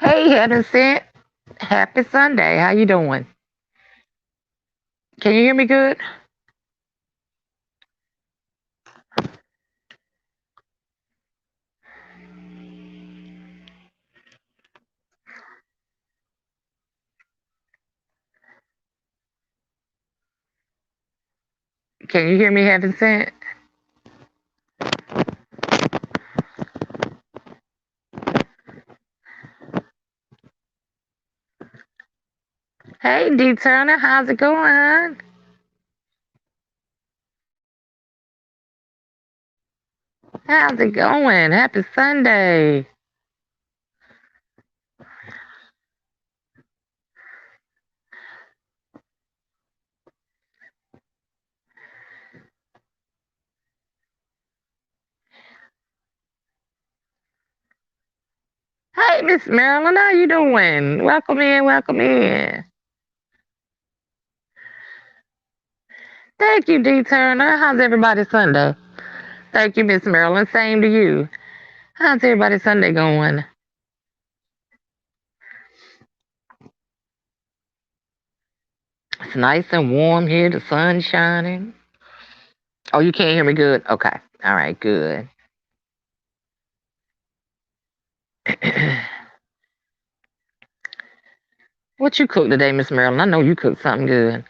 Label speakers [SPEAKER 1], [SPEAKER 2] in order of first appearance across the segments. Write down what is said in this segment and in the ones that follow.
[SPEAKER 1] Hey, Heaven Sent. Happy Sunday. How you doing? Can you hear me good? Can you hear me, Heaven Sent? Hey, D Turner. How's it going? How's it going? Happy Sunday. Hey, Miss Marilyn. How you doing? Welcome in. Welcome in. Thank you, D Turner. How's everybody Sunday? Thank you, Miss Marilyn. Same to you. How's everybody Sunday going? It's nice and warm here. The sun's shining. Oh, you can't hear me good? Okay. All right, good. What you cooked today, Miss Marilyn? I know you cooked something good.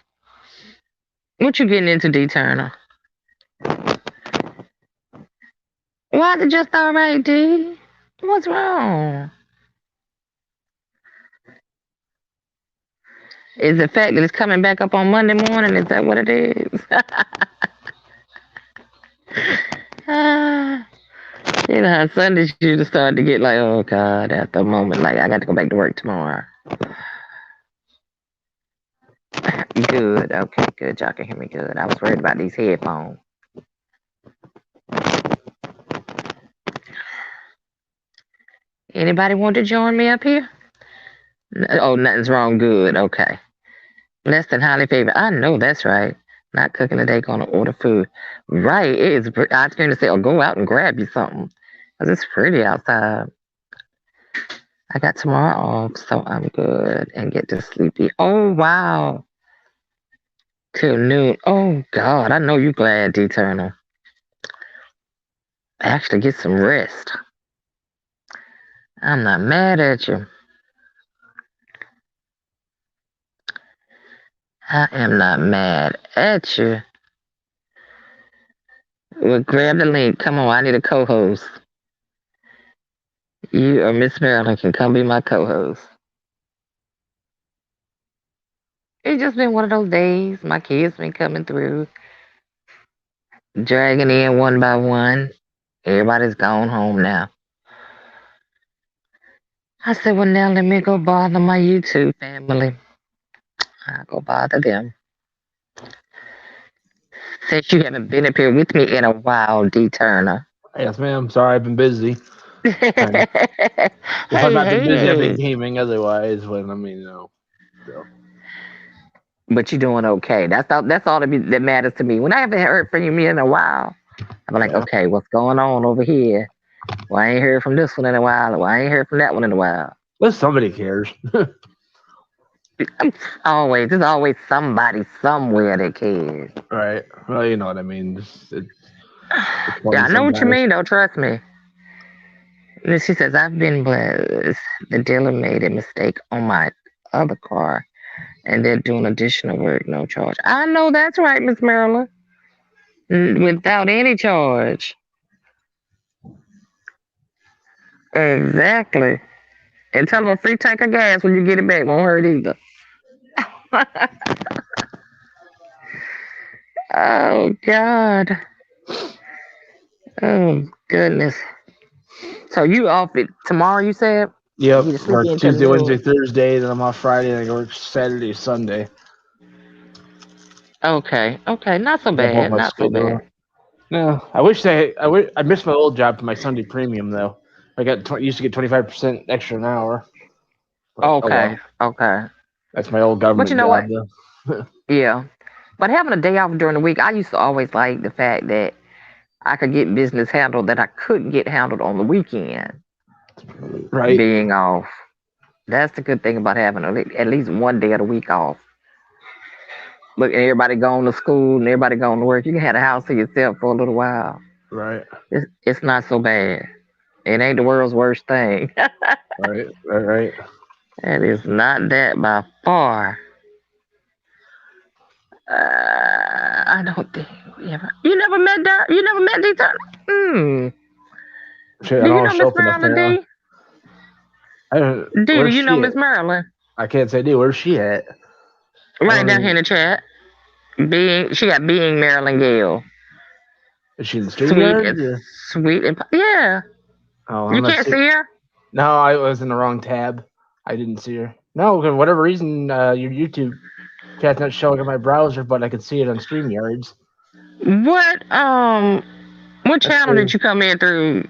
[SPEAKER 1] What you getting into, D Turner? Why did just all right, D? What's wrong? Is the fact that it's coming back up on Monday morning? Is that what it is? Ah, you know how Sundays you just start to get like, oh God, at the moment, like I got to go back to work tomorrow. Good, okay, good. Y'all can hear me good. I was worried about these headphones. Anybody want to join me up here? Oh, nothing's wrong. Good, okay. Less than highly favored. I know that's right. Not cooking today, gonna order food. Right, it is. I was going to say, oh, go out and grab you something. Because it's pretty outside. I got tomorrow off, so I'm good and get to sleepy. Oh, wow. Till noon. Oh, God. I know you glad, D Eternal. Actually, get some rest. I'm not mad at you. I am not mad at you. Well, grab the link. Come on, I need a co host. You or Miss Marilyn can come be my co host. It's just been one of those days. My kids been coming through, dragging in one by one. Everybody's gone home now. I said, well, now let me go bother my YouTube family. I'll go bother them. Since you haven't been up here with me in a while, D Turner.
[SPEAKER 2] Yes, ma'am. Sorry, I've been busy. Kind of.
[SPEAKER 1] Hey,
[SPEAKER 2] If I've not been busy, I've been
[SPEAKER 1] hey.
[SPEAKER 2] gaming. Otherwise, when I mean, no. So,
[SPEAKER 1] But you're doing okay. That's all that matters to me. When I haven't heard from you in a while, I'm like,
[SPEAKER 2] yeah.
[SPEAKER 1] okay, what's going on over here? Well, I ain't heard from this one in a while. Well, I ain't heard from that one in a while.
[SPEAKER 2] Well, somebody cares.
[SPEAKER 1] There's always somebody somewhere that cares.
[SPEAKER 2] Right. Well, you know what I mean. It's
[SPEAKER 1] Yeah,
[SPEAKER 2] funny
[SPEAKER 1] I know what you
[SPEAKER 2] sometimes.
[SPEAKER 1] mean, though. Trust me. And she says, I've been blessed. The dealer made a mistake on my other car, and they're doing additional work, no charge. I know that's right, Miss Marilyn. Without any charge. Exactly. And tell them a free tank of gas when you get it back. Won't hurt either. Oh, God. Oh, goodness. So you off it tomorrow, you said?
[SPEAKER 2] Yep.
[SPEAKER 1] You just sleep
[SPEAKER 2] Work
[SPEAKER 1] in till
[SPEAKER 2] Tuesday, Wednesday,
[SPEAKER 1] noon.
[SPEAKER 2] Thursday. Then I'm off Friday. And I go work Saturday, Sunday.
[SPEAKER 1] Okay. Okay. Not so
[SPEAKER 2] That's all
[SPEAKER 1] bad.
[SPEAKER 2] my
[SPEAKER 1] Not so
[SPEAKER 2] schedule.
[SPEAKER 1] bad.
[SPEAKER 2] No, I wish I missed my old job for my Sunday premium though. Used to get 25% extra an hour. But oh
[SPEAKER 1] Okay.
[SPEAKER 2] well,
[SPEAKER 1] Okay.
[SPEAKER 2] that's my old
[SPEAKER 1] But you
[SPEAKER 2] government
[SPEAKER 1] know
[SPEAKER 2] job
[SPEAKER 1] what?
[SPEAKER 2] though.
[SPEAKER 1] Yeah. But having a day off during the week, I used to always like the fact that I could get business handled that I couldn't get handled on the weekend
[SPEAKER 2] Right.
[SPEAKER 1] being off. That's the good thing about having at least one day of the week off. Look, everybody going to school and everybody going to work. You can have the house to yourself for a little while.
[SPEAKER 2] Right.
[SPEAKER 1] It's not so bad. It ain't the world's worst thing.
[SPEAKER 2] Right.
[SPEAKER 1] It is not that by far. I don't think we ever. You never met that. You never met D. Turner.
[SPEAKER 2] Shit, I
[SPEAKER 1] Do you
[SPEAKER 2] don't
[SPEAKER 1] know
[SPEAKER 2] show
[SPEAKER 1] Miss
[SPEAKER 2] up enough
[SPEAKER 1] Marilyn
[SPEAKER 2] now.
[SPEAKER 1] D? D, do
[SPEAKER 2] Where's
[SPEAKER 1] you know
[SPEAKER 2] she at?
[SPEAKER 1] Miss Marilyn?
[SPEAKER 2] I can't say, dude. Where's she at?
[SPEAKER 1] Right down here in the chat. She got being Marilyn Gale.
[SPEAKER 2] Is she in the
[SPEAKER 1] Sweet,
[SPEAKER 2] StreamYard?
[SPEAKER 1] sweet, and yeah.
[SPEAKER 2] Oh,
[SPEAKER 1] You
[SPEAKER 2] I'm not
[SPEAKER 1] can't see her.
[SPEAKER 2] No, I was in the wrong tab. I didn't see her. No, for whatever reason, your YouTube chat's not showing in my browser, but I could see it on StreamYards.
[SPEAKER 1] What channel did you come in through?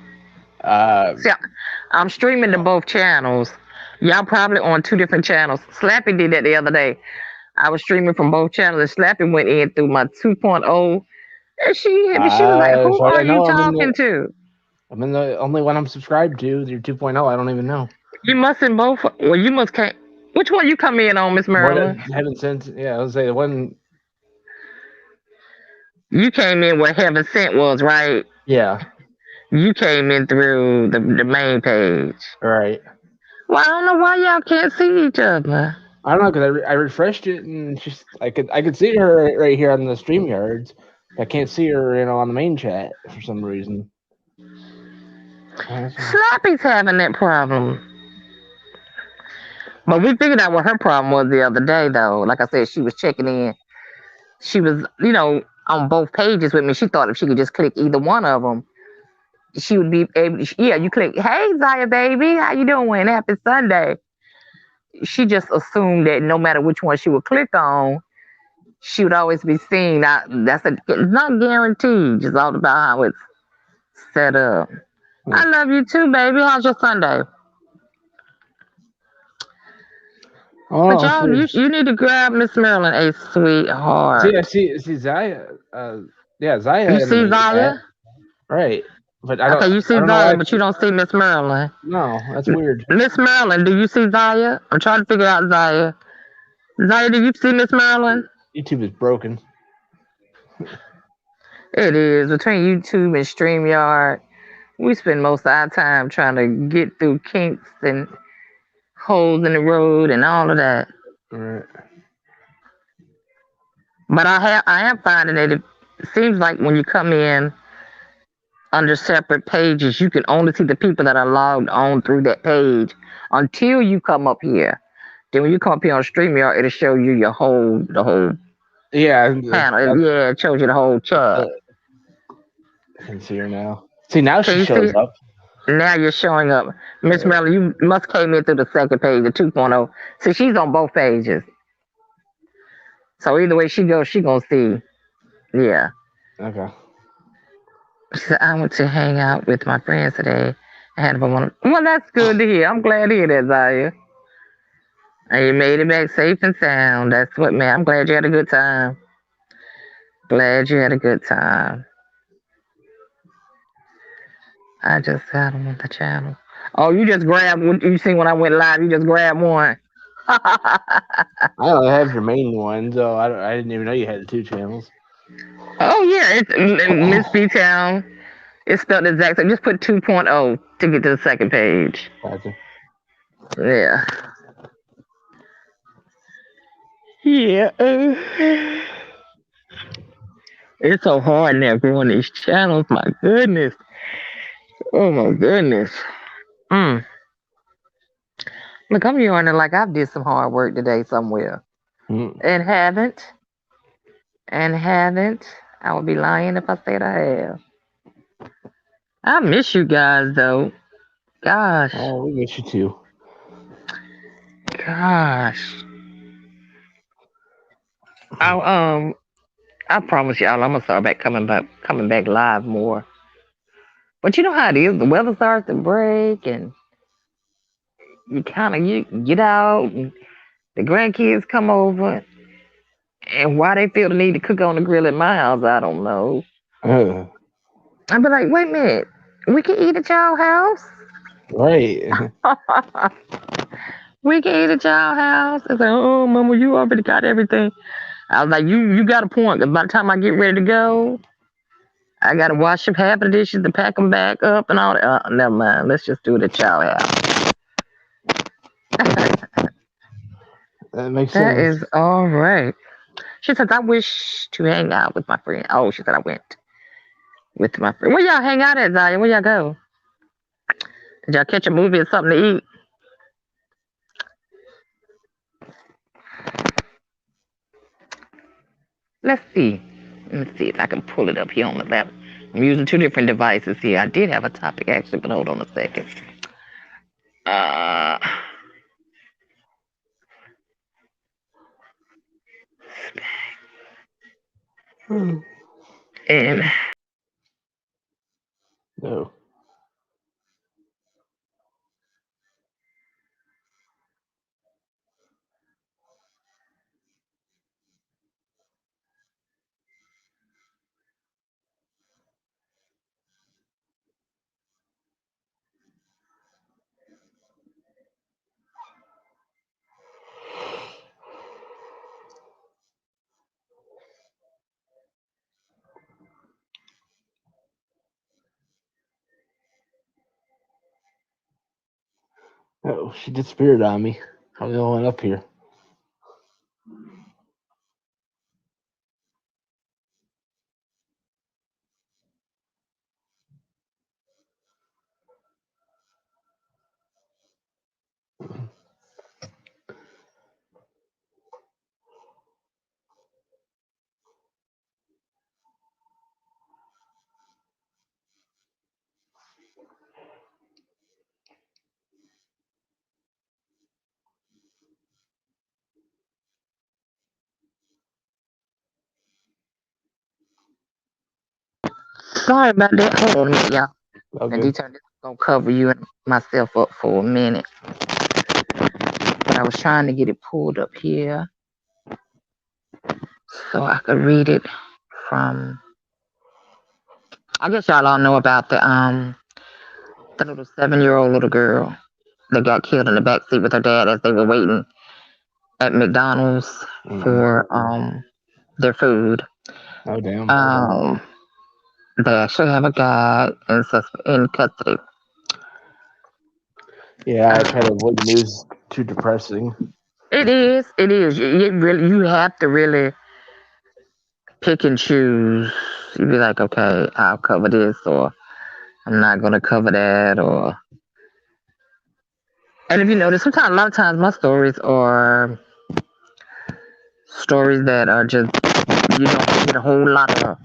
[SPEAKER 1] See, I'm streaming to both channels. Y'all probably on two different channels. Slappy did that the other day. I was streaming from both channels, and Slappy went in through my 2.0, and she hit me. She was like, "Who are you talking to?"
[SPEAKER 2] I'm in the only one I'm subscribed to. Your 2.0, I don't even know.
[SPEAKER 1] You must in both. Well, you must can't. Which one you come in on, Miss Marilyn?
[SPEAKER 2] Heaven Sent. Yeah, I was say the one.
[SPEAKER 1] You came in where Heaven Sent was, right?
[SPEAKER 2] Yeah.
[SPEAKER 1] You came in through the main page.
[SPEAKER 2] Right.
[SPEAKER 1] Well, I don't know why y'all can't see each other.
[SPEAKER 2] I don't know because I refreshed it and just I could see her right here on the StreamYards. I can't see her, on the main chat for some reason.
[SPEAKER 1] Slappy's having that problem. But we figured out what her problem was the other day, though. Like I said, she was checking in. She was, on both pages with me. She thought if she could just click either one of them, she would be able to, you click, "Hey, Zaya, baby, how you doing? Happy Sunday." She just assumed that no matter which one she would click on, she would always be seen. Now, it's not guaranteed. It's all about how it's set up. I love you too, baby. How's your Sunday? But y'all, you need to grab Miss Marilyn a sweetheart.
[SPEAKER 2] See, I see Zaya. Zaya.
[SPEAKER 1] You see Zaya?
[SPEAKER 2] Right. But I don't.
[SPEAKER 1] Okay, you see Zaya, but you don't see Miss Marilyn.
[SPEAKER 2] No, that's weird.
[SPEAKER 1] Miss Marilyn, do you see Zaya? I'm trying to figure out Zaya. Zaya, do you see Miss Marilyn?
[SPEAKER 2] YouTube is broken.
[SPEAKER 1] It is. Between YouTube and StreamYard, we spend most of our time trying to get through kinks and holes in the road and all of that.
[SPEAKER 2] Right.
[SPEAKER 1] But I am finding that it seems like when you come in under separate pages, you can only see the people that are logged on through that page until you come up here. Then when you come up here on StreamYard, it'll show you the whole panel. Yeah, it shows you the whole chat.
[SPEAKER 2] I can see her now. See, now she shows up.
[SPEAKER 1] Now you're showing up. Miss Marilyn, you must came in through the second page, the 2.0. See, she's on both pages. So either way she goes, she gonna see. Yeah.
[SPEAKER 2] Okay.
[SPEAKER 1] She said, "I went to hang out with my friends today. I had one." Well, that's good to hear. I'm glad to hear that, Zaya. And you made it back safe and sound. That's what, man. I'm glad you had a good time. Glad you had a good time. I just got on the channel. Oh, you just grabbed what you seen when I went live. You just grabbed one.
[SPEAKER 2] I only have your main one, so I didn't even know you had 2 channels.
[SPEAKER 1] Oh yeah, it's Miss B Town. It's spelled exact same. Just put 2.0 to get to the second page.
[SPEAKER 2] Gotcha.
[SPEAKER 1] Yeah. Yeah. It's so hard now growing these channels. My goodness. Oh my goodness. Look, I'm yawning like I've did some hard work today somewhere. And haven't. I would be lying if I said I have. I miss you guys though. Gosh.
[SPEAKER 2] Oh, we miss you too.
[SPEAKER 1] Gosh. I promise y'all I'm gonna start coming back live more. But you know how it is, the weather starts to break and you get out and the grandkids come over, and why they feel the need to cook on the grill at my house, I don't know. I'd be like, wait a minute, we can eat at y'all house?
[SPEAKER 2] Right.
[SPEAKER 1] We can eat at y'all house. It's like, oh, mama, you already got everything. I was like, you got a point. Cause by the time I get ready to go, I gotta wash up half of the dishes to pack them back up and all that. Never mind. Let's just do it at y'all house.
[SPEAKER 2] That makes
[SPEAKER 1] That
[SPEAKER 2] sense.
[SPEAKER 1] is all right. She says, I wish to hang out with my friend. Oh, she said I went with my friend. Where y'all hang out at, Zaya? Where y'all go? Did y'all catch a movie or something to eat? Let's see. Let me see if I can pull it up here on the lap. I'm using two different devices here. I did have a topic actually, but hold on a second. Uh, and
[SPEAKER 2] No. Oh, she disappeared on me. I'm the only one up here.
[SPEAKER 1] sorry about that. Hold on a minute, y'all.
[SPEAKER 2] Oh,
[SPEAKER 1] And
[SPEAKER 2] good.
[SPEAKER 1] this is gonna cover you and myself up for a minute. But I was trying to get it pulled up here so I could read it from. I guess y'all all know about the little 7-year-old little girl that got killed in the back seat with her dad as they were waiting at McDonald's for their food.
[SPEAKER 2] Oh, damn.
[SPEAKER 1] They actually have a guy in custody.
[SPEAKER 2] Yeah, I try to avoid the news. Too depressing.
[SPEAKER 1] It is. It is. You have to really pick and choose. You be like, okay, I'll cover this, or I'm not gonna cover that, or. And if you notice, sometimes a lot of times my stories are stories that are just you don't get a whole lot of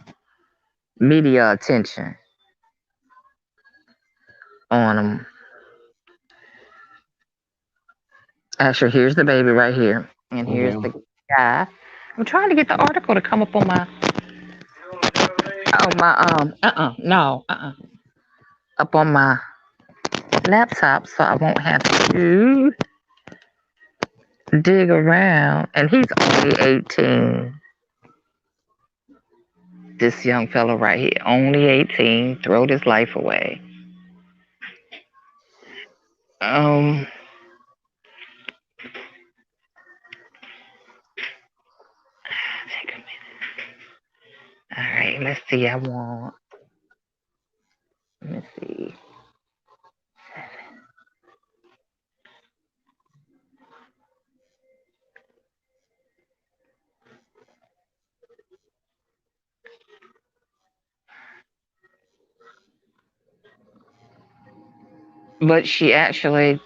[SPEAKER 1] media attention on them. Actually, here's the baby right here, and
[SPEAKER 2] Oh,
[SPEAKER 1] here's
[SPEAKER 2] damn.
[SPEAKER 1] the guy. I'm trying to get the article to come up on my no up on my laptop, so I won't have to dig around. And he's only 18. This young fellow right here, only 18, throwed his life away. Um, take a minute. All right, let's see. Let me see. But she actually,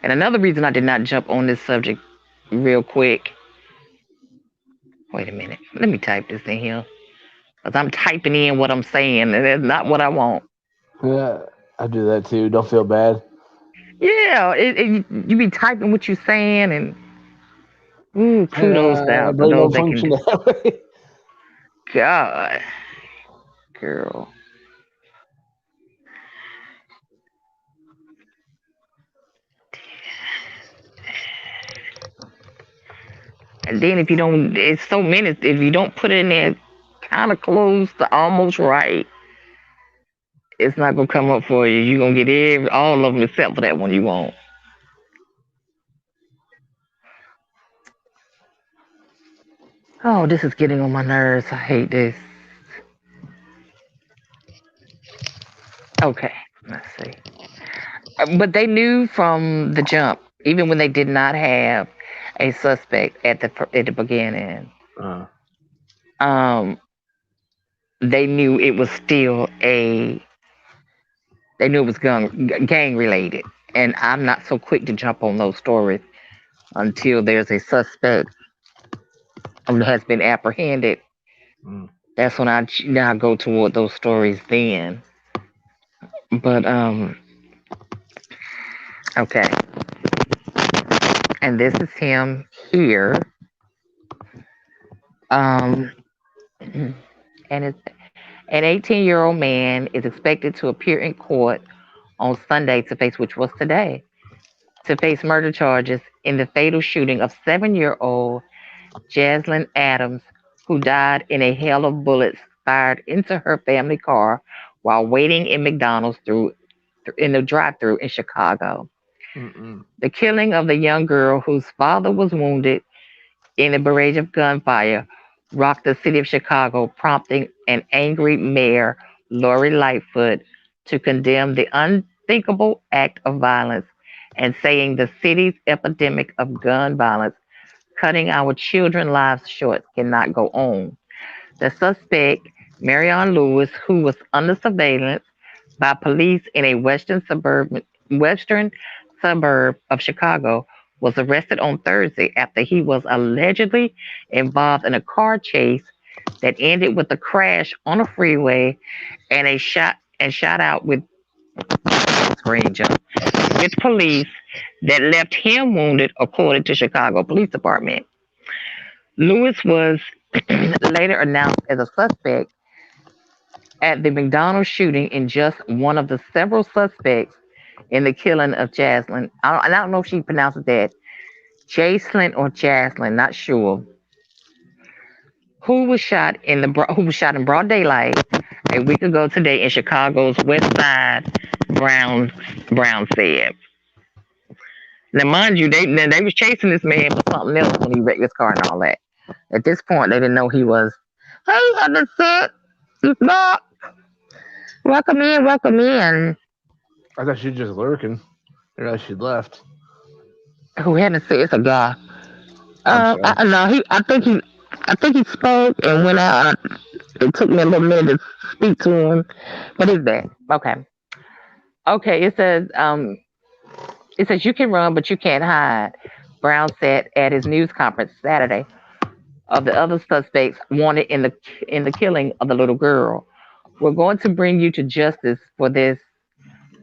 [SPEAKER 1] and another reason I did not jump on this subject real quick. Wait a minute. Let me type this in here. Because I'm typing in what I'm saying, and that's not what I want.
[SPEAKER 2] Yeah, I do that too. Don't feel bad.
[SPEAKER 1] Yeah, you be typing what you're saying, and kudos
[SPEAKER 2] My
[SPEAKER 1] out to
[SPEAKER 2] brain
[SPEAKER 1] those
[SPEAKER 2] don't
[SPEAKER 1] that can
[SPEAKER 2] function
[SPEAKER 1] do.
[SPEAKER 2] that way.
[SPEAKER 1] God, girl. And then if you don't, it's so many. If you don't put it in there, kind of close to almost right, it's not gonna come up for you. You're gonna get all of them except for that one you want. Oh, this is getting on my nerves. I hate this. Okay, let's see. But they knew from the jump, even when they did not have a suspect at the beginning.
[SPEAKER 2] Uh,
[SPEAKER 1] Um, they knew it was still a. They knew it was gang related, and I'm not so quick to jump on those stories until there's a suspect has been apprehended.
[SPEAKER 2] mm.
[SPEAKER 1] That's when I now go toward those stories. Then, but okay, and this is him here. Um, and it's an 18-year-old man is expected to appear in court on Sunday to face, which was today, to face murder charges in the fatal shooting of 7-year-old Jaslyn Adams, who died in a hail of bullets fired into her family car while waiting in McDonald's in the drive-through in Chicago.
[SPEAKER 2] Mm-mm.
[SPEAKER 1] The killing of the young girl whose father was wounded in a barrage of gunfire rocked the city of Chicago, prompting an angry mayor, Lori Lightfoot, to condemn the unthinkable act of violence and saying the city's epidemic of gun violence, cutting our children's lives short, cannot go on. The suspect, Marion Lewis, who was under surveillance by police in a western suburb of Chicago, was arrested on Thursday after he was allegedly involved in a car chase that ended with a crash on a freeway and a shot out with screen jump with police that left him wounded, according to Chicago Police Department. Lewis was later announced as a suspect at the McDonald's shooting in just one of the several suspects in the killing of Jaslyn. I don't know if she pronounces that Jaslyn or Jaslyn, not sure. Who was shot in broad daylight a week ago today in Chicago's West Side. Brown Brown said. Now, mind you, they was chasing this man for something else when he wrecked his car and all that. At this point, they didn't know he was. Hey, Anderson, it's not. Welcome in, welcome in.
[SPEAKER 2] I thought she was just lurking. I realized she'd left.
[SPEAKER 1] Who hadn't said it's a guy.
[SPEAKER 2] I'm sorry.
[SPEAKER 1] No, I think he spoke and went out. It took me a little minute to speak to him, but he's back. Okay, okay. It says you can run, but you can't hide. Brown said at his news conference Saturday of the other suspects wanted in the killing of the little girl. We're going to bring you to justice for this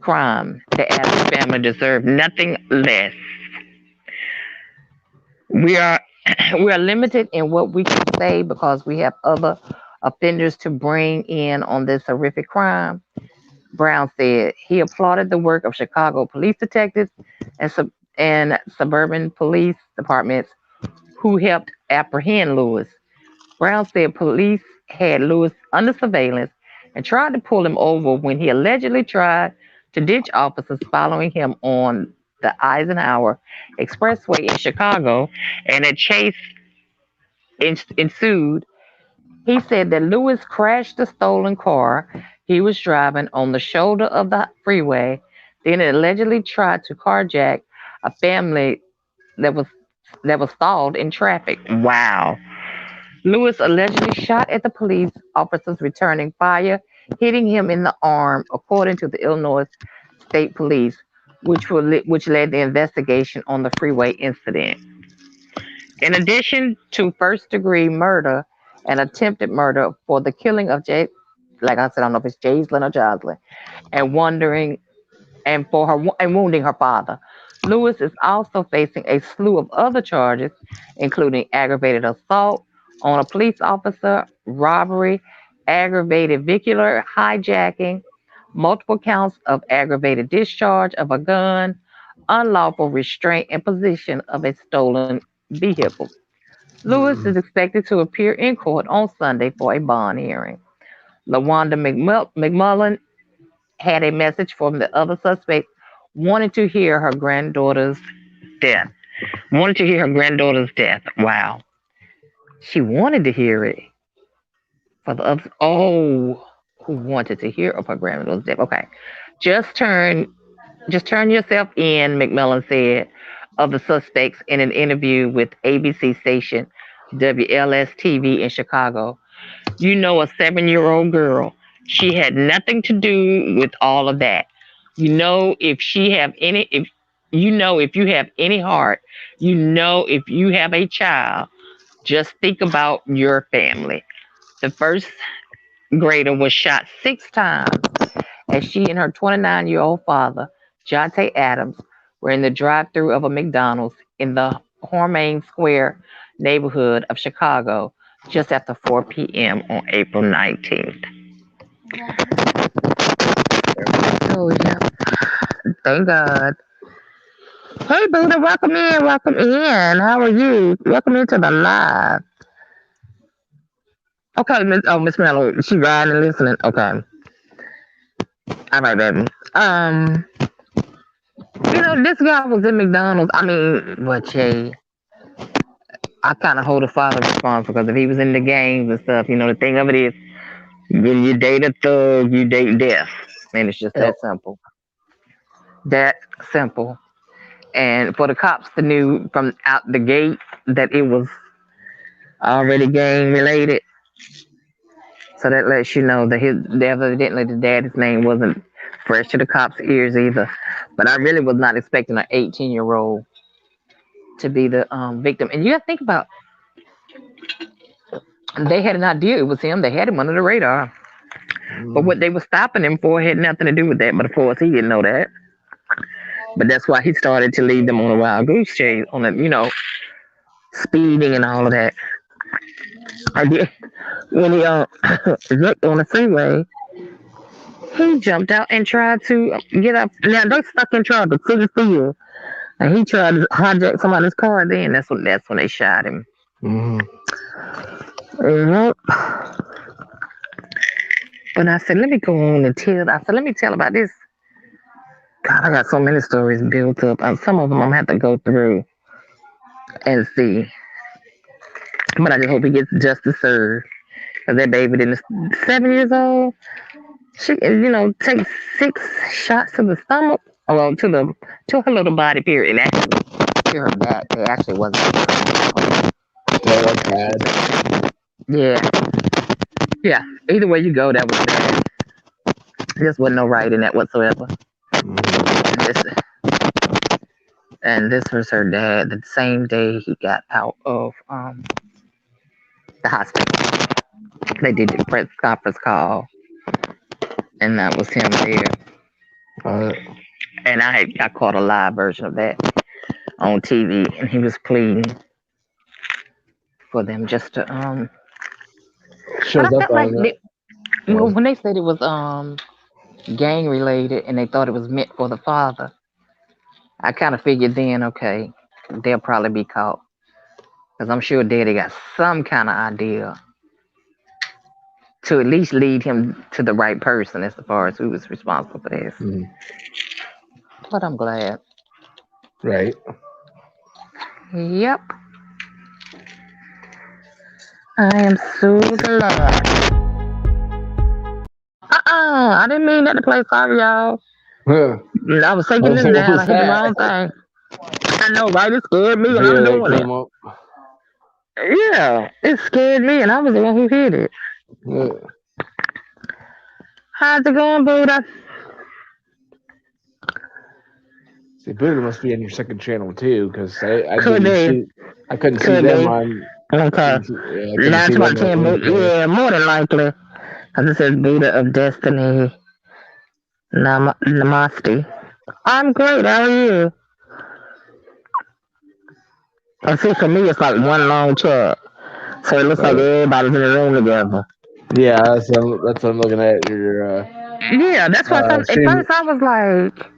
[SPEAKER 1] crime. The Adams family deserve nothing less. We are we are limited in what we can say because we have other offenders to bring in on this horrific crime. Brown said he applauded the work of Chicago police detectives and suburban police departments who helped apprehend Lewis. Brown said police had Lewis under surveillance and tried to pull him over when he allegedly tried to ditch officers following him on the Eisenhower Expressway in Chicago, and a chase ensued. He said that Lewis crashed the stolen car he was driving on the shoulder of the freeway, then allegedly tried to carjack a family that was stalled in traffic. Wow. Lewis allegedly shot at the police officers returning fire, hitting him in the arm, according to the Illinois State Police, which led the investigation on the freeway incident. In addition to first-degree murder and attempted murder for the killing of like I said, I don't know if it's Jaslyn or Jocelyn, and wondering and wounding her father. Lewis is also facing a slew of other charges, including aggravated assault on a police officer, robbery, aggravated vehicular hijacking, multiple counts of aggravated discharge of a gun, unlawful restraint and possession of a stolen vehicle. Lewis is
[SPEAKER 2] Mm-mm.
[SPEAKER 1] expected to appear in court on Sunday for a bond hearing. LaWanda McMullen had a message from the other suspect wanting to hear her granddaughter's death. Wanted to hear her granddaughter's death. Wow. She wanted to hear it for the others. Oh, who wanted to hear of her grandmother's death? Okay, just turn, just turn yourself in. McMillan said of the suspects in an interview with ABC station WLS-TV in Chicago. You know, a 7-year-old girl. She had nothing to do with all of that. You know, if she have any, if you know, if you have any heart, you know, if you have a child, just think about your family. The first grader was shot 6 times as she and her 29-year-old father, Jonte Adams, were in the drive-through of a McDonald's in the Hormone Square neighborhood of Chicago just after 4 p.m. on April 19th. Oh, yeah. Thank God. Hey, Buddha, welcome in, welcome in. How are you? Welcome into the live. Okay, Miss Mello, she riding and listening. Okay. All right, baby. This guy was in McDonald's. I mean, but Jay, I kind of hold the father responsible because if he was in the games and stuff, the thing of it is, when you date a thug, you date death, and it's just
[SPEAKER 2] Yep.
[SPEAKER 1] that simple. That simple. And for the cops to knew from out the gate that it was already gang related, so that lets you know that evidently the dad's name wasn't fresh to the cops' ears either. But I really was not expecting an 18-year-old to be the victim. And you got to think about, they had an idea it was him. They had him under the radar. But what they were stopping him for had nothing to do with that. But of course, he didn't know that. But that's why he started to lead them on a wild goose chase, on speeding and all of that. I did. When he wrecked on the freeway, he jumped out and tried to get up. Now they stuck in trouble, city field, and he tried to hijack somebody's car. Then that's when they shot him. Yep. But I said, let me go on and tell. I said, let me tell about this. God, I got so many stories built up. Some of them I'm gonna have to go through and see. But I just hope he gets justice served. Cause that baby is 7 years old. She, takes 6 shots to the stomach. Well, to her little body period. And actually, to her back. It actually wasn't.
[SPEAKER 2] Yeah, that's bad.
[SPEAKER 1] Yeah. Yeah. Either way you go, that was bad. There just wasn't no right in that whatsoever. And this was her dad. The same day he got out of the hospital, they did the press conference call, and that was him there. And I caught a live version of that on TV, and he was pleading for them just to
[SPEAKER 2] Shows
[SPEAKER 1] But I
[SPEAKER 2] up
[SPEAKER 1] felt like
[SPEAKER 2] on
[SPEAKER 1] when they said it was gang related and they thought it was meant for the father, I kind of figured then, okay, they'll probably be caught because I'm sure Daddy got some kind of idea to at least lead him to the right person as far as who was responsible for this. But I'm glad.
[SPEAKER 2] Right.
[SPEAKER 1] Yep. I am so glad. I didn't mean that to play. Sorry, y'all. I was taking this down. I hit the wrong thing. I know, right? It scared me, and I'm doing it.
[SPEAKER 2] Up.
[SPEAKER 1] Yeah, it scared me, and I was the one who hit it.
[SPEAKER 2] Yeah.
[SPEAKER 1] How's it going, Buddha?
[SPEAKER 2] See, Buddha must be on your second channel too, because I
[SPEAKER 1] Could
[SPEAKER 2] couldn't see them on.
[SPEAKER 1] Okay. Not to my channel, yeah, more than likely. Because it says Buddha of Destiny. Namaste. I'm great. How are you? And see, for me, it's like one long chat. So it looks like everybody's in the room together.
[SPEAKER 2] Yeah, that's what I'm looking at. Your
[SPEAKER 1] yeah, that's what at first I was like,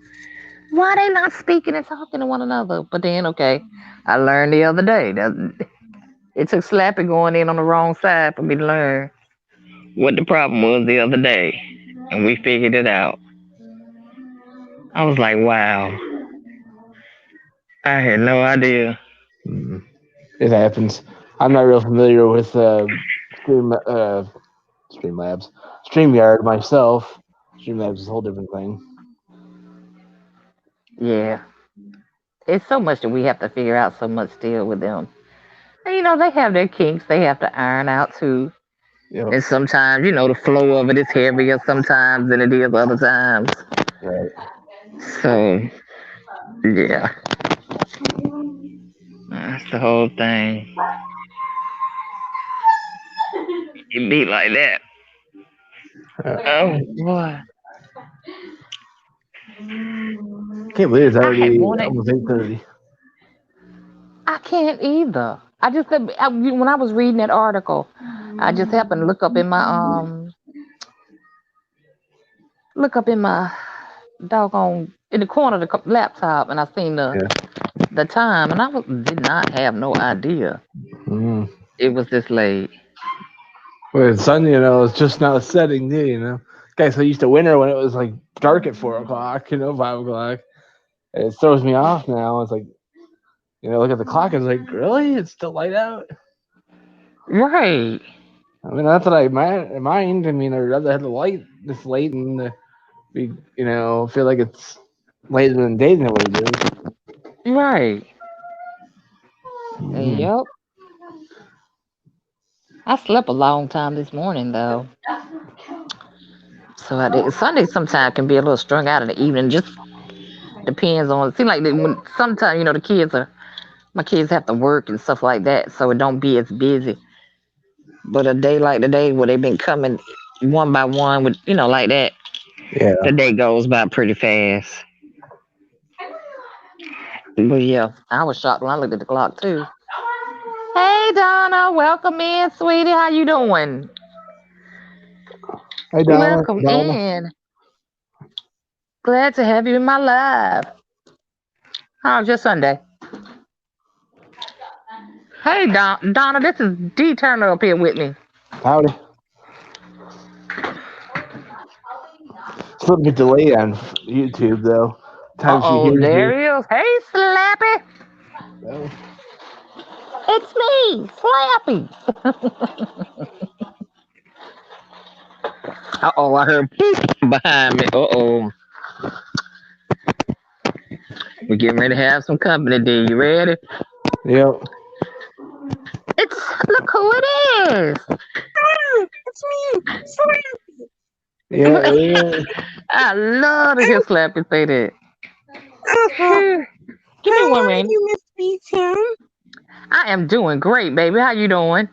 [SPEAKER 1] why they not speaking and talking to one another? But then, okay, I learned the other day that it took Slappy going in on the wrong side for me to learn what the problem was the other day, and we figured it out. I was like, wow, I had no idea.
[SPEAKER 2] It happens. I'm not real familiar with StreamYard myself. Streamlabs is a whole different thing.
[SPEAKER 1] Yeah. It's so much that we have to figure out so much still with them. And, they have their kinks they have to iron out too.
[SPEAKER 2] Yep.
[SPEAKER 1] And sometimes, the flow of it is heavier sometimes than it is other times.
[SPEAKER 2] Right.
[SPEAKER 1] So, yeah. That's the whole thing. It be like that. Oh, boy.
[SPEAKER 2] Can't believe it's
[SPEAKER 1] I
[SPEAKER 2] already
[SPEAKER 1] had wanted.
[SPEAKER 2] almost 8:30.
[SPEAKER 1] I can't either. When I was reading that article, I just happened to look up in my doggone in the corner of the laptop, and I seen the time, and did not have no idea it was this late.
[SPEAKER 2] Well, the sun, it's just now setting, Guys, so used to winter when it was like dark at 4 o'clock, 5 o'clock. It throws me off now. It's like, look at the clock. It's like, really? It's still light out?
[SPEAKER 1] Right.
[SPEAKER 2] I mean, that's what I mind. I mean, I'd rather have the light this late and be, feel like it's later than day than what it is.
[SPEAKER 1] Right. Yep. I slept a long time this morning though. So I did. Sunday sometimes can be a little strung out in the evening. Just depends on. It seems like when sometimes my kids have to work and stuff like that, so it don't be as busy. But a day like today, where they've been coming one by one with like that, the day goes by pretty fast. But yeah, I was shocked when I looked at the clock too. Hey Donna, welcome in, sweetie. How you doing?
[SPEAKER 2] Hey Donna.
[SPEAKER 1] Welcome in. Glad to have you in my live. How's your Sunday? Hey Donna, this is D Turner up here with me.
[SPEAKER 2] Howdy. It's a little bit delayed on YouTube though.
[SPEAKER 1] There he is. Hey Slappy.
[SPEAKER 2] No.
[SPEAKER 1] It's me, Slappy. I heard boop behind me. We're getting ready to have some company, D. You ready?
[SPEAKER 2] Yep.
[SPEAKER 1] Look who it is.
[SPEAKER 3] It's me, Slappy.
[SPEAKER 2] Yeah.
[SPEAKER 1] I love to hear Slappy say that. Give me one ring.
[SPEAKER 3] You, Miss B-Town?
[SPEAKER 1] I am doing great, baby. How you doing?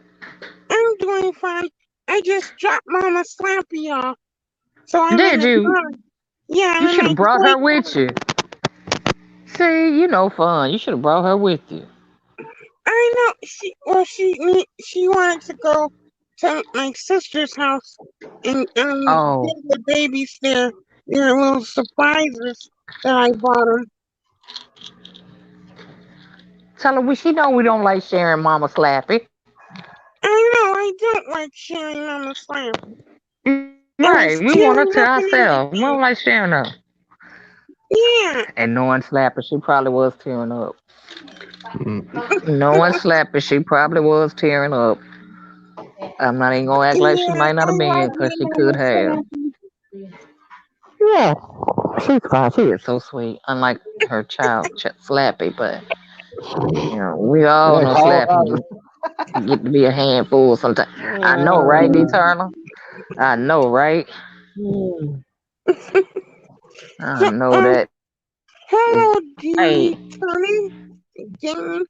[SPEAKER 3] I'm doing fine. I just dropped Mama Slappy off. So
[SPEAKER 1] Did you?
[SPEAKER 3] Yeah.
[SPEAKER 1] You should have brought her with you. See, fun. You should have brought her with you.
[SPEAKER 3] I know. She wanted to go to my sister's house and give the babies their little surprises that I bought them.
[SPEAKER 1] Tell her she know we don't like sharing Mama Slappy.
[SPEAKER 3] I know. I don't like sharing Mama Slappy.
[SPEAKER 1] Right. We want her to ourselves. We don't like sharing her.
[SPEAKER 3] Yeah.
[SPEAKER 1] And knowing Slappy, she probably was tearing up. Knowing Slappy, she probably was tearing up. I'm not even gonna act like she might not have been, because she could have. Yeah, she's fine. She is so sweet, unlike her child Slappy. But we all know Slappy get to be a handful sometimes. I know, right, D Turner? I know, right? I know that.
[SPEAKER 3] Hello, D Turner.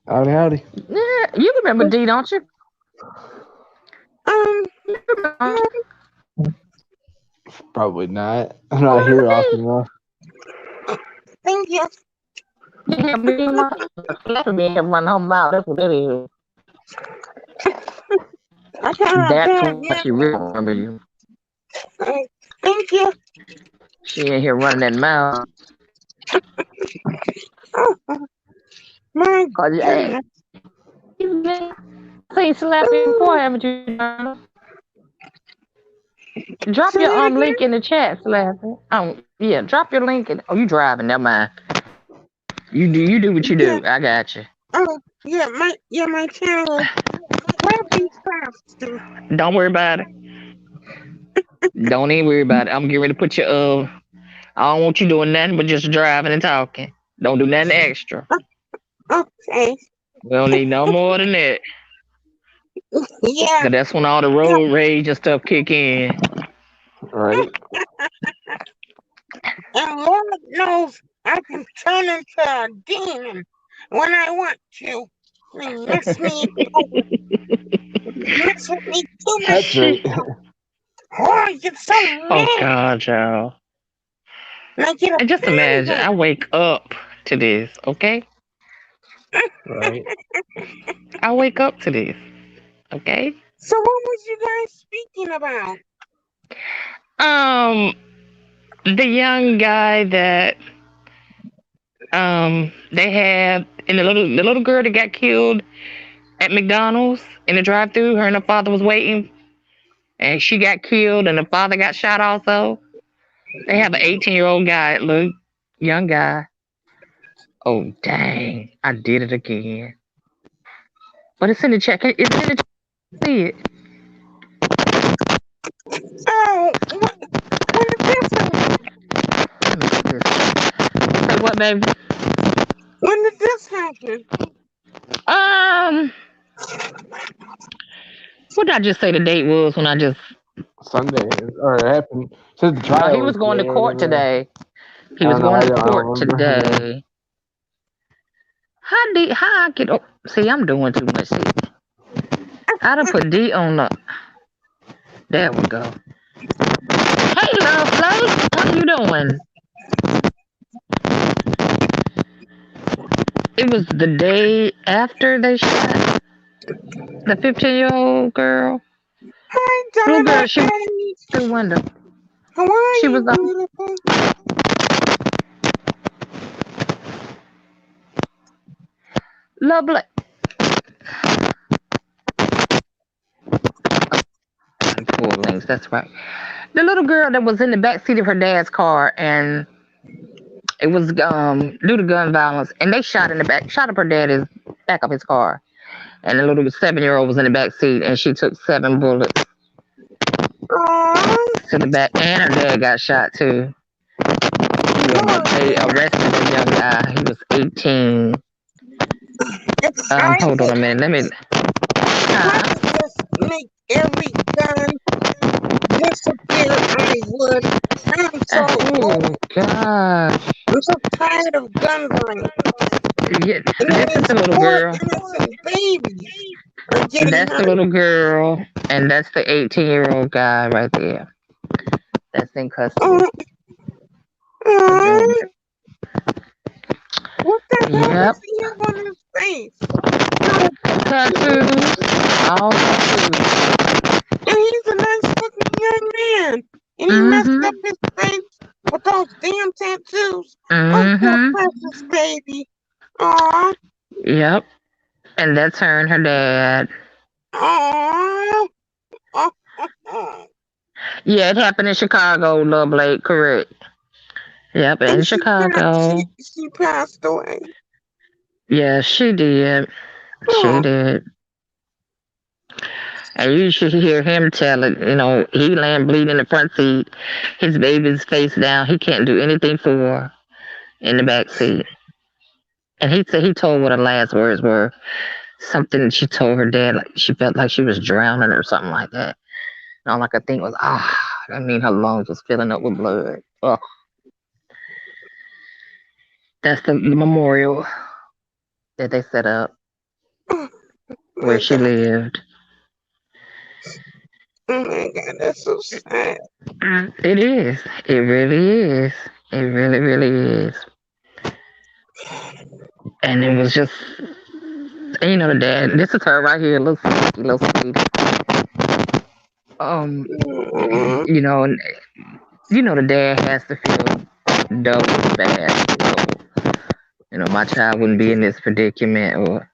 [SPEAKER 2] Howdy.
[SPEAKER 1] Yeah, you remember D, don't you?
[SPEAKER 2] Probably not. I'm not here often enough.
[SPEAKER 3] Thank you.
[SPEAKER 1] Yeah, me and my run home out. That's what it is. That's why she really remember you.
[SPEAKER 3] Thank you.
[SPEAKER 1] She ain't here running that mouth.
[SPEAKER 3] My goodness.
[SPEAKER 1] You've seen Slappy before, haven't you? Drop your link in the chat, Slappy. Yeah, drop your link. You driving? Never mind. You do what you do. I got you.
[SPEAKER 3] my channel is Happy Faster.
[SPEAKER 1] Don't worry about it. Don't even worry about it. I'm getting ready to put your. I don't want you doing nothing but just driving and talking. Don't do nothing extra.
[SPEAKER 3] Okay.
[SPEAKER 1] We don't need no more than that.
[SPEAKER 3] Yeah.
[SPEAKER 1] 'Cause that's when all the road rage and stuff kick in.
[SPEAKER 2] Right.
[SPEAKER 3] And Lord knows I can turn into a demon when I want to. They mess me mess with me too much.
[SPEAKER 2] That's right.
[SPEAKER 3] Oh, I get so
[SPEAKER 1] Oh
[SPEAKER 3] mad.
[SPEAKER 1] God, y'all.
[SPEAKER 3] And I get
[SPEAKER 1] And just imagine, I wake up to this, okay?
[SPEAKER 2] Right.
[SPEAKER 1] I wake up to this, okay?
[SPEAKER 3] So what was you guys speaking about?
[SPEAKER 1] The young guy that they had, and the little girl that got killed at McDonald's in the drive-thru. Her and her father was waiting, and she got killed, and the father got shot also. They have an 18-year-old guy, little young guy. Oh dang! I did it again. But it's in the chat. It's in the chat. See it.
[SPEAKER 3] Oh, when did this happen?
[SPEAKER 1] Let me see this. Say what, baby?
[SPEAKER 3] When did this happen?
[SPEAKER 1] What did I just say the date was when I just...
[SPEAKER 2] Sunday, or it happened. Said the trial.
[SPEAKER 1] he was going to court today. He was going to court today. How I get... Oh, see, I'm doing too much. See, I done put D on the... There we go. Hey, love flow, what you doing? It was the day after they shot the 15-year-old girl.
[SPEAKER 3] Hi,
[SPEAKER 1] Little
[SPEAKER 3] Donna.
[SPEAKER 1] girl, she was through the window.
[SPEAKER 3] How are
[SPEAKER 1] She
[SPEAKER 3] you,
[SPEAKER 1] was
[SPEAKER 3] beautiful?
[SPEAKER 1] Lovely. Full length, that's right. The little girl that was in the back seat of her dad's car, and it was due to gun violence, and they shot up her dad's back of his car, and the little 7-year-old was in the back seat, and she took 7 bullets to the back, and her dad got shot too. They arrested the young guy. He was 18. Hold on a minute. Let me.
[SPEAKER 3] Just make every gun disappear. I would. I'm so.
[SPEAKER 1] Oh gosh.
[SPEAKER 3] I'm so tired of gun violence.
[SPEAKER 1] Yeah, this is the little girl. That's the little girl, and that's the 18-year-old guy right there. That's in custody.
[SPEAKER 3] What the hell does he have on his face?
[SPEAKER 1] Tattoos. All tattoos.
[SPEAKER 3] And he's a nice looking young man. And he messed up his face with those damn tattoos. Oh, poor precious baby. Aww.
[SPEAKER 1] Yep. And that's her and her dad.
[SPEAKER 3] Aww.
[SPEAKER 1] Yeah, it happened in Chicago, Love Lake, correct. Yep, in Chicago.
[SPEAKER 3] She passed away.
[SPEAKER 1] Yeah, she did. She did. And you should hear him tell it. You know, he laying bleeding in the front seat. His baby's face down. He can't do anything for her in the back seat. And he said he told what her last words were. Something she told her dad, like she felt like she was drowning or something like that. And all I could think was, I mean, her lungs was filling up with blood. Ugh. That's the memorial that they set up where she lived.
[SPEAKER 3] Oh my God, that's so sad.
[SPEAKER 1] It is. It really is. It really, really is. And it was just, you know, the dad. This is her right here, little sweetie. You know, the dad has to feel double bad. So, you know, my child wouldn't be in this predicament, or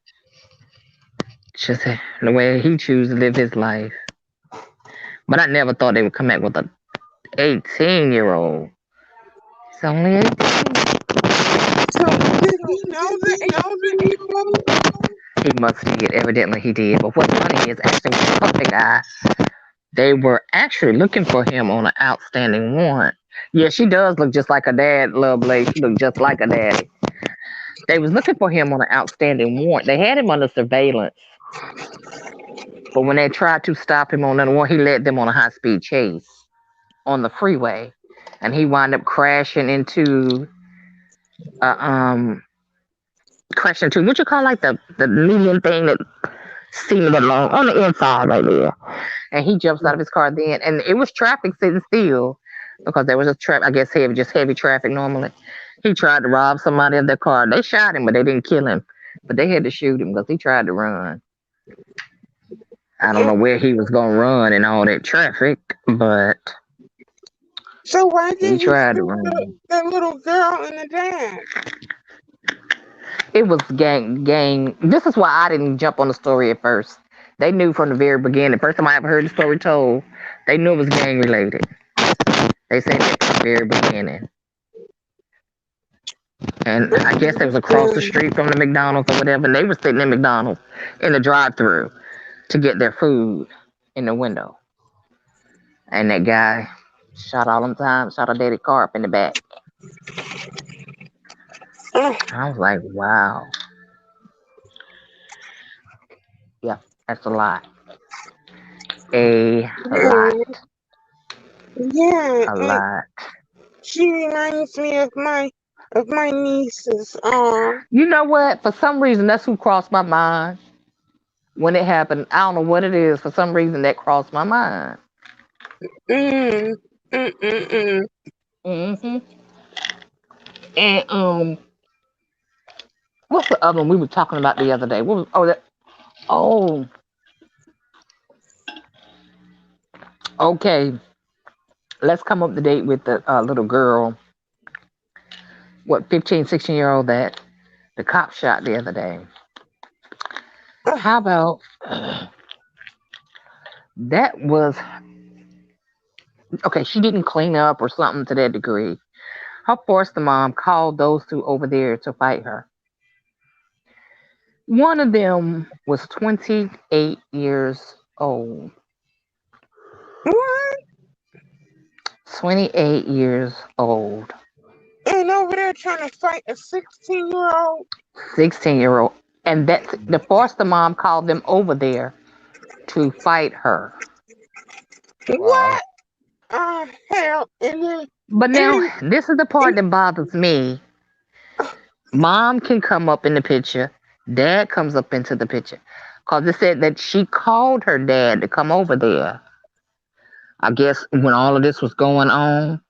[SPEAKER 1] just the way he chooses to live his life. But I never thought they would come back with a 18-year-old. It's only 18.
[SPEAKER 3] So did he know that he
[SPEAKER 1] He must did. Evidently, he did. But what's funny is actually with the puppet guy, they were actually looking for him on an outstanding warrant. Yeah, she does look just like her dad, Lovely. She looked just like her daddy. They was looking for him on an outstanding warrant. They had him under surveillance, but when they tried to stop him on that warrant, he led them on a high speed chase on the freeway, and he wound up uh, um crashing into what you call like the median thing that seemed along on the inside right there. And he jumps out of his car then, and it was traffic sitting still because there was a trap. I guess heavy traffic normally. He tried to rob somebody of their car. They shot him, but they didn't kill him. But they had to shoot him because he tried to run. I don't know where he was gonna run in all that traffic, but
[SPEAKER 3] So why
[SPEAKER 1] he
[SPEAKER 3] did you
[SPEAKER 1] tried to
[SPEAKER 3] shoot
[SPEAKER 1] run.
[SPEAKER 3] the little girl and the dad?
[SPEAKER 1] It was gang. This is why I didn't jump on the story at first. They knew from the very beginning. The first time I ever heard the story told, they knew it was gang related. They said that from the very beginning. And I guess they was across the street from the McDonald's or whatever, and they were sitting in McDonald's in the drive-through to get their food in the window. And that guy shot all them times, shot a daddy car up in the back. I was like, wow. Yeah, that's a lot. A lot.
[SPEAKER 3] Yeah,
[SPEAKER 1] A lot.
[SPEAKER 3] she reminds me of my nieces.
[SPEAKER 1] You know what? For some reason, that's who crossed my mind when it happened. I don't know what it is. For some reason, that crossed my mind.
[SPEAKER 3] Mm, mm, mm, mm.
[SPEAKER 1] And what's the other one we were talking about the other day? What was okay. Let's come up to date with the little girl. What 15, 16-year-old that the cop shot the other day. How about that was okay, she didn't clean up or something to that degree. Her foster mom called those two over there to fight her. One of them was 28 years old.
[SPEAKER 3] What?
[SPEAKER 1] 28 years old.
[SPEAKER 3] And over there trying to fight a 16-year-old?
[SPEAKER 1] 16-year-old. And that's the foster mom called them over there to fight her.
[SPEAKER 3] What? Hell. And then,
[SPEAKER 1] But now, this is the part that bothers me. Mom can come up in the picture. Dad comes up into the picture. Because it said that she called her dad to come over there. I guess when all of this was going on.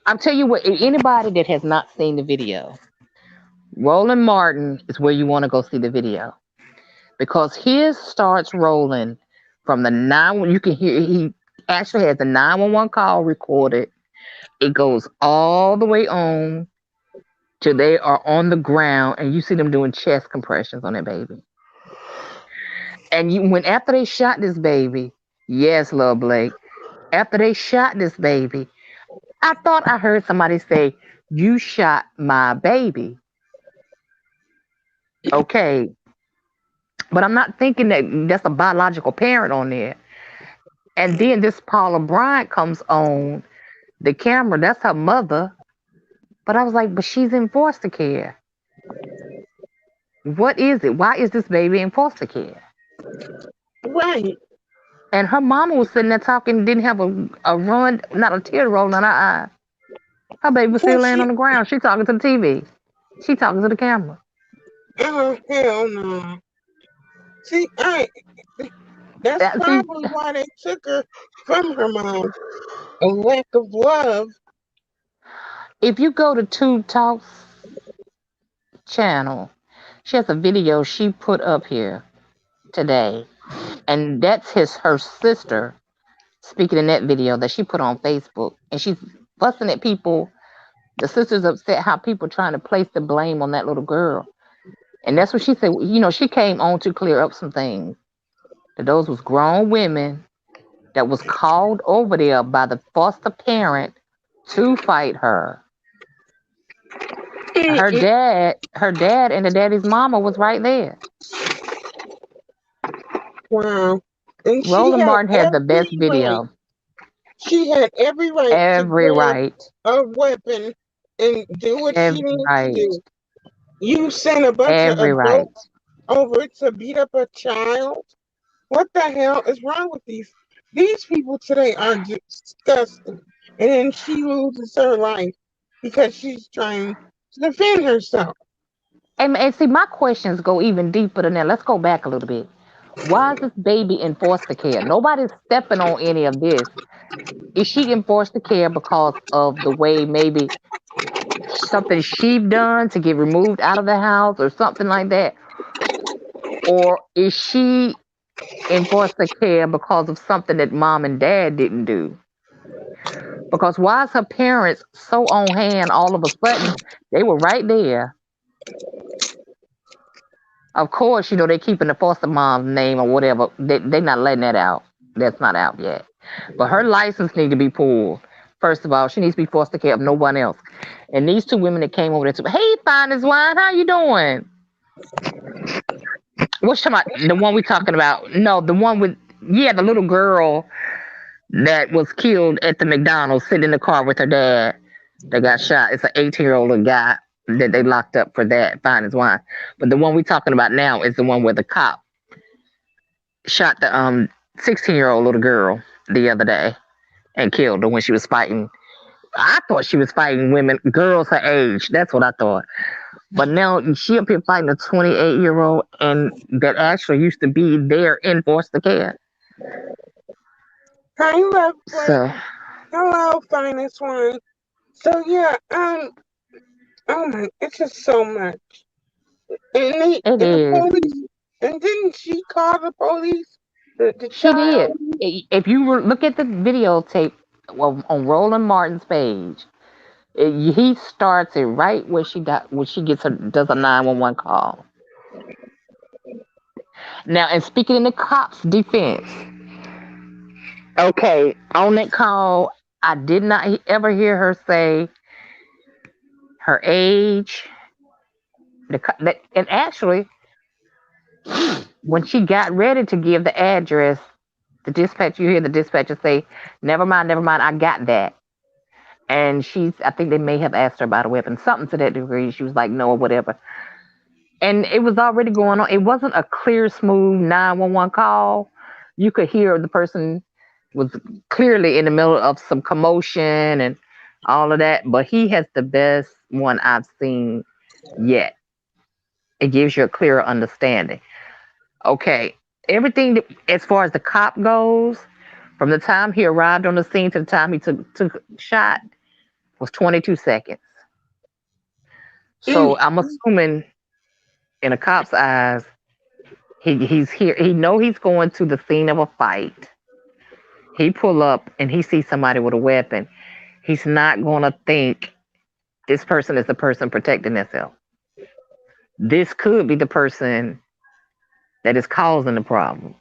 [SPEAKER 1] I'll tell you what, anybody that has not seen the video, Roland Martin is where you want to go see the video. Because his starts rolling from the 911. You can hear he actually has the 911 call recorded. It goes all the way on till they are on the ground, and you see them doing chest compressions on that baby. And after they shot this baby, yes, Love Blake, after they shot this baby, I thought I heard somebody say, "You shot my baby." Okay, but I'm not thinking that that's a biological parent on there. And then this Paula Bryant comes on the camera. That's her mother. But I was like, but she's in foster care. What is it? Why is this baby in foster care?
[SPEAKER 3] right.
[SPEAKER 1] And her mama was sitting there talking, didn't have a run, not a tear rolling on her eye. Her baby was still
[SPEAKER 3] Well,
[SPEAKER 1] laying on the ground. She talking to the TV. She talking to the camera.
[SPEAKER 3] oh, hell no. See, that's probably why they took her from her mom. A lack of love.
[SPEAKER 1] If you go to Tube Talks channel, she has a video she put up here today. And that's her sister speaking in that video that she put on Facebook. And she's fussing at people. The sister's upset how people trying to place the blame on that little girl. And that's what she said. She came on to clear up some things. That those was grown women that was called over there by the foster parent to fight her. Her dad, and the daddy's mama was right there.
[SPEAKER 3] Wow. And she
[SPEAKER 1] Roland
[SPEAKER 3] had
[SPEAKER 1] Martin had the best
[SPEAKER 3] every right.
[SPEAKER 1] video.
[SPEAKER 3] She had every right to
[SPEAKER 1] Every
[SPEAKER 3] grab
[SPEAKER 1] right.
[SPEAKER 3] a weapon and do what she
[SPEAKER 1] Every
[SPEAKER 3] needed to
[SPEAKER 1] right.
[SPEAKER 3] do. You sent a bunch of
[SPEAKER 1] Every right.
[SPEAKER 3] adults over to beat up a child. What the hell is wrong with these people today are disgusting. And then she loses her life because she's trying to defend herself.
[SPEAKER 1] And see, my questions go even deeper than that. Let's go back a little bit. Why is this baby in foster care? Nobody's stepping on any of this. Is she in foster care because of the way maybe something she've done to get removed out of the house or something like that? Or is she in foster care because of something that mom and dad didn't do? Because why is her parents so on hand all of a sudden? They were right there. Of course, they're keeping the foster mom's name or whatever. They're not letting that out. That's not out yet. But her license need to be pulled. First of all, she needs to be foster care of no one else. And these two women that came over there, hey, Finest Wine, how you doing? What's talking about? The one we talking about? No, the one with the little girl that was killed at the McDonald's, sitting in the car with her dad. That got shot. It's an 18-year-old guy that they locked up for that. Fine as wine. But the one we talking about now is the one where the cop shot the 16-year-old little girl the other day and killed her when she was fighting. I thought she was fighting girls her age. That's what I thought. But now she up here fighting a 28-year-old, and that actually used to be there in foster care.
[SPEAKER 3] Hi, lovely.
[SPEAKER 1] So,
[SPEAKER 3] hello, Finest Wine. So yeah, oh my, it's just so much. And the police, and didn't she call the police?
[SPEAKER 1] She did. If you look at the videotape on Roland Martin's page, he starts it right where she does a 911 call. Now, and speaking in the cop's defense, okay, on that call, I did not ever hear her say her age. And actually, when she got ready to give the address, you hear the dispatcher say, never mind, I got that. And I think they may have asked her about a weapon, something to that degree. She was like, no, or whatever. And it was already going on. It wasn't a clear, smooth 911 call. You could hear the person was clearly in the middle of some commotion and all of that. But he has the best one I've seen yet. It gives you a clearer understanding. Okay, everything as far as the cop goes, from the time he arrived on the scene to the time he took a shot, was 22 seconds. So I'm assuming in a cop's eyes, he's here. He know he's going to the scene of a fight. He pull up and he sees somebody with a weapon. He's not going to think this person is the person protecting themselves. This could be the person that is causing the problem.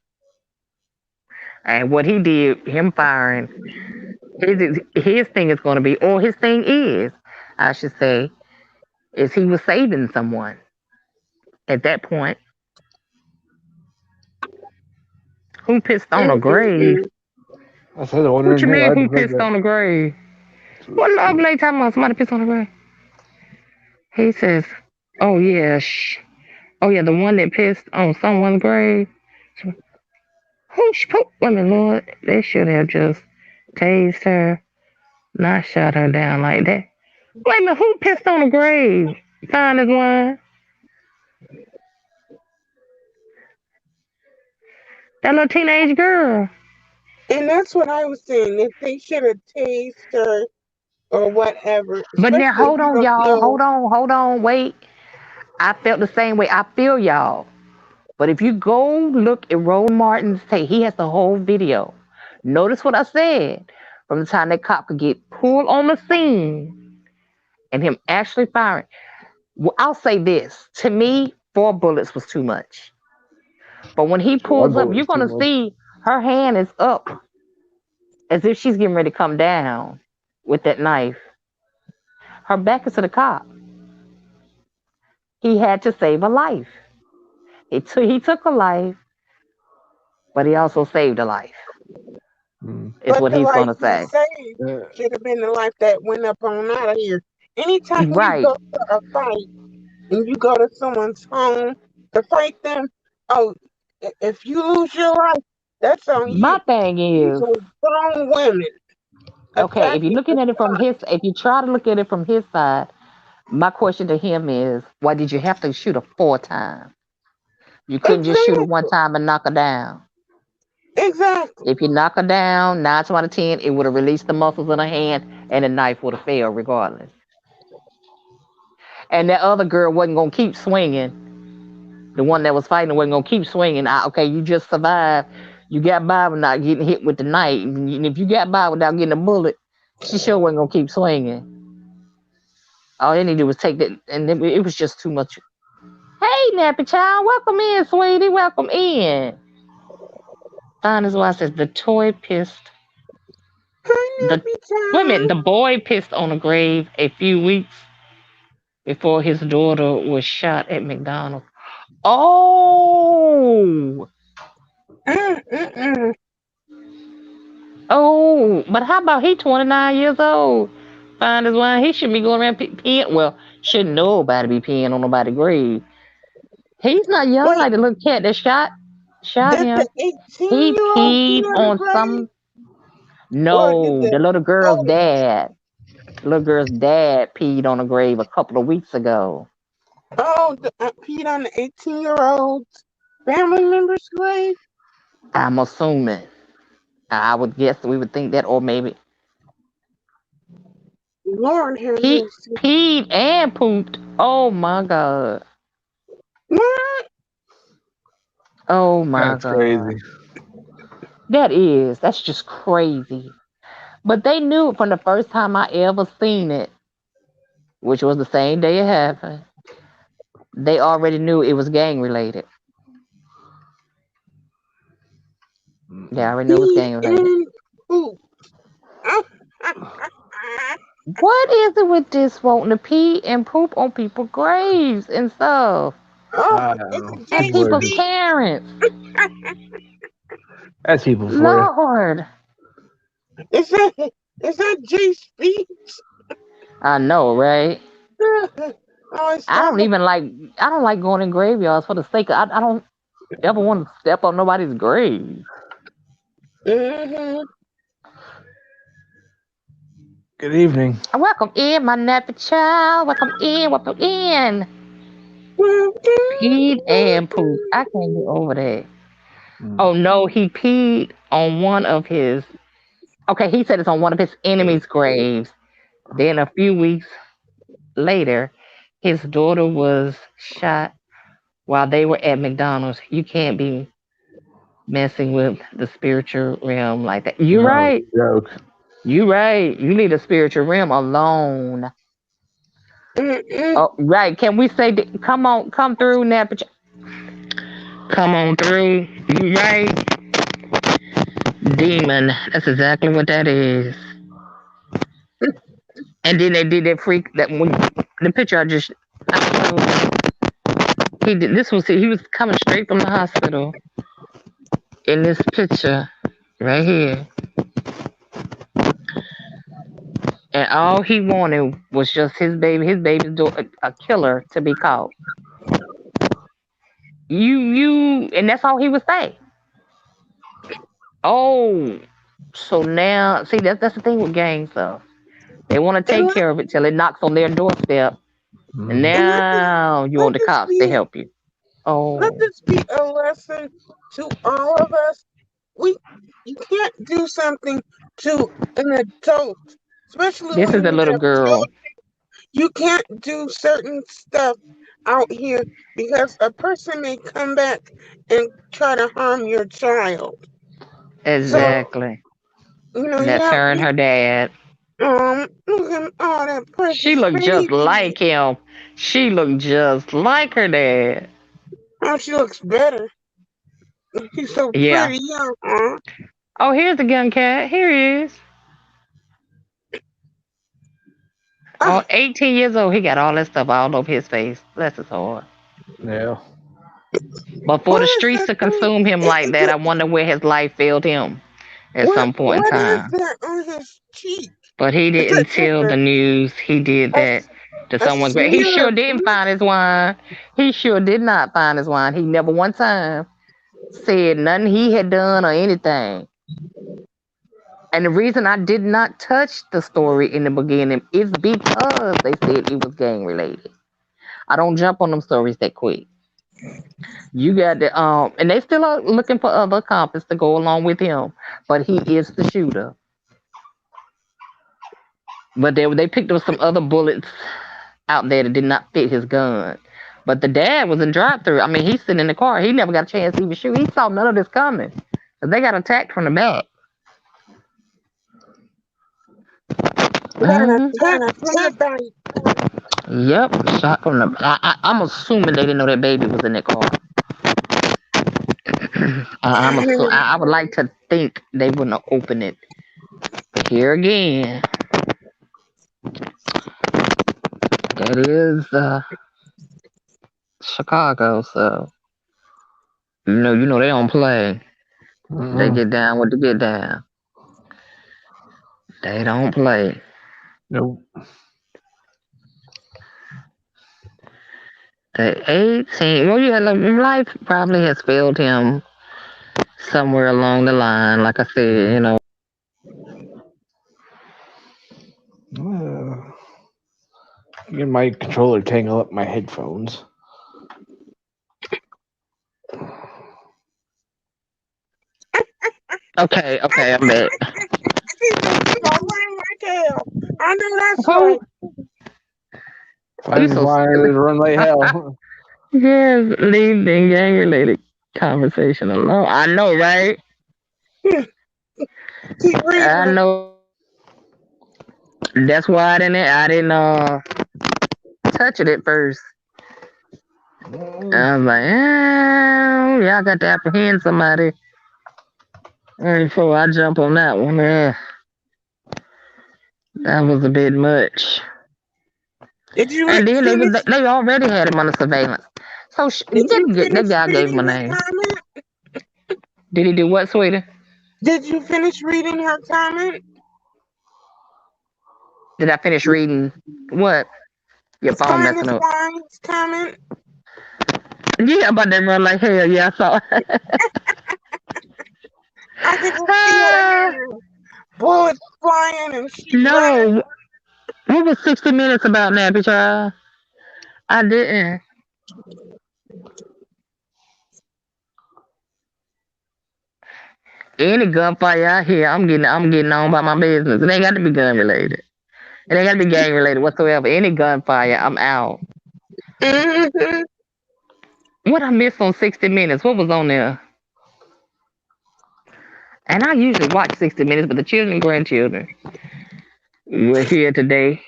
[SPEAKER 1] And what he did, him firing, his thing is going to be, or his thing is, I should say, is he was saving someone at that point. Who pissed on a grave?
[SPEAKER 2] I said,
[SPEAKER 1] what you mean, who pissed on a grave? What love lady talking about? Somebody pissed on a grave? He says, oh yeah, oh yeah, the one that pissed on someone's grave. Women, Lord, they should have just tased her, not shot her down like that. Wait a minute, who pissed on a grave? Fine as wine. That little teenage girl.
[SPEAKER 3] And that's what I was saying. If they should have tased her or whatever.
[SPEAKER 1] But now, hold on, y'all. Hold on, wait. I felt the same way. I feel y'all. But if you go look at Roland Martin's tape, he has the whole video. Notice what I said. From the time that cop could get pulled on the scene and him actually firing. Well, I'll say this. To me, 4 bullets was too much. But when he pulls up, you're going to see her hand is up as if she's getting ready to come down with that knife. Her back is to the cop. He had to save a life. He took a life, but he also saved a life.
[SPEAKER 2] Mm.
[SPEAKER 1] Is
[SPEAKER 3] But
[SPEAKER 1] what
[SPEAKER 3] the
[SPEAKER 1] he's
[SPEAKER 3] life
[SPEAKER 1] gonna
[SPEAKER 3] he
[SPEAKER 1] say.
[SPEAKER 3] saved
[SPEAKER 2] Yeah.
[SPEAKER 3] should have been the life that went up on out of here. Anytime you
[SPEAKER 1] Right.
[SPEAKER 3] go to a fight and you go to someone's home to fight them, oh, if you lose your life, that's on you.
[SPEAKER 1] My thing
[SPEAKER 3] These
[SPEAKER 1] is,
[SPEAKER 3] are grown women
[SPEAKER 1] okay, if you're
[SPEAKER 3] attacking a
[SPEAKER 1] looking at it from
[SPEAKER 3] child.
[SPEAKER 1] if you try to look at it from his side, my question to him is, why did you have to shoot her 4 times? You couldn't just shoot her one
[SPEAKER 3] Exactly.
[SPEAKER 1] time and knock her down.
[SPEAKER 3] Exactly.
[SPEAKER 1] If you knock her down, 9 out of 10, it would have released the muscles in her hand, and the knife would have failed regardless. And that other girl wasn't gonna keep swinging. The one that was fighting wasn't gonna keep swinging. Okay, you just survived. You got by without getting hit with the knife. And if you got by without getting a bullet, she sure wasn't gonna keep swinging. All they needed to do was take that, and it was just too much. Hey, nappy child, welcome in, sweetie, welcome in. Fine as well says the toy pissed.
[SPEAKER 3] Hi,
[SPEAKER 1] The
[SPEAKER 3] Nappy
[SPEAKER 1] women,
[SPEAKER 3] Child.
[SPEAKER 1] the boy pissed on a grave a few weeks before his daughter was shot at McDonald's. Oh,
[SPEAKER 3] Mm-mm-mm.
[SPEAKER 1] oh, but how about he 29 years old? Fine as wine. He shouldn't be going around peeing. Well, shouldn't nobody be peeing on nobody's grave. He's not young
[SPEAKER 3] Wait,
[SPEAKER 1] like the little cat that shot
[SPEAKER 3] did the
[SPEAKER 1] him. He
[SPEAKER 3] 18-year-old pee
[SPEAKER 1] peed
[SPEAKER 3] on the
[SPEAKER 1] on
[SPEAKER 3] grave?
[SPEAKER 1] some.
[SPEAKER 3] Or did
[SPEAKER 1] No,
[SPEAKER 3] the
[SPEAKER 1] the little girl's
[SPEAKER 3] older
[SPEAKER 1] dad. The little girl's dad peed on a grave a couple of weeks ago.
[SPEAKER 3] peed on the 18-year-old's family member's grave?
[SPEAKER 1] I'm assuming. I would guess we would think that, or maybe
[SPEAKER 3] Lord have
[SPEAKER 1] he
[SPEAKER 3] mercy.
[SPEAKER 1] peed and pooped. Oh my god.
[SPEAKER 3] What?
[SPEAKER 1] Oh my
[SPEAKER 2] That's crazy.
[SPEAKER 1] god. That's just crazy. But they knew from the first time I ever seen it, which was the same day it happened. They already knew it was gang related. They
[SPEAKER 2] Mm-mm.
[SPEAKER 1] already knew it was
[SPEAKER 3] Pee
[SPEAKER 1] gang related.
[SPEAKER 3] and poop.
[SPEAKER 1] What is it with this wanting to pee and poop on people's graves and stuff?
[SPEAKER 3] Oh,
[SPEAKER 2] I don't
[SPEAKER 3] it's
[SPEAKER 2] know.
[SPEAKER 3] a
[SPEAKER 1] And
[SPEAKER 2] People are
[SPEAKER 1] people's
[SPEAKER 2] just
[SPEAKER 3] JC.
[SPEAKER 1] parents.
[SPEAKER 2] that's people for you.
[SPEAKER 1] Lord.
[SPEAKER 3] Is that JC?
[SPEAKER 1] I know, right?
[SPEAKER 3] Oh, it's
[SPEAKER 1] I don't
[SPEAKER 3] double.
[SPEAKER 1] even like I don't like going in graveyards for the sake of I don't ever want to step on nobody's grave.
[SPEAKER 3] Mm-hmm.
[SPEAKER 2] Good evening.
[SPEAKER 1] Welcome in, my nappy child. Welcome in, welcome in. Peed and poop. I can't get over that.
[SPEAKER 2] Mm.
[SPEAKER 1] Oh no, he peed on one of his. Okay, he said it's on one of his enemies' graves. Then a few weeks later, his daughter was shot while they were at McDonald's. You can't be messing with the spiritual realm like that. You're
[SPEAKER 2] No
[SPEAKER 1] right.
[SPEAKER 2] joke.
[SPEAKER 1] You're right. You need a spiritual realm alone.
[SPEAKER 3] Mm-mm.
[SPEAKER 1] Oh, right. Can we say, come on, come through, Nappy? Come on through. You right. Demon. That's exactly what that is. And then they did that freak that when the picture I showed, he did this was he was coming straight from the hospital in this picture right here. And all he wanted was just his baby's a killer to be caught. And that's all he would say. Oh, so now, see, that's the thing with gang stuff. They want to
[SPEAKER 3] And
[SPEAKER 1] take care of it till it knocks on their doorstep, and
[SPEAKER 2] Mm.
[SPEAKER 1] now you
[SPEAKER 3] let
[SPEAKER 1] want the
[SPEAKER 3] this
[SPEAKER 1] cops to
[SPEAKER 3] be
[SPEAKER 1] help you.
[SPEAKER 3] let
[SPEAKER 1] Oh,
[SPEAKER 3] this be a lesson to all of us. We You can't do something to an adult, especially
[SPEAKER 1] this is
[SPEAKER 3] when
[SPEAKER 1] a
[SPEAKER 3] you
[SPEAKER 1] little
[SPEAKER 3] have
[SPEAKER 1] girl.
[SPEAKER 3] children. You can't do certain stuff out here because a person may come back and try to harm your child. So,
[SPEAKER 1] Exactly.
[SPEAKER 3] you
[SPEAKER 1] That's
[SPEAKER 3] have
[SPEAKER 1] her and her dad.
[SPEAKER 3] look at all that
[SPEAKER 1] She
[SPEAKER 3] precious
[SPEAKER 1] looked just
[SPEAKER 3] baby.
[SPEAKER 1] like him. She looked just like her dad.
[SPEAKER 3] Oh, she looks better. She's so
[SPEAKER 1] Yeah.
[SPEAKER 3] pretty, young, huh?
[SPEAKER 1] Oh, here's the gun cat. Here he is.
[SPEAKER 3] Ah,
[SPEAKER 1] 18 years old, he got all that stuff all over his face. Bless his heart.
[SPEAKER 2] Yeah.
[SPEAKER 1] But for the
[SPEAKER 3] what is
[SPEAKER 1] streets
[SPEAKER 3] that
[SPEAKER 1] to
[SPEAKER 3] thing?
[SPEAKER 1] consume him like that, I wonder where his life failed him at some point in
[SPEAKER 3] What is
[SPEAKER 1] time.
[SPEAKER 3] that on his cheek?
[SPEAKER 1] But he
[SPEAKER 3] Is that
[SPEAKER 1] didn't
[SPEAKER 3] just
[SPEAKER 1] tell the news he did
[SPEAKER 3] a,
[SPEAKER 1] that to
[SPEAKER 3] a
[SPEAKER 1] someone's grave. He
[SPEAKER 3] smear
[SPEAKER 1] sure
[SPEAKER 3] of
[SPEAKER 1] didn't
[SPEAKER 3] ink?
[SPEAKER 1] find his wine. He sure did not find his wine. He never one time said nothing he had done or anything. And the reason I did not touch the story in the beginning is because they said it was gang related. I don't jump on them stories that quick. You got the and they still are looking for other accomplices to go along with him, but he is the shooter. But they picked up some other bullets out there that did not fit his gun. But the dad was in drive through. I mean, he's sitting in the car. He never got a chance to even shoot. He saw none of this coming. 'Cause they got attacked from the back.
[SPEAKER 3] got
[SPEAKER 1] Hmm.
[SPEAKER 3] attacked from the back.
[SPEAKER 1] Yep, shot from the. I'm assuming they didn't know that baby was in that car. I would like to think they wouldn't have opened it. But here again, that is Chicago, so you know they don't play. They
[SPEAKER 2] Mm-mm.
[SPEAKER 1] get down what they get down. They don't play.
[SPEAKER 2] Nope.
[SPEAKER 1] The 18. Well, yeah, life probably has failed him somewhere along the line. Like I said,
[SPEAKER 2] Get my controller tangle up my headphones.
[SPEAKER 1] Okay, I'm back.
[SPEAKER 3] He said, "You gonna ring my tail." I know that's
[SPEAKER 1] Oh,
[SPEAKER 3] right.
[SPEAKER 1] you
[SPEAKER 2] Find
[SPEAKER 1] so
[SPEAKER 2] why
[SPEAKER 1] silly.
[SPEAKER 2] run like hell.
[SPEAKER 1] Yes, leave the gang related conversation alone. I know, right?
[SPEAKER 3] Keep
[SPEAKER 1] I
[SPEAKER 3] reading.
[SPEAKER 1] know. That's why I didn't touch it at first. I was like, yeah, I got to apprehend somebody before I jump on that one. That was a bit much.
[SPEAKER 3] Did you
[SPEAKER 1] And then
[SPEAKER 3] finish?
[SPEAKER 1] they already had him under surveillance. So
[SPEAKER 3] Did you
[SPEAKER 1] that
[SPEAKER 3] finish
[SPEAKER 1] guy gave him
[SPEAKER 3] reading
[SPEAKER 1] a
[SPEAKER 3] her
[SPEAKER 1] name.
[SPEAKER 3] comment?
[SPEAKER 1] Did he do what, sweetie?
[SPEAKER 3] Did you finish reading her comment?
[SPEAKER 1] Did I finish reading what? Your phone messing
[SPEAKER 3] Silas
[SPEAKER 1] up.
[SPEAKER 3] Wine's comment?
[SPEAKER 1] Yeah, about that run like hell. Yeah, I saw.
[SPEAKER 3] I can just see her now. Bullets flying and she running.
[SPEAKER 1] No. What was 60 Minutes about, Nappy Child? I didn't. Any gunfire out here, I'm getting on by my business. It ain't got to be gun related. It ain't got to be gang related whatsoever. Any gunfire, I'm out.
[SPEAKER 3] Mm-hmm.
[SPEAKER 1] What I missed on 60 Minutes? What was on there? And I usually watch 60 Minutes, but the children and grandchildren were here today,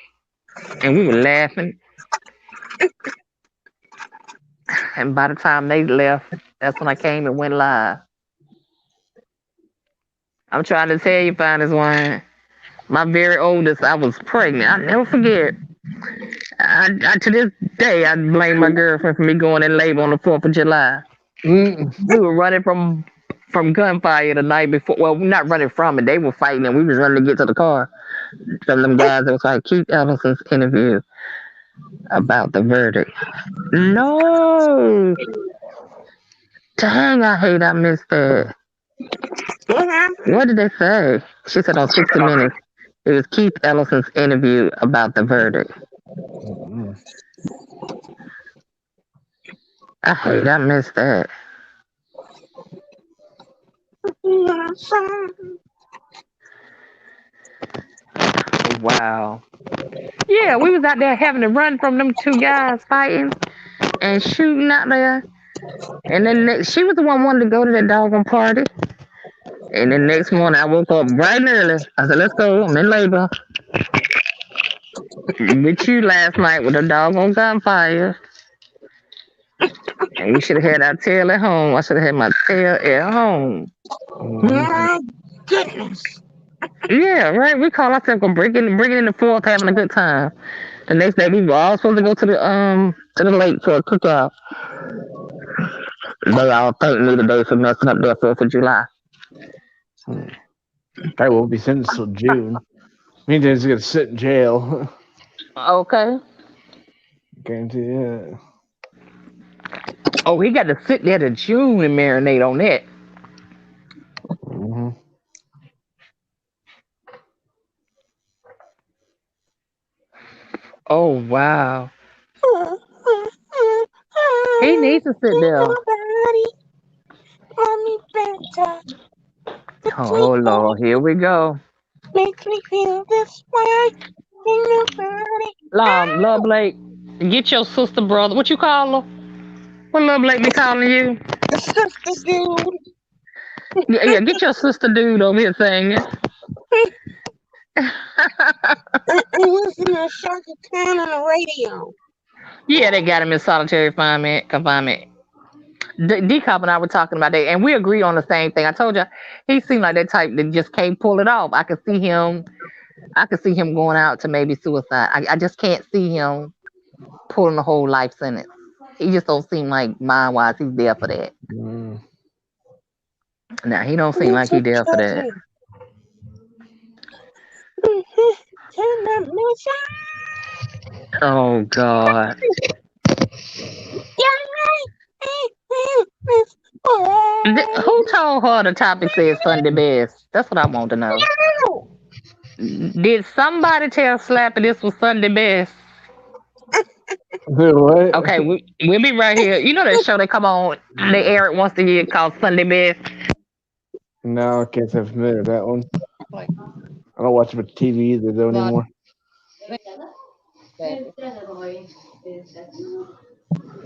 [SPEAKER 1] and we were laughing. And by the time they left, that's when I came and went live. I'm trying to tell you, Finest Wine. My very oldest, I was pregnant. I never forget. To this day, I blame my girlfriend for me going in labor on the 4th of July.
[SPEAKER 2] Mm.
[SPEAKER 1] We were running from gunfire the night before. Well, not running from it. They were fighting, and we was running to get to the car. From them guys that was like, Keith Ellison's interview about the verdict. No. Dang, I hate I missed that.
[SPEAKER 3] What happened?
[SPEAKER 1] What did they say? She said on 60 Minutes, it was Keith Ellison's interview about the verdict.
[SPEAKER 2] Mm.
[SPEAKER 1] I hate I missed that. Wow. Yeah, we was out there having to run from them two guys fighting and shooting out there. And then she was the one wanted to go to that doggone party. And then next morning I woke up bright and early. I said, let's go. I'm in labor. With you last night with a doggone gunfire. And we should have had our tail at home. I should have had my tail at home.
[SPEAKER 2] Mm.
[SPEAKER 3] My goodness.
[SPEAKER 1] Yeah, right. We call ourselves gonna bring it in the fourth, having a good time. The next day we were all supposed to go to the lake for a cookout. They all thank me today for messing up their 4th of July.
[SPEAKER 2] I won't be sentenced till June. Meantime, he's gonna sit in jail.
[SPEAKER 1] Okay.
[SPEAKER 2] Guarantee it.
[SPEAKER 1] Oh, he got to sit there to June and marinate on that.
[SPEAKER 2] Mm-hmm.
[SPEAKER 1] Oh wow. He needs to sit
[SPEAKER 3] Can
[SPEAKER 1] there.
[SPEAKER 3] nobody love me better? The
[SPEAKER 1] Oh
[SPEAKER 3] twinkle
[SPEAKER 1] Lord, here we go.
[SPEAKER 3] makes me feel this way. Can nobody?
[SPEAKER 1] Love Blake, get your sister, brother. What you call her? What Love Blake be calling you?
[SPEAKER 3] The sister dude.
[SPEAKER 1] Yeah, yeah. Get your sister, dude, over here singing.
[SPEAKER 3] I listen to Shaka Khan on the radio.
[SPEAKER 1] Yeah, they got him in solitary confinement. Confinement. Decop and I were talking about that, and we agree on the same thing. I told you, he seemed like that type that just can't pull it off. I could see him. I could see him going out to maybe suicide. I just can't see him pulling a whole life sentence. He just don't seem like mind wise he's there for that.
[SPEAKER 2] Mm.
[SPEAKER 1] Now he don't seem
[SPEAKER 3] You
[SPEAKER 1] like he
[SPEAKER 3] should
[SPEAKER 1] there for
[SPEAKER 3] trust
[SPEAKER 1] that.
[SPEAKER 3] me. Can I miss
[SPEAKER 1] Oh God. Who told her the topic says Sunday best? That's what I want to know. Did somebody tell Slappy this was Sunday best?
[SPEAKER 2] What?
[SPEAKER 1] Okay, we'll be right here. You know that show they come on, they air it once a year called Sunday Best.
[SPEAKER 2] No, I can't say I'm familiar with that one. I don't watch much TV either though anymore.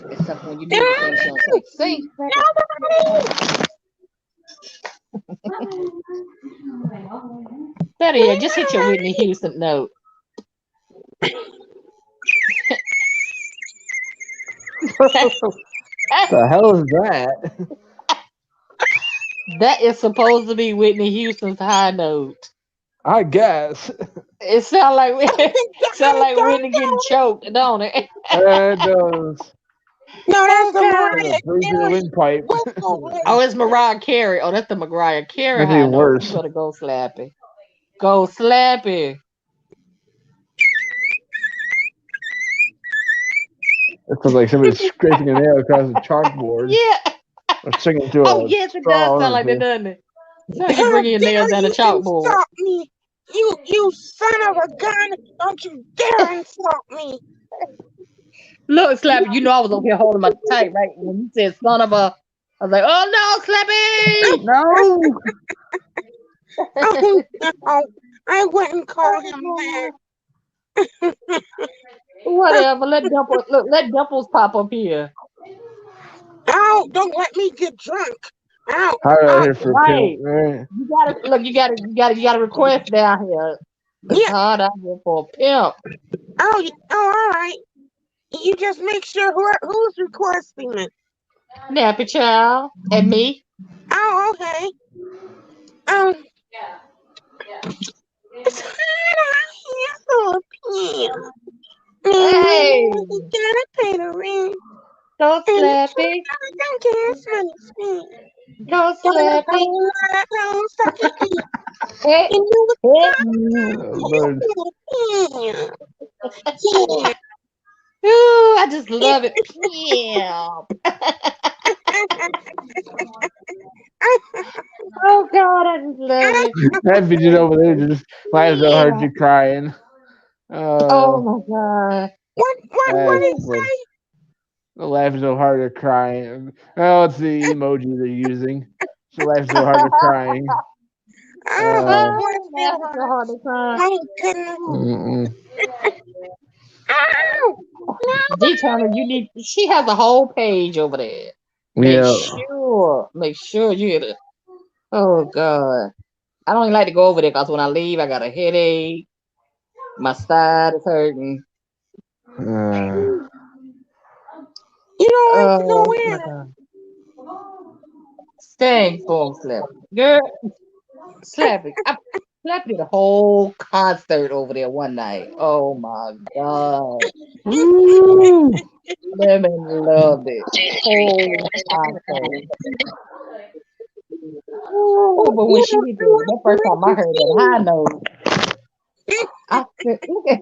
[SPEAKER 1] Except when you need to sing, she don't sing. Sing. Better yet, just hit your Whitney Houston note.
[SPEAKER 2] The hell is that?
[SPEAKER 1] That is supposed to be Whitney Houston's high note.
[SPEAKER 2] I guess.
[SPEAKER 1] It sound like Whitney getting choked, don't it?
[SPEAKER 2] It does.
[SPEAKER 3] No, that's the
[SPEAKER 1] Okay.
[SPEAKER 3] Mariah
[SPEAKER 2] Breathe through the
[SPEAKER 3] Carey
[SPEAKER 2] windpipe.
[SPEAKER 3] whistle.
[SPEAKER 1] Oh, it's Mariah Carey. Oh, that's the Mariah Carey
[SPEAKER 2] That's
[SPEAKER 1] high
[SPEAKER 2] even
[SPEAKER 1] note.
[SPEAKER 2] worse.
[SPEAKER 1] You better go Slappy. Go Slappy.
[SPEAKER 2] It sounds like somebody's scraping a nail across the chalkboard.
[SPEAKER 1] Yeah.
[SPEAKER 2] Or singing through
[SPEAKER 1] Oh,
[SPEAKER 2] a
[SPEAKER 1] yes, it
[SPEAKER 2] straw.
[SPEAKER 1] does sound like that, doesn't it? Sound like you're
[SPEAKER 3] How
[SPEAKER 1] bringing your nails
[SPEAKER 3] dare
[SPEAKER 1] down the
[SPEAKER 3] you
[SPEAKER 1] chalkboard.
[SPEAKER 3] insult me? You son of a gun! Don't you dare insult me!
[SPEAKER 1] Look, Slappy, you know I was over here holding my tight, right? When you said son of a, I was like, oh no, Slappy! No!
[SPEAKER 3] Oh no, I wouldn't call him that.
[SPEAKER 1] Whatever. Let Dimples pop up here.
[SPEAKER 3] Ow! Don't let me get drunk. Ow!
[SPEAKER 2] Hard out
[SPEAKER 3] Ow!
[SPEAKER 2] here for a
[SPEAKER 1] Right.
[SPEAKER 2] pimp, right?
[SPEAKER 1] You gotta request down here. It's
[SPEAKER 3] Yeah.
[SPEAKER 1] hard out here for a pimp.
[SPEAKER 3] Oh, all right. You just make sure who's requesting it.
[SPEAKER 1] Nappy child and me.
[SPEAKER 3] Oh, okay. It's hard out here for a pimp.
[SPEAKER 1] Hey,
[SPEAKER 3] You gotta pay the rent.
[SPEAKER 1] go
[SPEAKER 3] And
[SPEAKER 1] Slappy.
[SPEAKER 3] don't get money spent.
[SPEAKER 1] Go
[SPEAKER 3] Gotta
[SPEAKER 1] Slappy.
[SPEAKER 3] don't stop your feet.
[SPEAKER 1] Hey,
[SPEAKER 3] And you
[SPEAKER 1] hey.
[SPEAKER 2] Oh, Lord.
[SPEAKER 3] Yeah.
[SPEAKER 1] Ooh, I just love it. Pimp. Oh God, I just love it.
[SPEAKER 2] That bitch over there just might as well heard you crying.
[SPEAKER 1] Oh my God.
[SPEAKER 3] What is that?
[SPEAKER 2] The laugh is so hard they're crying. Oh, it's the emoji they're using. She laughs so hard they're crying.
[SPEAKER 3] Oh,
[SPEAKER 1] Laugh so hard to cry.
[SPEAKER 3] my goodness.
[SPEAKER 2] Mm-mm.
[SPEAKER 3] Ow!
[SPEAKER 1] D Turner, she has a whole page over there.
[SPEAKER 2] Yeah.
[SPEAKER 1] Make sure you get it. Oh God. I don't even like to go over there because when I leave I got a headache. My side is hurting.
[SPEAKER 3] You don't like to
[SPEAKER 1] Oh
[SPEAKER 3] go
[SPEAKER 1] my
[SPEAKER 3] in.
[SPEAKER 1] God. Staying for Slappy. Girl, Slappy.
[SPEAKER 4] Slappy did a whole concert over there one night. Oh my god.
[SPEAKER 2] Woo!
[SPEAKER 4] Lemon loved it. Whole concert. Ooh, but when she did that first time I heard that high note, I said, look at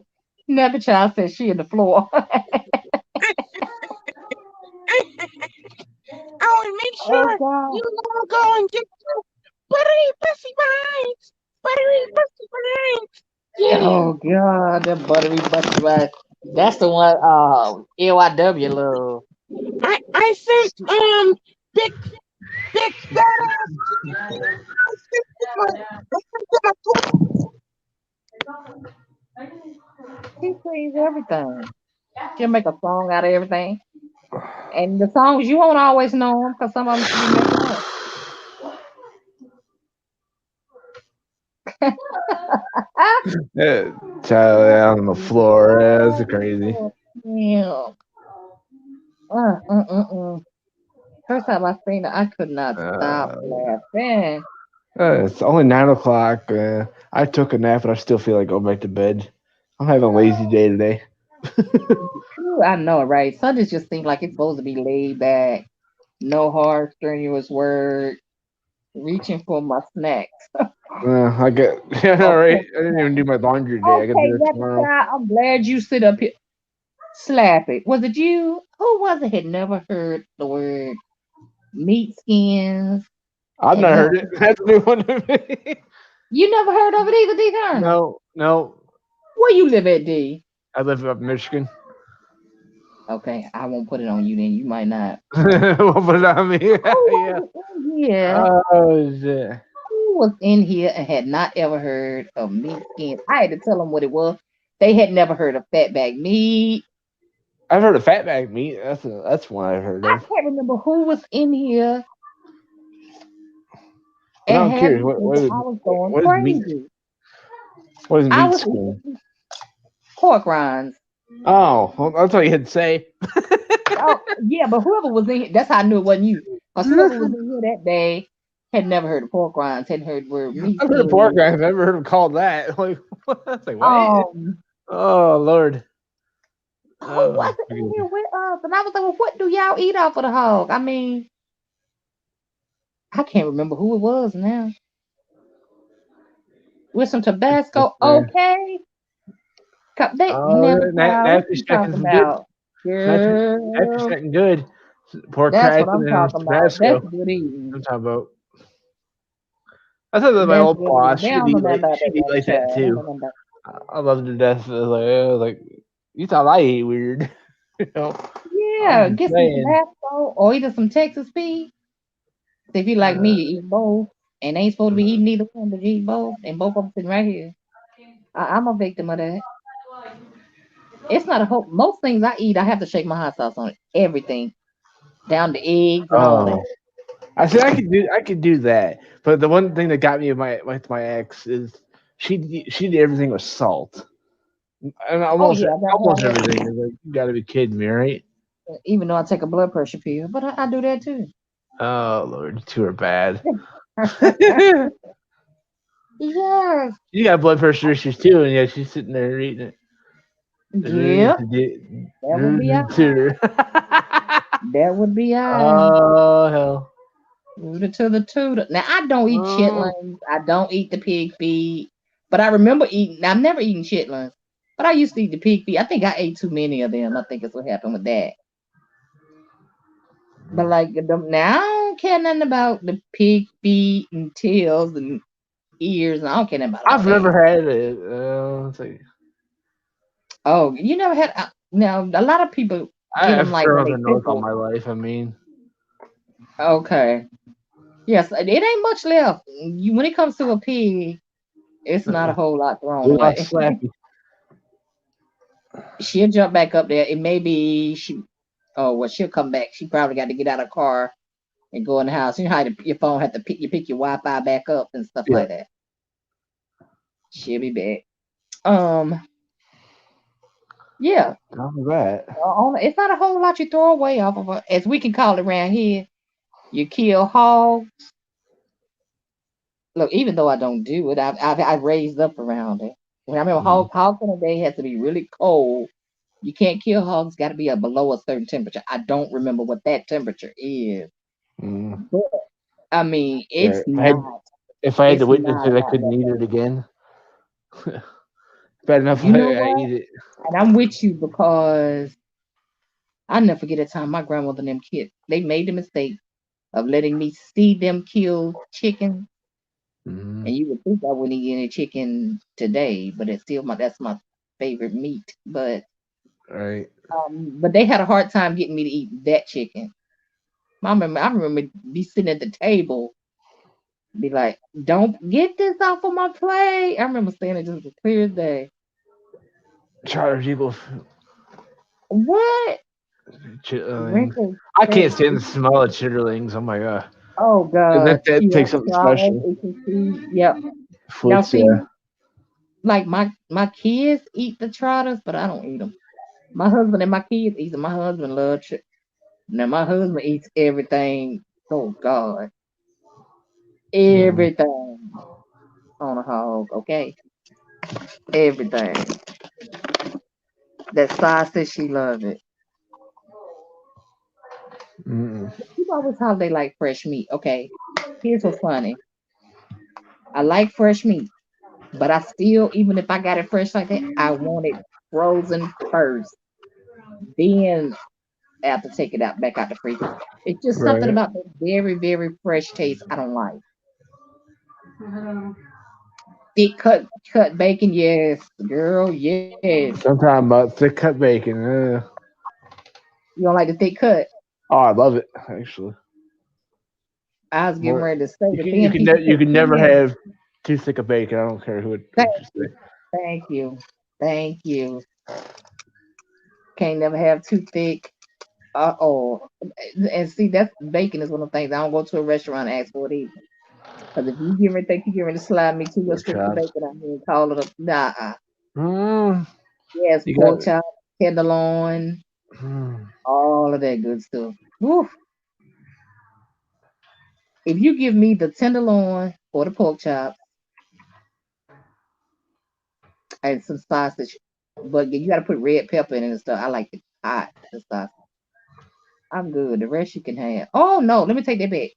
[SPEAKER 4] Never Child said she in the floor.
[SPEAKER 3] Oh, and make
[SPEAKER 4] Oh
[SPEAKER 3] sure
[SPEAKER 4] god.
[SPEAKER 3] you go and get your buttery pussy behinds. Buttery pussy behinds. Yeah.
[SPEAKER 4] Oh god, that buttery buttery rice. That's the one LYW love.
[SPEAKER 3] I sent big fat ass. I sent them a
[SPEAKER 4] She sings everything. She'll make a song out of everything. And the songs you won't always know them because some of them should be messing up.
[SPEAKER 2] Yeah, child out on the floor. Yeah, that's crazy.
[SPEAKER 4] Yeah. First time I seen it, I could not stop
[SPEAKER 2] Uh,
[SPEAKER 4] laughing.
[SPEAKER 2] it's only 9 o'clock. I took a nap, and I still feel like going back to bed. I'm having a lazy day today.
[SPEAKER 4] Ooh, I know, right? Sundays just seem like it's supposed to be laid back, no hard, strenuous work, reaching for my snacks.
[SPEAKER 2] I get yeah, all right.
[SPEAKER 4] Okay,
[SPEAKER 2] I didn't even do my laundry today. I got to
[SPEAKER 4] okay,
[SPEAKER 2] do it
[SPEAKER 4] Never
[SPEAKER 2] tomorrow.
[SPEAKER 4] Child, I'm glad you sit up here. Slap it. Was it you? Who was it? Had never heard the word meat skins.
[SPEAKER 2] I've
[SPEAKER 4] Had
[SPEAKER 2] not
[SPEAKER 4] never.
[SPEAKER 2] heard it. That's a new one to me.
[SPEAKER 4] You never heard of it either, D. Turner.
[SPEAKER 2] No.
[SPEAKER 4] Where you live at, D?
[SPEAKER 2] I live up in Michigan.
[SPEAKER 4] Okay, I won't put it on you then. You might not.
[SPEAKER 2] What put it on me?
[SPEAKER 4] Who
[SPEAKER 2] Yeah.
[SPEAKER 4] was in here?
[SPEAKER 2] Oh shit.
[SPEAKER 4] Who was in here and had not ever heard of meat skins? I had to tell them what it was. They had never heard of fatback meat.
[SPEAKER 2] I've heard of fatback meat. That's one I've heard
[SPEAKER 4] I
[SPEAKER 2] of.
[SPEAKER 4] can't remember who was in here
[SPEAKER 2] But
[SPEAKER 4] and
[SPEAKER 2] I'm
[SPEAKER 4] had
[SPEAKER 2] curious.
[SPEAKER 4] me thinking I was going
[SPEAKER 2] What is meat?
[SPEAKER 4] crazy.
[SPEAKER 2] What is
[SPEAKER 4] I
[SPEAKER 2] meat
[SPEAKER 4] was
[SPEAKER 2] skin?
[SPEAKER 4] eating pork rinds.
[SPEAKER 2] Oh, well, that's what you had to say.
[SPEAKER 4] Oh, yeah, but whoever was in here, that's how I knew it wasn't you. Because whoever was in here that day had never heard of pork rinds, hadn't heard the word meat
[SPEAKER 2] I've heard of pork
[SPEAKER 4] skin.
[SPEAKER 2] rinds. I've never heard them called that. Like, what? That's like what?
[SPEAKER 4] Um,
[SPEAKER 2] Oh Lord.
[SPEAKER 4] who
[SPEAKER 2] Oh,
[SPEAKER 4] was it in here with us? And I was like, well, what do y'all eat off of the hog? I mean, I can't remember who it was now. With some Tabasco,
[SPEAKER 2] man.
[SPEAKER 4] okay. They
[SPEAKER 2] Oh,
[SPEAKER 4] never tried. What
[SPEAKER 2] nasty
[SPEAKER 4] you
[SPEAKER 2] checking
[SPEAKER 4] talking
[SPEAKER 2] some good.
[SPEAKER 4] about?
[SPEAKER 2] Nasty
[SPEAKER 4] Girl,
[SPEAKER 2] checking good. Pork
[SPEAKER 4] that's what
[SPEAKER 2] cracking
[SPEAKER 4] I'm
[SPEAKER 2] and
[SPEAKER 4] talking about. That's
[SPEAKER 2] Tabasco.
[SPEAKER 4] good eating.
[SPEAKER 2] I'm talking about. I thought that my
[SPEAKER 4] That's
[SPEAKER 2] old
[SPEAKER 4] good eating.
[SPEAKER 2] boss,
[SPEAKER 4] They
[SPEAKER 2] she'd
[SPEAKER 4] don't know
[SPEAKER 2] eat
[SPEAKER 4] nothing
[SPEAKER 2] like
[SPEAKER 4] about that
[SPEAKER 2] she'd eat
[SPEAKER 4] never
[SPEAKER 2] like that
[SPEAKER 4] child. They don't know
[SPEAKER 2] too.
[SPEAKER 4] nothing about.
[SPEAKER 2] I love her to death. Like you thought I ate weird. You know,
[SPEAKER 4] Yeah,
[SPEAKER 2] I'm just
[SPEAKER 4] get some
[SPEAKER 2] saying.
[SPEAKER 4] Tabasco or either some Texas Pete. If you like me,
[SPEAKER 2] Uh,
[SPEAKER 4] you eat both. And ain't supposed to be eating either one, but you eat both. And both of them sitting right here. I'm a victim of that. It's not a hope. Most things I eat, I have to shake my hot sauce on it. Everything. Down to eggs and all that.
[SPEAKER 2] oh, I said I could do that. But the one thing that got me with my ex is she did everything with salt. And
[SPEAKER 4] Oh yeah, I gotta
[SPEAKER 2] almost
[SPEAKER 4] have
[SPEAKER 2] everything is like you got to be kidding me, right?
[SPEAKER 4] that. Even though I take a blood pressure pill, but I do that too.
[SPEAKER 2] Oh Lord, you two are bad.
[SPEAKER 4] Yes.
[SPEAKER 2] You got blood pressure issues too, and yet she's sitting there eating it.
[SPEAKER 4] Yeah. That would be I. That would be I.
[SPEAKER 2] Oh hell.
[SPEAKER 4] Rooter to the tutor. Now I don't eat
[SPEAKER 2] Oh,
[SPEAKER 4] chitlins. I don't eat the pig feet. But I remember eating. I've never eaten chitlins. But I used to eat the pig feet. I think I ate too many of them. I think that's what happened with that. But like now, I don't care nothing about the pig feet and tails and ears, and I don't care nothing about all
[SPEAKER 2] I've
[SPEAKER 4] that.
[SPEAKER 2] never had it. It's like,
[SPEAKER 4] Oh, you never had? Now a lot of people get them
[SPEAKER 2] I've
[SPEAKER 4] like when
[SPEAKER 2] grown up
[SPEAKER 4] they
[SPEAKER 2] in North all
[SPEAKER 4] tickle.
[SPEAKER 2] my life. I mean,
[SPEAKER 4] Okay. Yes, it ain't much left. When it comes to a pig, it's not a whole lot thrown
[SPEAKER 2] we lost
[SPEAKER 4] away.
[SPEAKER 2] Slappy.
[SPEAKER 4] She'll jump back up there. It may be she. Oh well, she'll come back. She probably got to get out of the car and go in the house. You know how your phone had to pick your Wi-Fi back up and stuff
[SPEAKER 2] Yeah,
[SPEAKER 4] like that. She'll be back. Yeah.
[SPEAKER 2] not that.
[SPEAKER 4] It's not a whole lot you throw away off of as we can call it around here. You kill hogs, Look, even though I don't do it, I've raised up around it. When I remember hogs in a day has to be really cold. You can't kill hogs; got to be below a certain temperature. I don't remember what that temperature is,
[SPEAKER 2] Mm.
[SPEAKER 4] but I mean,
[SPEAKER 2] Yeah, if I had to
[SPEAKER 4] it's
[SPEAKER 2] witness
[SPEAKER 4] not
[SPEAKER 2] it, I
[SPEAKER 4] that
[SPEAKER 2] couldn't eat
[SPEAKER 4] bad.
[SPEAKER 2] it again. Bad enough
[SPEAKER 4] You know
[SPEAKER 2] I
[SPEAKER 4] what?
[SPEAKER 2] eat it.
[SPEAKER 4] And I'm with you because I never forget a time my grandmother and them kids they made the mistake of letting me see them kill chicken.
[SPEAKER 2] Mm.
[SPEAKER 4] And you would think I wouldn't eat any chicken today, but it's still that's my favorite meat.
[SPEAKER 2] Right.
[SPEAKER 4] But they had a hard time getting me to eat that chicken. I remember be sitting at the table, be like, "Don't get this off of my plate." I remember saying it just as clear as day.
[SPEAKER 2] Charter equals.
[SPEAKER 4] What?
[SPEAKER 2] Chitterlings.
[SPEAKER 4] Wrinkles,
[SPEAKER 2] I can't
[SPEAKER 4] fat.
[SPEAKER 2] stand the smell of chitterlings. Oh my god.
[SPEAKER 4] Oh God,
[SPEAKER 2] That
[SPEAKER 4] yeah,
[SPEAKER 2] takes something
[SPEAKER 4] Charles,
[SPEAKER 2] special.
[SPEAKER 4] Yep. Now
[SPEAKER 2] Foots,
[SPEAKER 4] see,
[SPEAKER 2] yeah.
[SPEAKER 4] like my kids eat the trotters, but I don't eat them. My husband and my kids eat them. My husband loves it. Now my husband eats everything. Oh God,
[SPEAKER 2] Mm.
[SPEAKER 4] everything on a hog. Okay, everything. That sausage, she loves it.
[SPEAKER 2] Mm.
[SPEAKER 4] People always how they like fresh meat. Okay, here's what's funny. I like fresh meat, but I still, even if I got it fresh like that, I want it frozen first. Then I have to take it out back out the freezer. It's just something
[SPEAKER 2] Right.
[SPEAKER 4] about that very, very fresh taste I don't like. Thick cut bacon, yes, girl, yes.
[SPEAKER 2] Sometimes about thick cut bacon.
[SPEAKER 4] You don't like the thick cut?
[SPEAKER 2] Oh, I love it actually.
[SPEAKER 4] I was getting
[SPEAKER 2] More,
[SPEAKER 4] ready to say
[SPEAKER 2] you
[SPEAKER 4] the
[SPEAKER 2] can
[SPEAKER 4] thin people
[SPEAKER 2] you
[SPEAKER 4] take
[SPEAKER 2] can never
[SPEAKER 4] 10 minutes.
[SPEAKER 2] have too thick a bacon. I don't care who it
[SPEAKER 4] Thank
[SPEAKER 2] what you
[SPEAKER 4] you,
[SPEAKER 2] say.
[SPEAKER 4] thank you, thank you. Can't never have too thick. Oh, and see that's bacon is one of the things I don't go to a restaurant and ask for it either. Because if you give me think you give me to slide me to your
[SPEAKER 2] Pork
[SPEAKER 4] strips of
[SPEAKER 2] chops.
[SPEAKER 4] bacon, I mean call it a nah.
[SPEAKER 2] Mm,
[SPEAKER 4] Yes,
[SPEAKER 2] you got.
[SPEAKER 4] pork chop, tenderloin,
[SPEAKER 2] Mm,
[SPEAKER 4] all of that good stuff. Woo. If you give me the tenderloin or the pork chop and some sausage, but you got to put red pepper in it and stuff. I like it hot, the sausage. I'm good. The rest you can have. Oh no, let me take that back.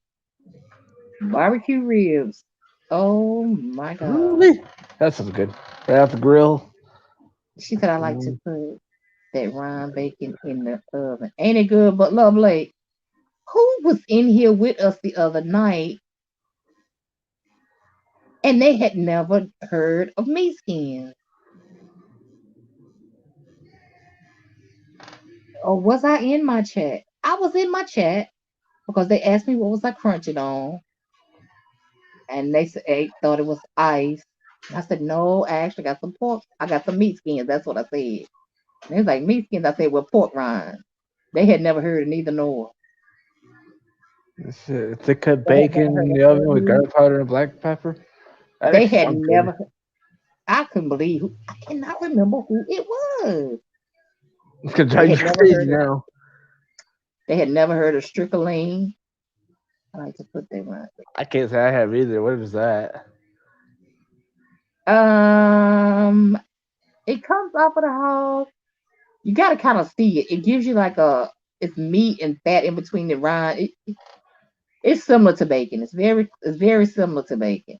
[SPEAKER 4] Barbecue ribs. Oh my god.
[SPEAKER 2] really? That sounds good. Right off the grill.
[SPEAKER 4] She said I like to
[SPEAKER 2] Mm,
[SPEAKER 4] put that rye bacon in the oven. Ain't it good? But lovely. Who was in here with us the other night and they had never heard of meat skins? Or was I in my chat? I was in my chat because they asked me what was I crunching on, and they thought it was ice. And I said no, I actually got some pork. I got some meat skins. That's what I said. And they was like meat skins. I said well pork rinds. They had never heard of neither nor.
[SPEAKER 2] thick cut
[SPEAKER 4] They had
[SPEAKER 2] bacon
[SPEAKER 4] never heard
[SPEAKER 2] in
[SPEAKER 4] of
[SPEAKER 2] the oven with
[SPEAKER 4] honey.
[SPEAKER 2] garlic powder and black pepper. That
[SPEAKER 4] They
[SPEAKER 2] actually
[SPEAKER 4] had
[SPEAKER 2] sounds good.
[SPEAKER 4] never. I couldn't believe who. I cannot remember who it was.
[SPEAKER 2] Because
[SPEAKER 4] They
[SPEAKER 2] you
[SPEAKER 4] had never
[SPEAKER 2] crazy
[SPEAKER 4] heard of.
[SPEAKER 2] now.
[SPEAKER 4] They had never heard of stricoline. I like to put that right.
[SPEAKER 2] I can't say I have either. What is that?
[SPEAKER 4] Um, it comes off of the hog. You got to kind of see it. It gives you like it's meat and fat in between the rind. It's similar to bacon. It's very similar to bacon,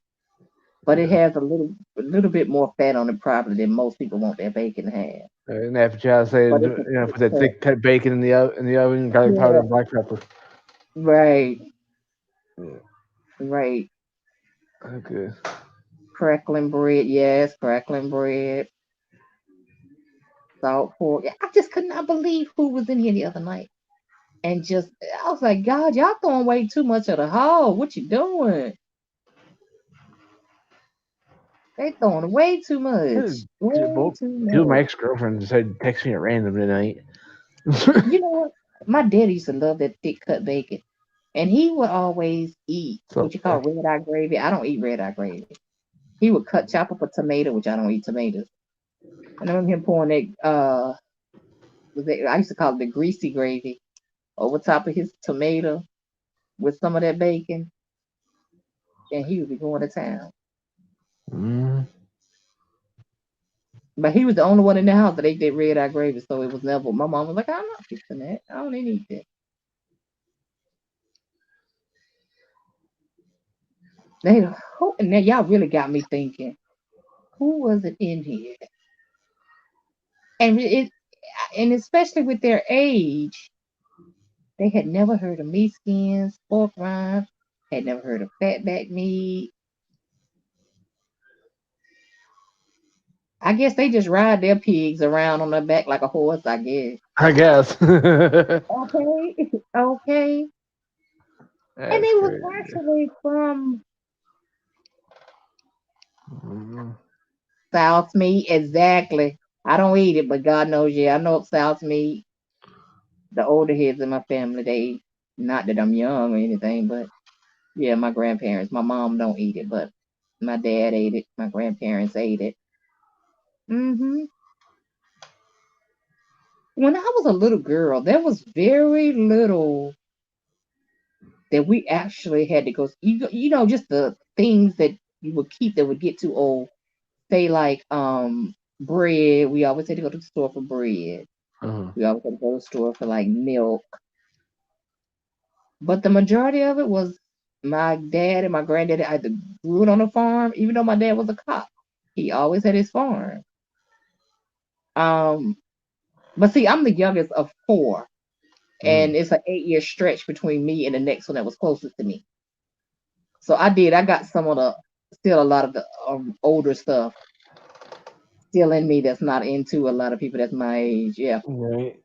[SPEAKER 4] but it
[SPEAKER 2] Yeah.
[SPEAKER 4] has a little bit more fat on it probably than most people want their bacon to have.
[SPEAKER 2] And after child say,
[SPEAKER 4] But it's a thick
[SPEAKER 2] put that
[SPEAKER 4] cut.
[SPEAKER 2] thick cut bacon in the oven, garlic powder
[SPEAKER 4] Yeah,
[SPEAKER 2] and black pepper.
[SPEAKER 4] right,
[SPEAKER 2] Yeah.
[SPEAKER 4] right.
[SPEAKER 2] Okay.
[SPEAKER 4] Crackling bread, yes, crackling bread, salt pork. Yeah, I just could not believe who was in here the other night. And just, I was like, God, y'all throwing away too much of the hog. What you doing? They throwing away too much. Way
[SPEAKER 2] Both
[SPEAKER 4] too
[SPEAKER 2] two of my
[SPEAKER 4] much.
[SPEAKER 2] ex girlfriends decided to text me at random tonight.
[SPEAKER 4] You know what? My dad used to love that thick cut bacon. And he would always eat
[SPEAKER 2] So
[SPEAKER 4] what you call red eye gravy. I don't eat red eye gravy. He would chop up a tomato, which I don't eat tomatoes. And I remember him pouring that I used to call it the greasy gravy over top of his tomato with some of that bacon. and he would be going to town.
[SPEAKER 2] Mm.
[SPEAKER 4] But he was the only one in the house that ate that red eye gravy, so it was never. My mom was like, "I'm not fixing that. I don't even eat that." And now y'all really got me thinking. Who was it in here? And especially with their age, they had never heard of meat skins, pork rinds, had never heard of fatback meat. I guess they just ride their pigs around on their back like a horse, I guess.
[SPEAKER 2] I guess.
[SPEAKER 4] Okay, okay. And
[SPEAKER 2] That's
[SPEAKER 4] they was
[SPEAKER 2] crazy.
[SPEAKER 4] actually from
[SPEAKER 2] Mm.
[SPEAKER 4] South meat, exactly. I don't eat it, but God knows, yeah, I know South meat. The older heads in my family, they not that I'm young or anything, but yeah, my grandparents, my mom don't eat it, but my dad ate it, my grandparents ate it. hmm When I was a little girl, there was very little that we actually had to go. Just the things that you would keep that would get too old. Say like bread. We always had to go to the store for bread.
[SPEAKER 2] Uh-huh.
[SPEAKER 4] We always had to go to the store for like milk. But the majority of it was my dad and my granddad either grew it on a farm, even though my dad was a cop. He always had his farm. Um, but see, I'm the youngest of four, and it's an 8-year stretch between me and the next one that was closest to me. So I got still a lot of the older stuff still in me that's not into a lot of people that's my age. Yeah.
[SPEAKER 2] Right.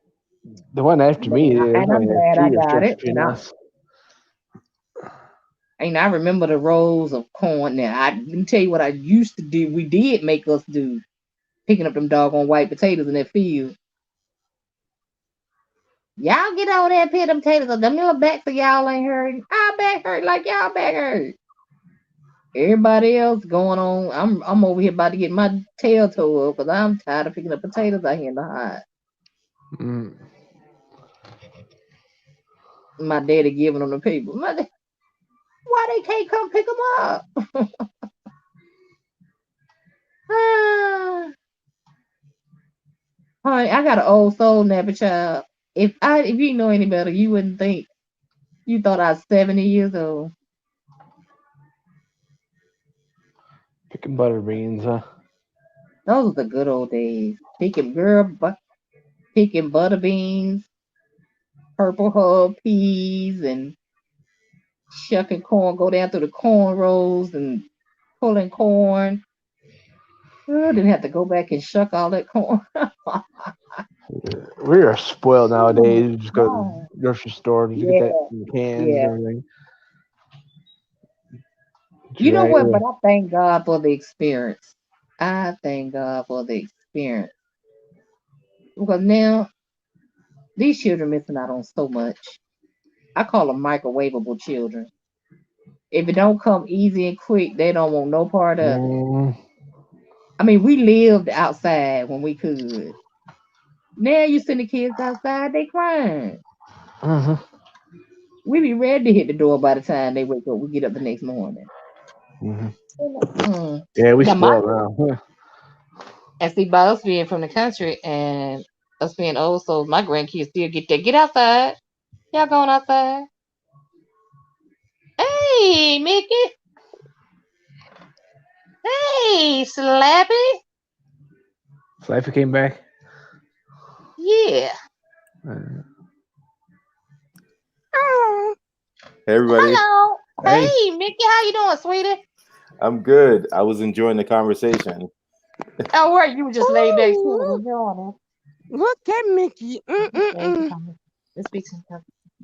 [SPEAKER 2] The one after me, there's
[SPEAKER 4] And I'm
[SPEAKER 2] only a
[SPEAKER 4] glad I
[SPEAKER 2] 2 year
[SPEAKER 4] got
[SPEAKER 2] stretch
[SPEAKER 4] it.
[SPEAKER 2] between us.
[SPEAKER 4] And I remember the rows of corn. Now, let me tell you what I used to do. We did make us do picking up them doggone white potatoes in that field. Y'all get over there and pick them potatoes up. Them little backs of y'all ain't hurting. Our back hurt like y'all back hurt. Everybody else going on. I'm over here about to get my tail tore up because I'm tired of picking up potatoes out here in the hot.
[SPEAKER 2] Mm.
[SPEAKER 4] My daddy giving them the people. Why they can't come pick them up? Honey, I got an old soul napper child. If you know any better, you wouldn't think. You thought I was 70 years old.
[SPEAKER 2] Picking butter beans, huh?
[SPEAKER 4] Those were the good old days. Picking butter beans, purple hub peas, and shucking corn. Go down through the corn rows and pulling corn. Didn't have to go back and shuck all that corn.
[SPEAKER 2] We are spoiled nowadays. You just go to
[SPEAKER 4] Oh,
[SPEAKER 2] the grocery store and you get
[SPEAKER 4] yeah,
[SPEAKER 2] that in cans and
[SPEAKER 4] yeah.
[SPEAKER 2] everything.
[SPEAKER 4] You know
[SPEAKER 2] Right.
[SPEAKER 4] what? But I thank God for the experience. I thank God for the experience. Because now these children missing out on so much. I call them microwavable children. If it don't come easy and quick, they don't want no part of it.
[SPEAKER 2] Mm.
[SPEAKER 4] I mean, we lived outside when we could. Now you send the kids outside, they crying.
[SPEAKER 2] Mm-hmm.
[SPEAKER 4] We be ready to hit the door by the time they wake up. We get up the next morning.
[SPEAKER 2] Mm-hmm. Yeah, we
[SPEAKER 4] Now
[SPEAKER 2] spoiled now.
[SPEAKER 4] and see, by us being from the country and us being old, so my grandkids still get there. Get outside. Y'all going outside? Hey, Mickey. Hey, Slappy.
[SPEAKER 2] Slappy came back.
[SPEAKER 4] Yeah.
[SPEAKER 3] Oh,
[SPEAKER 5] Hey, everybody.
[SPEAKER 4] Hello.
[SPEAKER 2] Hey.
[SPEAKER 4] Hey, Mickey. How you doing, sweetie?
[SPEAKER 5] I'm good. I was enjoying the conversation.
[SPEAKER 4] Oh, where you were just laid back chilling,
[SPEAKER 3] ooh,
[SPEAKER 4] enjoying
[SPEAKER 3] look at Mickey.
[SPEAKER 4] it. Let's speak some.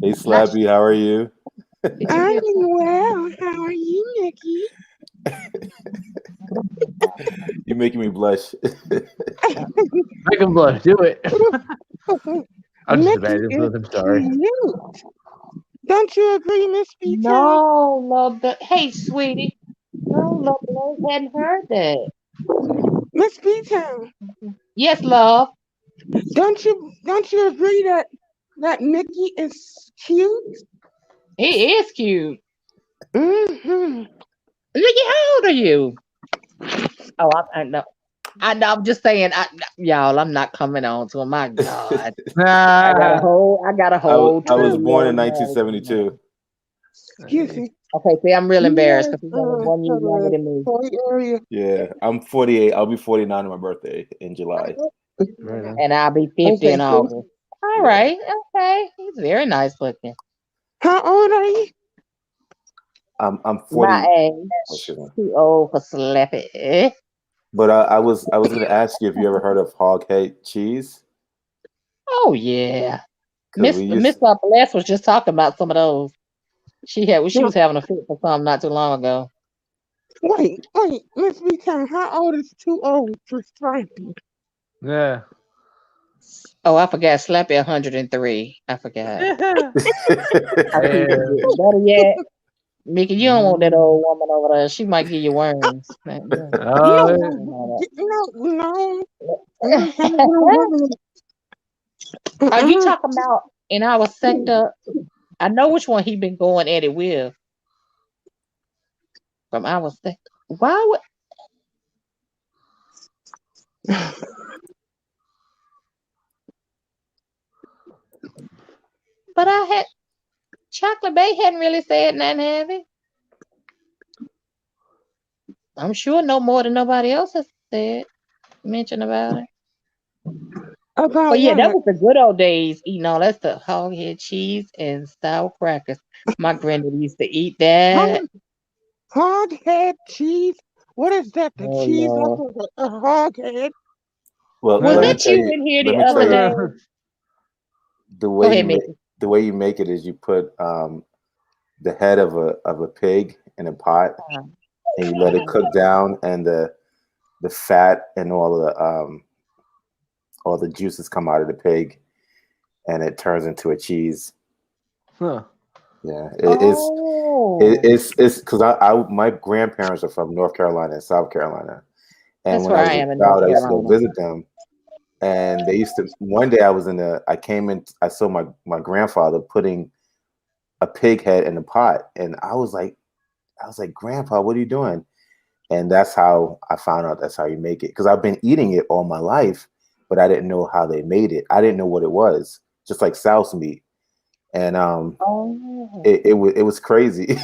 [SPEAKER 5] Hey, Slappy, how are you?
[SPEAKER 4] Did you
[SPEAKER 3] I'm
[SPEAKER 4] hear?
[SPEAKER 3] well. How are you, Mickey?
[SPEAKER 5] You're making me blush.
[SPEAKER 2] Make him blush. Do it. I'm just
[SPEAKER 3] Mickey
[SPEAKER 2] imagine.
[SPEAKER 3] is
[SPEAKER 2] I'm sorry.
[SPEAKER 3] cute. Don't you agree, Miss B-Town?
[SPEAKER 4] No, love. Hey, sweetie. No, love. I hadn't heard that.
[SPEAKER 3] Miss B-Town,
[SPEAKER 4] Yes, love.
[SPEAKER 3] don't you agree that Mickey is cute?
[SPEAKER 4] He is cute.
[SPEAKER 3] Mm-hmm.
[SPEAKER 4] Nikki, how old are you? Oh, I know. I know. I'm just saying, y'all. I'm not coming on to it. My God, I got a
[SPEAKER 2] Ah,
[SPEAKER 4] whole. I got a whole
[SPEAKER 5] I was
[SPEAKER 4] 20 year
[SPEAKER 5] born in
[SPEAKER 4] old marriage.
[SPEAKER 5] 1972.
[SPEAKER 3] Excuse me.
[SPEAKER 4] Okay, see, I'm real embarrassed
[SPEAKER 3] Yeah,
[SPEAKER 4] because he's only 1 year younger than me.
[SPEAKER 3] toy area.
[SPEAKER 5] Yeah, I'm 48. I'll be 49 on my birthday in July.
[SPEAKER 2] right on.
[SPEAKER 4] And I'll be 50
[SPEAKER 3] Okay,
[SPEAKER 4] in
[SPEAKER 3] so
[SPEAKER 4] August. All
[SPEAKER 5] Yeah.
[SPEAKER 4] right. Okay. He's very nice looking.
[SPEAKER 3] how old are you?
[SPEAKER 5] I'm
[SPEAKER 4] My
[SPEAKER 5] 40.
[SPEAKER 4] age.
[SPEAKER 5] Excuse me.
[SPEAKER 4] Too old for Slappy.
[SPEAKER 5] But I was going to ask you if you ever heard of hog head cheese.
[SPEAKER 4] Oh yeah.
[SPEAKER 5] Because
[SPEAKER 4] Miss Bless was just talking about some of those. She was having a fit for some not too long ago.
[SPEAKER 3] Wait, Miss B-Town, how old is too old for Stripey?
[SPEAKER 2] Yeah.
[SPEAKER 4] Oh, I forgot. Slappy 103. I forgot.
[SPEAKER 2] Yeah.
[SPEAKER 4] I keep forgetting. Better yet, Mickey, you don't want that old woman over there. She might give you worms. Man,
[SPEAKER 3] No,
[SPEAKER 2] Oh,
[SPEAKER 3] no.
[SPEAKER 4] Are you talking about in our sector? I know which one he been going at it with. From our sector. Why would but I had Chocolate Bay hadn't really said nothing, have he? I'm sure no more than nobody else has mentioned about it.
[SPEAKER 3] About
[SPEAKER 4] But yeah, that
[SPEAKER 3] what?
[SPEAKER 4] was the good old days eating all that stuff. Hog head cheese and sour crackers. My granddad used to eat that.
[SPEAKER 3] Hog head cheese? What is that? The
[SPEAKER 4] Oh
[SPEAKER 3] cheese
[SPEAKER 4] Lord.
[SPEAKER 3] off of a hog head?
[SPEAKER 5] well,
[SPEAKER 4] Was
[SPEAKER 5] let me
[SPEAKER 4] that
[SPEAKER 5] tell
[SPEAKER 4] you
[SPEAKER 5] you.
[SPEAKER 4] in here
[SPEAKER 5] Let
[SPEAKER 4] the
[SPEAKER 5] me tell
[SPEAKER 4] other
[SPEAKER 5] you.
[SPEAKER 4] day?
[SPEAKER 5] The
[SPEAKER 4] Go
[SPEAKER 5] way
[SPEAKER 4] ahead,
[SPEAKER 5] you make
[SPEAKER 4] Mickey.
[SPEAKER 5] it is you put the head of a pig in a pot and you let it cook down, and the fat and all the juices come out of the pig, and it turns into a cheese.
[SPEAKER 2] huh.
[SPEAKER 5] Yeah,
[SPEAKER 4] Oh.
[SPEAKER 5] it's because my grandparents are from North Carolina and South Carolina, and
[SPEAKER 4] That's
[SPEAKER 5] when
[SPEAKER 4] where
[SPEAKER 5] I was
[SPEAKER 4] I
[SPEAKER 5] a
[SPEAKER 4] am in North
[SPEAKER 5] child, I used to go
[SPEAKER 4] Carolina.
[SPEAKER 5] visit them, and they used to. One day I came in, I saw my grandfather putting a pig head in a pot, and I was like, Grandpa, what are you doing? And that's how I found out that's how you make it. Because I've been eating it all my life, but I didn't know how they made it. I didn't know what it was. Just like souse meat. And
[SPEAKER 4] Oh.
[SPEAKER 5] it was crazy.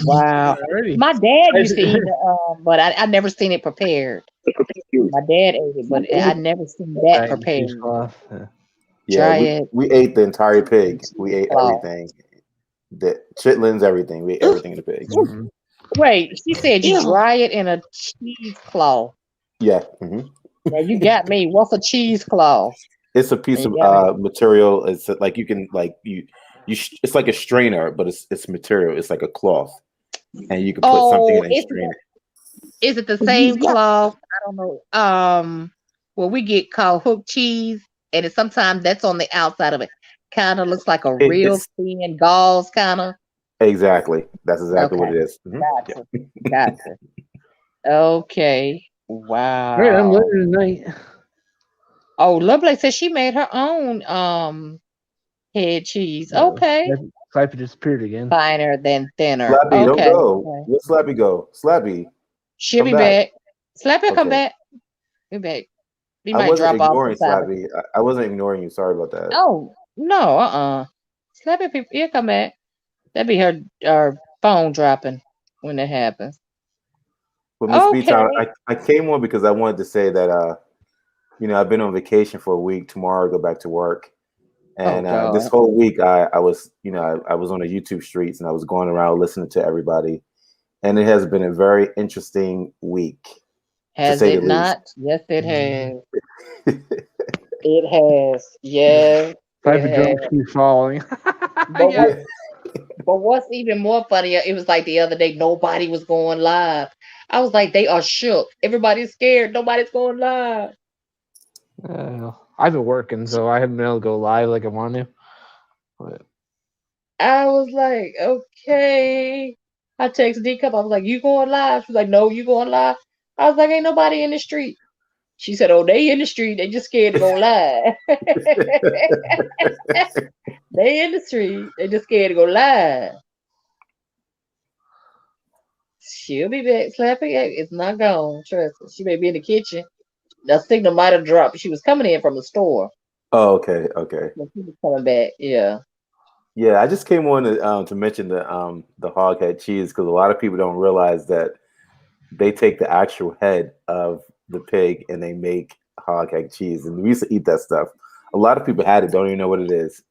[SPEAKER 4] Wow.
[SPEAKER 2] Alrighty.
[SPEAKER 4] My dad used to eat but I never seen it prepared. My dad ate it, but I never seen that
[SPEAKER 2] Right,
[SPEAKER 4] prepared.
[SPEAKER 2] cheesecloth. Yeah.
[SPEAKER 5] Yeah,
[SPEAKER 4] Dry it.
[SPEAKER 5] we ate the entire pig. We ate
[SPEAKER 4] Cheesecloth.
[SPEAKER 5] everything. The chitlins, everything. We ate everything in the pig.
[SPEAKER 2] Mhm.
[SPEAKER 4] Wait, she said you
[SPEAKER 3] Yeah.
[SPEAKER 4] dry it in a cheesecloth.
[SPEAKER 5] Yeah. hmm
[SPEAKER 4] Now you got me. What's a cheesecloth?
[SPEAKER 5] It's a piece
[SPEAKER 4] You
[SPEAKER 5] of
[SPEAKER 4] got me.
[SPEAKER 5] material. It's like you can like it's like a strainer, but it's material. It's like a cloth, and you can put something in
[SPEAKER 4] Oh,
[SPEAKER 5] and strain it.
[SPEAKER 4] is it the same
[SPEAKER 3] Yeah.
[SPEAKER 4] cloth? I don't know. Well, we get called hook cheese, and it's sometimes that's on the outside of it. Kind of looks like a real
[SPEAKER 5] It's
[SPEAKER 4] thin gauze, kind of.
[SPEAKER 5] exactly. That's exactly what
[SPEAKER 4] Okay,
[SPEAKER 5] it is. Mhm.
[SPEAKER 4] gotcha, gotcha. Okay,
[SPEAKER 2] All right, I'm
[SPEAKER 4] wow.
[SPEAKER 2] learning tonight.
[SPEAKER 4] Oh, Lovely says she made her own head cheese. Okay,
[SPEAKER 2] Cypher disappeared again.
[SPEAKER 4] finer than thinner.
[SPEAKER 5] Slappy, don't
[SPEAKER 4] Okay,
[SPEAKER 5] go.
[SPEAKER 4] okay.
[SPEAKER 5] Where Slappy go? Slappy,
[SPEAKER 4] She'll
[SPEAKER 5] come
[SPEAKER 4] be
[SPEAKER 5] back.
[SPEAKER 4] back. Slappy, come
[SPEAKER 5] Okay.
[SPEAKER 4] back. Be back. He
[SPEAKER 5] I
[SPEAKER 4] might
[SPEAKER 5] wasn't
[SPEAKER 4] drop off
[SPEAKER 5] ignoring
[SPEAKER 4] sometime.
[SPEAKER 5] Slappy. I wasn't ignoring you. Sorry about that.
[SPEAKER 4] Oh no, Slappy people, he'll come back. That'd be her phone dropping when that happens.
[SPEAKER 5] But Miss
[SPEAKER 4] Okay.
[SPEAKER 5] B-Town, I came on because I wanted to say that I've been on vacation for a week. Tomorrow I go back to work. And
[SPEAKER 4] God.
[SPEAKER 5] this whole week I was, I was on the YouTube streets and I was going around listening to everybody. And it has been a very interesting week.
[SPEAKER 4] Has
[SPEAKER 5] to say
[SPEAKER 4] it
[SPEAKER 5] the
[SPEAKER 4] not? Yes, it has. It has. Yes.
[SPEAKER 2] Cypher
[SPEAKER 4] It
[SPEAKER 2] drums
[SPEAKER 4] has.
[SPEAKER 2] keep falling.
[SPEAKER 4] But
[SPEAKER 2] Yeah.
[SPEAKER 4] but what's even more funnier, it was like the other day, nobody was going live. I was like, they are shook. Everybody's scared. Nobody's going live.
[SPEAKER 2] I've been working, so I haven't been able to go live like I want to. But
[SPEAKER 4] I was like, okay. I texted D Cup. I was like, you going live? She was like, no, you going live? I was like, ain't nobody in the street. She said, oh, they in the street. They just scared to go live. They in the street. They just scared to go live. She'll be back. Slapping egg is not gone. Trust me. She may be in the kitchen. The signal might have dropped. She was coming in from the store.
[SPEAKER 5] Oh, okay, okay.
[SPEAKER 4] But she was coming back. Yeah.
[SPEAKER 5] Yeah, I just came on to mention the hog head cheese because a lot of people don't realize that they take the actual head of the pig and they make hog head cheese, and we used to eat that stuff. A lot of people had it, don't even know what it is.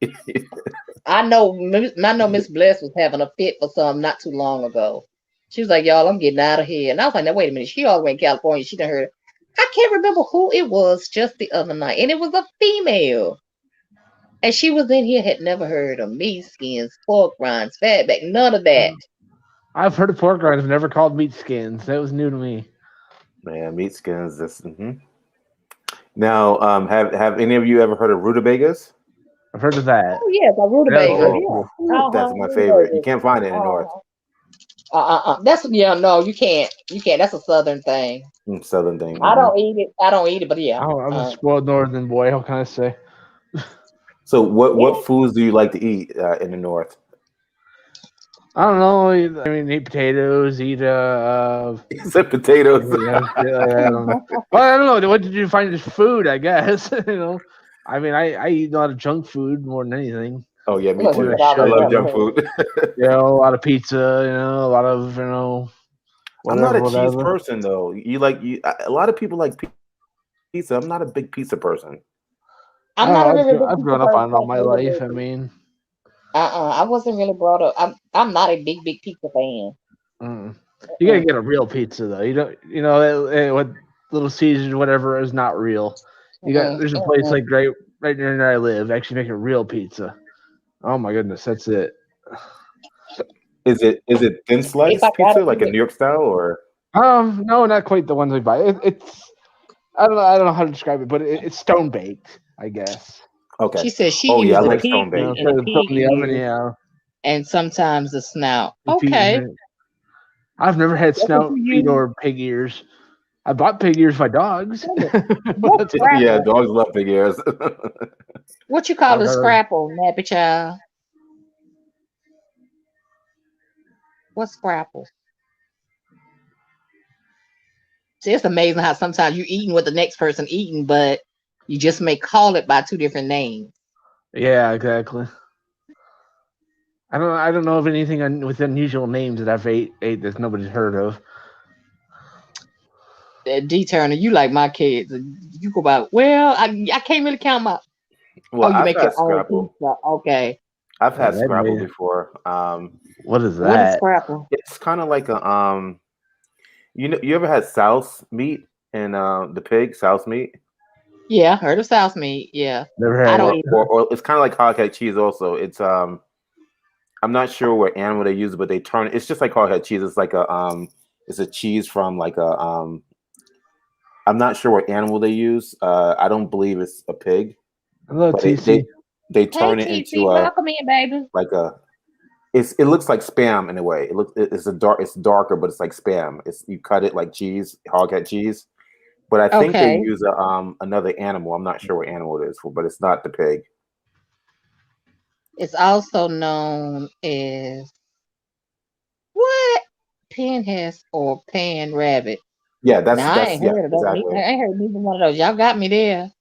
[SPEAKER 4] I know Miss Bless was having a fit for some not too long ago. She was like, y'all, I'm getting out of here. And I was like, now, wait a minute. She all the way in California. She done heard. I can't remember who it was just the other night. And it was a female. And she was in here, had never heard of meat skins, pork rinds, fatback, none of that.
[SPEAKER 2] I've heard of pork rinds, never called meat skins. That was new to me.
[SPEAKER 5] Man, meat skins. This. Now, have any of you ever heard of rutabagas?
[SPEAKER 2] I've heard of that.
[SPEAKER 4] Oh, yes, a rutabaga. Yeah.
[SPEAKER 5] That's my favorite. You can't find it in the north.
[SPEAKER 4] That's no, you can't. You can't. That's a southern thing.
[SPEAKER 5] Southern thing.
[SPEAKER 4] I don't eat it, but yeah.
[SPEAKER 2] I'm a spoiled northern boy. How can I say?
[SPEAKER 5] So, what foods do you like to eat in the north?
[SPEAKER 2] I don't know. I mean, eat potatoes. Eat
[SPEAKER 5] Said potatoes.
[SPEAKER 2] I don't know. Well, I don't know. What did you find as food? I guess I mean, I eat a lot of junk food more than anything.
[SPEAKER 5] Oh yeah, me too. I love junk food.
[SPEAKER 2] A lot of pizza. A lot of
[SPEAKER 5] whatever, I'm not a cheese person though. A lot of people like pizza. I'm not a big pizza person.
[SPEAKER 2] I've grown up on it all my life. I mean,
[SPEAKER 4] I wasn't really brought up. I'm not a big pizza fan.
[SPEAKER 2] You gotta get a real pizza though. You don't. What Little Caesars, whatever, is not real. There's a place like right near where I live, actually making real pizza. Oh my goodness, that's it.
[SPEAKER 5] Is it thin slice pizza like a New York style or?
[SPEAKER 2] No, not quite the ones I buy. It's I don't know how to describe it, but it's stone baked, I guess.
[SPEAKER 5] Okay.
[SPEAKER 4] She said she
[SPEAKER 5] uses
[SPEAKER 4] I
[SPEAKER 5] like stone baked.
[SPEAKER 2] In the oven, yeah.
[SPEAKER 4] And sometimes the snout. Okay.
[SPEAKER 2] I've never had snout feet or pig ears. I bought pig ears for my dogs.
[SPEAKER 5] Yeah, dogs love pig ears.
[SPEAKER 4] What you call a scrapple, nappy child? What's scrapple? See, it's amazing how sometimes you're eating what the next person eating, but you just may call it by two different names.
[SPEAKER 2] Yeah, exactly. I don't know of anything with unusual names that I've ate that nobody's heard of.
[SPEAKER 4] D Turner, you like my kids. You go about, well, I can't really count my.
[SPEAKER 5] Well,
[SPEAKER 4] you
[SPEAKER 5] I've
[SPEAKER 4] make
[SPEAKER 5] had
[SPEAKER 4] your
[SPEAKER 5] Scrapple.
[SPEAKER 4] own pizza. Okay.
[SPEAKER 5] I've had Scrapple before.
[SPEAKER 2] What is that?
[SPEAKER 4] What is Scrapple?
[SPEAKER 5] It's kind of like a you ever had souse meat and the pig souse meat?
[SPEAKER 4] Yeah, heard of souse meat. Yeah,
[SPEAKER 2] never had.
[SPEAKER 4] I don't eat
[SPEAKER 5] or it's kind of like hog head cheese. Also, it's I'm not sure what animal they use, but they turn it's just like hog head cheese. It's like it's a cheese from like a I'm not sure what animal they use. I don't believe it's a pig.
[SPEAKER 2] Hello, TC.
[SPEAKER 5] They turn it into
[SPEAKER 4] welcome in, baby.
[SPEAKER 5] Like it looks like Spam in a way. It's darker, but it's like Spam. You cut it like cheese, hog head cheese. But I think they use another animal. I'm not sure what animal it is for, but it's not the pig.
[SPEAKER 4] It's also known as what? Pinhead or pan rabbit.
[SPEAKER 5] Yeah, that's
[SPEAKER 4] I ain't heard of those.
[SPEAKER 5] exactly.
[SPEAKER 4] I ain't heard neither one of those. Y'all got me there.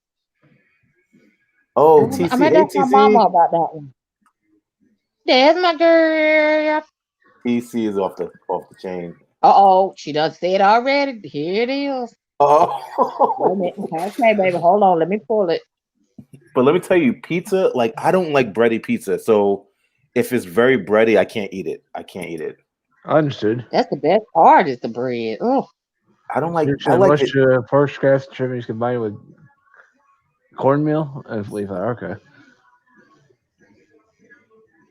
[SPEAKER 5] Oh, TC,
[SPEAKER 4] I'm gonna ask my mama about that one. There's my girl.
[SPEAKER 5] TC is off the chain.
[SPEAKER 4] She done said already. Here it is.
[SPEAKER 5] Oh.
[SPEAKER 4] Okay, baby, hold on. Let me pull it.
[SPEAKER 5] But let me tell you, pizza, like I don't like bready pizza. So if it's very bready, I can't eat it.
[SPEAKER 2] Understood.
[SPEAKER 4] That's the best part is the bread. Oh.
[SPEAKER 5] I don't like.
[SPEAKER 2] I like pork scraps trimmings combined with cornmeal. I believe that. Okay.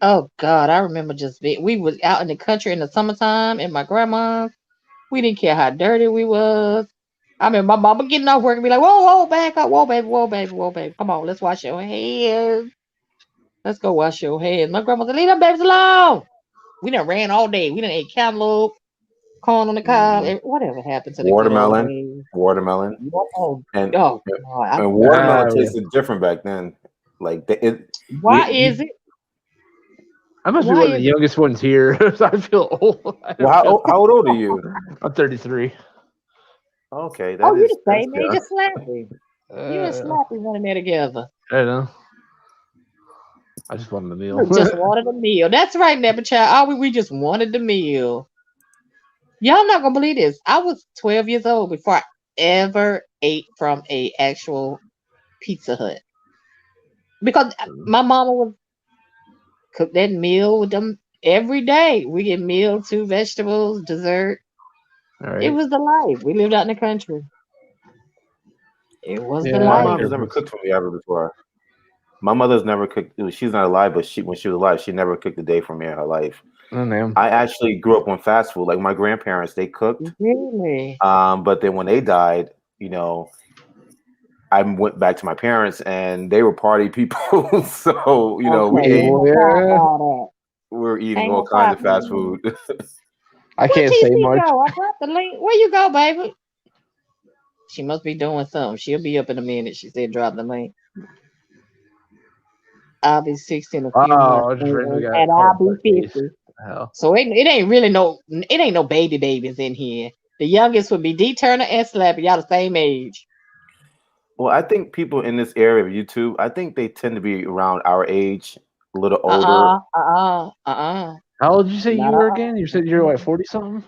[SPEAKER 4] Oh God, I remember we was out in the country in the summertime in my grandma's. We didn't care how dirty we was. I mean, my mama getting off work and be like, "Whoa, back up, whoa, baby, come on, let's wash your hands. Let's go wash your hands." My grandma said, "Leave them babies alone." We done ran all day. We done ate cantaloupe, corn on the cob. Whatever happened to the
[SPEAKER 5] watermelon? And watermelon tasted different back then. Like
[SPEAKER 4] why is it?
[SPEAKER 2] I must be
[SPEAKER 4] Why
[SPEAKER 2] one of the
[SPEAKER 4] is-
[SPEAKER 2] youngest ones here. So I feel old.
[SPEAKER 5] Well, how old are you?
[SPEAKER 2] I'm 33.
[SPEAKER 5] Okay,
[SPEAKER 4] Oh, you
[SPEAKER 5] that's
[SPEAKER 4] the same age
[SPEAKER 5] young.
[SPEAKER 4] as Slappy. You and Slappy running there together.
[SPEAKER 2] I don't know. I just wanted a meal.
[SPEAKER 4] We just wanted a meal. That's right, Never Child. We just wanted the meal. Y'all not gonna believe this. I was 12 years old before I ever ate from a actual Pizza Hut because my mama would cook that meal with them every day. We get meal, 2 vegetables, dessert.
[SPEAKER 2] All right.
[SPEAKER 4] It was the life. We lived out in the country. It was the
[SPEAKER 2] Yeah,
[SPEAKER 5] My
[SPEAKER 4] life.
[SPEAKER 5] mom has never cooked for me ever before. My mother's never cooked. She's not alive, but when she was alive, she never cooked a day for me in her life.
[SPEAKER 2] Oh, damn.
[SPEAKER 5] I actually grew up on fast food. Like my grandparents, they cooked.
[SPEAKER 4] Really?
[SPEAKER 5] But then when they died, I went back to my parents, and they were party people. So
[SPEAKER 4] Okay,
[SPEAKER 2] ate-
[SPEAKER 4] we'll talk about
[SPEAKER 5] we were eating
[SPEAKER 4] Ain't
[SPEAKER 5] all
[SPEAKER 4] no
[SPEAKER 5] kinds of
[SPEAKER 4] problem.
[SPEAKER 5] fast food.
[SPEAKER 2] I
[SPEAKER 4] that.
[SPEAKER 2] can't
[SPEAKER 4] Where
[SPEAKER 2] say
[SPEAKER 4] TC
[SPEAKER 2] much.
[SPEAKER 4] go? I dropped the link. Where you go, baby? She must be doing something. She'll be up in a minute. She said drop the link. I'll be 60 in a few
[SPEAKER 2] Oh,
[SPEAKER 4] months,
[SPEAKER 2] just randomly got
[SPEAKER 4] and
[SPEAKER 2] called
[SPEAKER 4] I'll be
[SPEAKER 2] blackface.
[SPEAKER 4] 50.
[SPEAKER 2] Hell.
[SPEAKER 4] So it ain't really no babies in here. The youngest would be D Turner and Slappy. Y'all the same age.
[SPEAKER 5] Well, I think people in this area of YouTube, I think they tend to be around our age, a little older.
[SPEAKER 2] How old did you say you were again? You said you're like 40 something?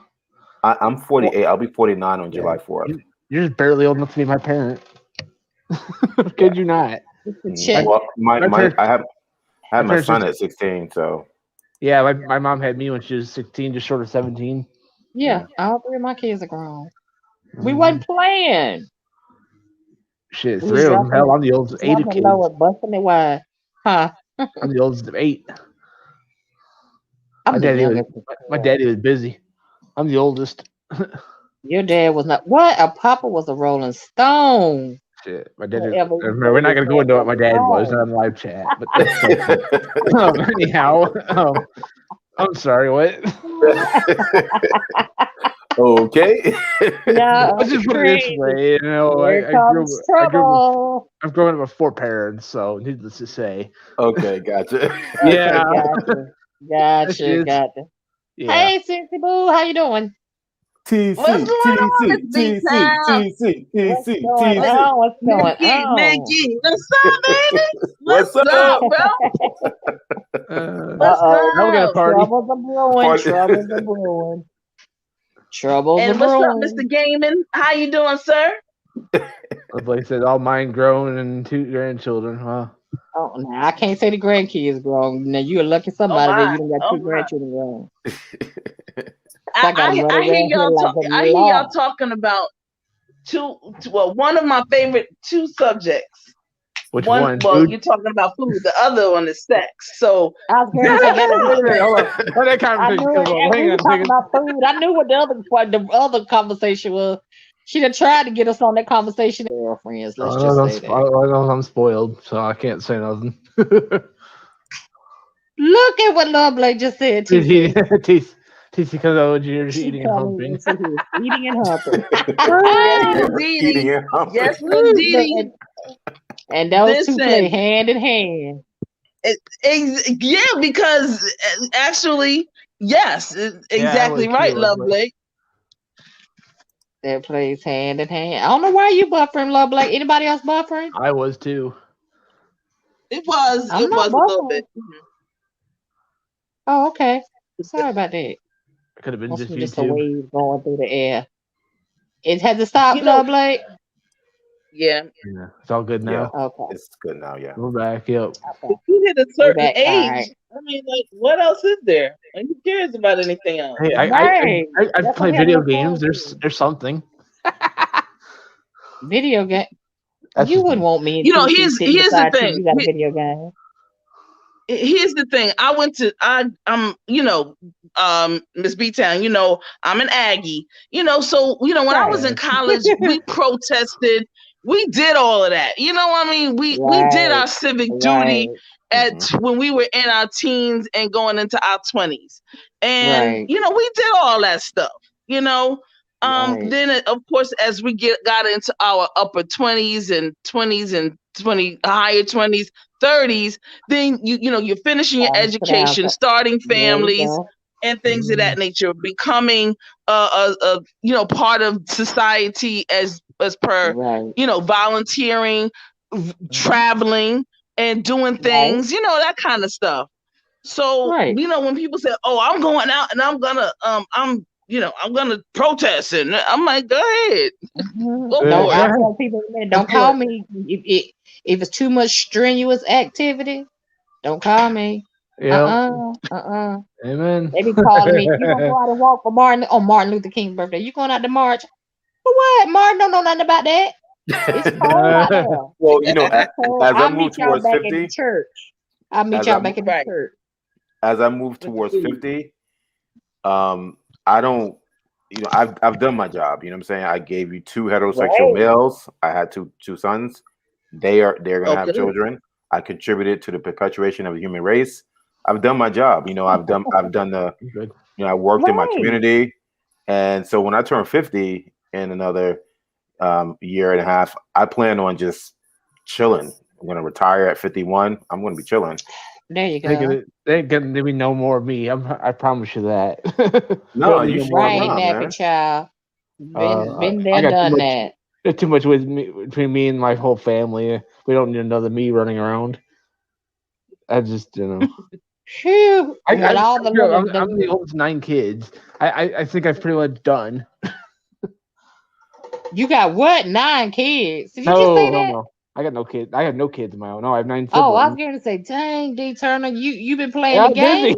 [SPEAKER 5] I'm 48. I'll be 49 on July 4th.
[SPEAKER 2] You're just barely old enough to be my parent. Could you not?
[SPEAKER 4] Check.
[SPEAKER 5] Well, I had my
[SPEAKER 2] parents
[SPEAKER 5] son
[SPEAKER 2] just-
[SPEAKER 5] at 16, so
[SPEAKER 2] Yeah, my mom had me when she was 16, just short of 17.
[SPEAKER 4] Yeah, all 3 of my kids are grown. We wasn't playing.
[SPEAKER 2] Shit,
[SPEAKER 4] We
[SPEAKER 2] 3 of them.
[SPEAKER 4] dropping
[SPEAKER 2] Hell,
[SPEAKER 4] it-
[SPEAKER 2] I'm the oldest of 8
[SPEAKER 4] dropping
[SPEAKER 2] kids.
[SPEAKER 4] low and busting it wide. Huh?
[SPEAKER 2] I'm the oldest of 8.
[SPEAKER 4] I'm
[SPEAKER 2] My
[SPEAKER 4] the
[SPEAKER 2] daddy
[SPEAKER 4] youngest.
[SPEAKER 2] was busy. I'm the oldest.
[SPEAKER 4] Your dad was not. What? A papa was a Rolling Stone.
[SPEAKER 2] Shit, my dad.
[SPEAKER 4] Whatever.
[SPEAKER 2] We're not gonna go into what my dad was on live chat, but anyhow, I'm sorry. What?
[SPEAKER 5] okay.
[SPEAKER 4] Yeah,
[SPEAKER 2] Let's just put it this way. You know,
[SPEAKER 4] Here comes trouble.
[SPEAKER 2] I've grown up with 4 parents, so needless to say.
[SPEAKER 5] Okay, gotcha.
[SPEAKER 2] Yeah.
[SPEAKER 4] Gotcha.
[SPEAKER 2] Yeah.
[SPEAKER 4] Hey, Cincy Boo, how you doing?
[SPEAKER 5] TC,
[SPEAKER 6] What's going on, Miss
[SPEAKER 5] TC,
[SPEAKER 6] B-Town?
[SPEAKER 5] TC,
[SPEAKER 4] What's going on?
[SPEAKER 6] Mickey, what's up, baby?
[SPEAKER 5] What's up?
[SPEAKER 6] up, bro? What's
[SPEAKER 4] Uh-oh.
[SPEAKER 2] Now we got a
[SPEAKER 6] up?
[SPEAKER 2] party.
[SPEAKER 4] Troubles are brewing. Troubles are brewing. Troubles are
[SPEAKER 6] And what's up,
[SPEAKER 4] brewing.
[SPEAKER 6] Mr. Gaming? How you doing, sir?
[SPEAKER 2] Like I said, all mine grown and 2 grandchildren. Huh?
[SPEAKER 4] Oh, now I can't say the grandkids grown. Now you're lucky somebody that you don't got 2
[SPEAKER 6] my.
[SPEAKER 4] grandchildren grown.
[SPEAKER 6] I
[SPEAKER 4] gotta run
[SPEAKER 6] hear
[SPEAKER 4] around here
[SPEAKER 6] y'all
[SPEAKER 4] like
[SPEAKER 6] talk,
[SPEAKER 4] a
[SPEAKER 6] I hear y'all
[SPEAKER 4] lot.
[SPEAKER 6] talking about one of my favorite 2 subjects.
[SPEAKER 2] Which one?
[SPEAKER 6] Well,
[SPEAKER 2] Food?
[SPEAKER 6] you're talking about food. The other one is sex. So
[SPEAKER 4] I was going to say that.
[SPEAKER 2] Hold on. Let that
[SPEAKER 4] I
[SPEAKER 2] conversation
[SPEAKER 4] knew
[SPEAKER 2] come
[SPEAKER 4] it.
[SPEAKER 2] up.
[SPEAKER 4] And
[SPEAKER 2] Hang
[SPEAKER 4] we were
[SPEAKER 2] on.
[SPEAKER 4] talking about food. I knew what the other conversation was. She done tried to get us on that conversation. Girlfriends, let's just say that.
[SPEAKER 2] I know I'm spoiled, so I can't say nothing.
[SPEAKER 4] Look at what Lovely just said. TC.
[SPEAKER 2] TC comes out when you're
[SPEAKER 4] She
[SPEAKER 2] eating and humping.
[SPEAKER 4] Eating and humping.
[SPEAKER 6] yes, indeed. Yes, indeed.
[SPEAKER 4] And those two
[SPEAKER 6] Listen.
[SPEAKER 4] play hand in hand.
[SPEAKER 6] Yeah, because actually, yes, exactly right, Lovely.
[SPEAKER 4] That plays hand in hand. I don't know why you buffering, Lovely. Anybody else buffering?
[SPEAKER 2] I was too.
[SPEAKER 6] It was
[SPEAKER 4] I'm
[SPEAKER 6] a
[SPEAKER 4] not
[SPEAKER 6] little
[SPEAKER 4] buffering.
[SPEAKER 6] bit.
[SPEAKER 4] Oh, okay. Sorry about that.
[SPEAKER 2] It could have been
[SPEAKER 4] Must
[SPEAKER 2] just
[SPEAKER 4] be just a
[SPEAKER 2] YouTube.
[SPEAKER 4] wave going through the air. It had to stop,
[SPEAKER 6] You know-
[SPEAKER 4] Lovely.
[SPEAKER 6] Yeah.
[SPEAKER 2] Yeah, it's all good now.
[SPEAKER 4] Okay.
[SPEAKER 5] It's good now, yeah.
[SPEAKER 2] We're back. Yep.
[SPEAKER 4] Okay.
[SPEAKER 6] If you hit a certain
[SPEAKER 4] back,
[SPEAKER 6] age,
[SPEAKER 4] alright.
[SPEAKER 6] I mean, like, what else is there? Like, who cares about anything else?
[SPEAKER 2] Hey,
[SPEAKER 4] Right.
[SPEAKER 2] I
[SPEAKER 4] That's
[SPEAKER 2] play
[SPEAKER 4] what we
[SPEAKER 2] video
[SPEAKER 4] have to look
[SPEAKER 2] games.
[SPEAKER 4] forward
[SPEAKER 2] There's something.
[SPEAKER 4] Video game.
[SPEAKER 2] That's
[SPEAKER 4] You
[SPEAKER 2] just
[SPEAKER 4] wouldn't
[SPEAKER 2] me.
[SPEAKER 4] want me. And
[SPEAKER 6] You know,
[SPEAKER 4] TC
[SPEAKER 6] here's
[SPEAKER 4] sitting
[SPEAKER 6] the
[SPEAKER 4] beside you.
[SPEAKER 6] thing.
[SPEAKER 4] You got a video game.
[SPEAKER 6] Here's the thing. I'm Miss B-Town, I'm an Aggie, so, when I was in college, we protested. We did all of that. You know what I mean? We did our civic duty when we were in our teens and going into our 20s. And,
[SPEAKER 4] Right.
[SPEAKER 6] we did all that stuff,
[SPEAKER 4] Right.
[SPEAKER 6] Then of course, as we got into our upper 20s and 20 higher 20s, 30s, then you're finishing your
[SPEAKER 4] Sit down.
[SPEAKER 6] education, starting
[SPEAKER 4] There you
[SPEAKER 6] families
[SPEAKER 4] go.
[SPEAKER 6] and things of that nature, becoming part of society as per
[SPEAKER 4] Right.
[SPEAKER 6] volunteering, traveling and doing
[SPEAKER 4] Right.
[SPEAKER 6] things, that kind of stuff. So,
[SPEAKER 4] Right.
[SPEAKER 6] when people say, "Oh, I'm going out and I'm gonna protest," and I'm like, "Go ahead, go
[SPEAKER 4] Don't
[SPEAKER 6] for
[SPEAKER 4] I
[SPEAKER 6] it."
[SPEAKER 4] tell people, don't call me if it's too much strenuous activity. Don't call me.
[SPEAKER 2] Amen.
[SPEAKER 4] They be calling me. You gonna go out and walk for Martin Luther King's birthday? You going out to march? For what? Martin don't know nothing about that. It's cold out there.
[SPEAKER 5] Well,
[SPEAKER 4] It's cold.
[SPEAKER 5] as I
[SPEAKER 4] I'll
[SPEAKER 5] move
[SPEAKER 4] meet y'all
[SPEAKER 5] towards
[SPEAKER 4] back at the
[SPEAKER 5] 50,
[SPEAKER 4] church. I'll meet
[SPEAKER 5] as
[SPEAKER 4] y'all
[SPEAKER 5] I
[SPEAKER 4] back at the
[SPEAKER 6] Right.
[SPEAKER 4] church.
[SPEAKER 5] as I move towards 50, I don't, I've done my job. You know what I'm saying? I gave you 2 heterosexual
[SPEAKER 4] Right.
[SPEAKER 5] males. I had two sons. They're gonna have
[SPEAKER 6] Okay.
[SPEAKER 5] children. I contributed to the perpetuation of the human race. I've done my job. I've done the
[SPEAKER 2] Good.
[SPEAKER 5] I worked in my
[SPEAKER 4] Right.
[SPEAKER 5] community, and so when I turn 50 in another year and a half, I plan on just chilling. I'm gonna retire at 51. I'm gonna be chilling.
[SPEAKER 4] There you
[SPEAKER 2] They
[SPEAKER 4] go.
[SPEAKER 2] ain't gonna be no more of me. I promise you that.
[SPEAKER 5] No,
[SPEAKER 2] Don't need
[SPEAKER 5] you
[SPEAKER 2] no
[SPEAKER 5] should
[SPEAKER 2] more of
[SPEAKER 5] come
[SPEAKER 4] Right,
[SPEAKER 2] me.
[SPEAKER 5] on,
[SPEAKER 4] nappy
[SPEAKER 5] man.
[SPEAKER 4] child. Been there,
[SPEAKER 2] I got
[SPEAKER 4] done that.
[SPEAKER 2] too much with me between me and my whole family. We don't need another me running around. I just
[SPEAKER 4] Phew. Well, all the little
[SPEAKER 2] I'm the oldest 9 kids. I think I've pretty much done.
[SPEAKER 4] you got what? 9 kids? Did you just say that?
[SPEAKER 2] No. I got no kids. I have no kids of my own. No, I have 9
[SPEAKER 4] Oh, I was
[SPEAKER 2] siblings.
[SPEAKER 4] going to say, dang, D Turner, you been playing
[SPEAKER 2] Yeah,
[SPEAKER 4] the
[SPEAKER 2] I'm busy.
[SPEAKER 4] game?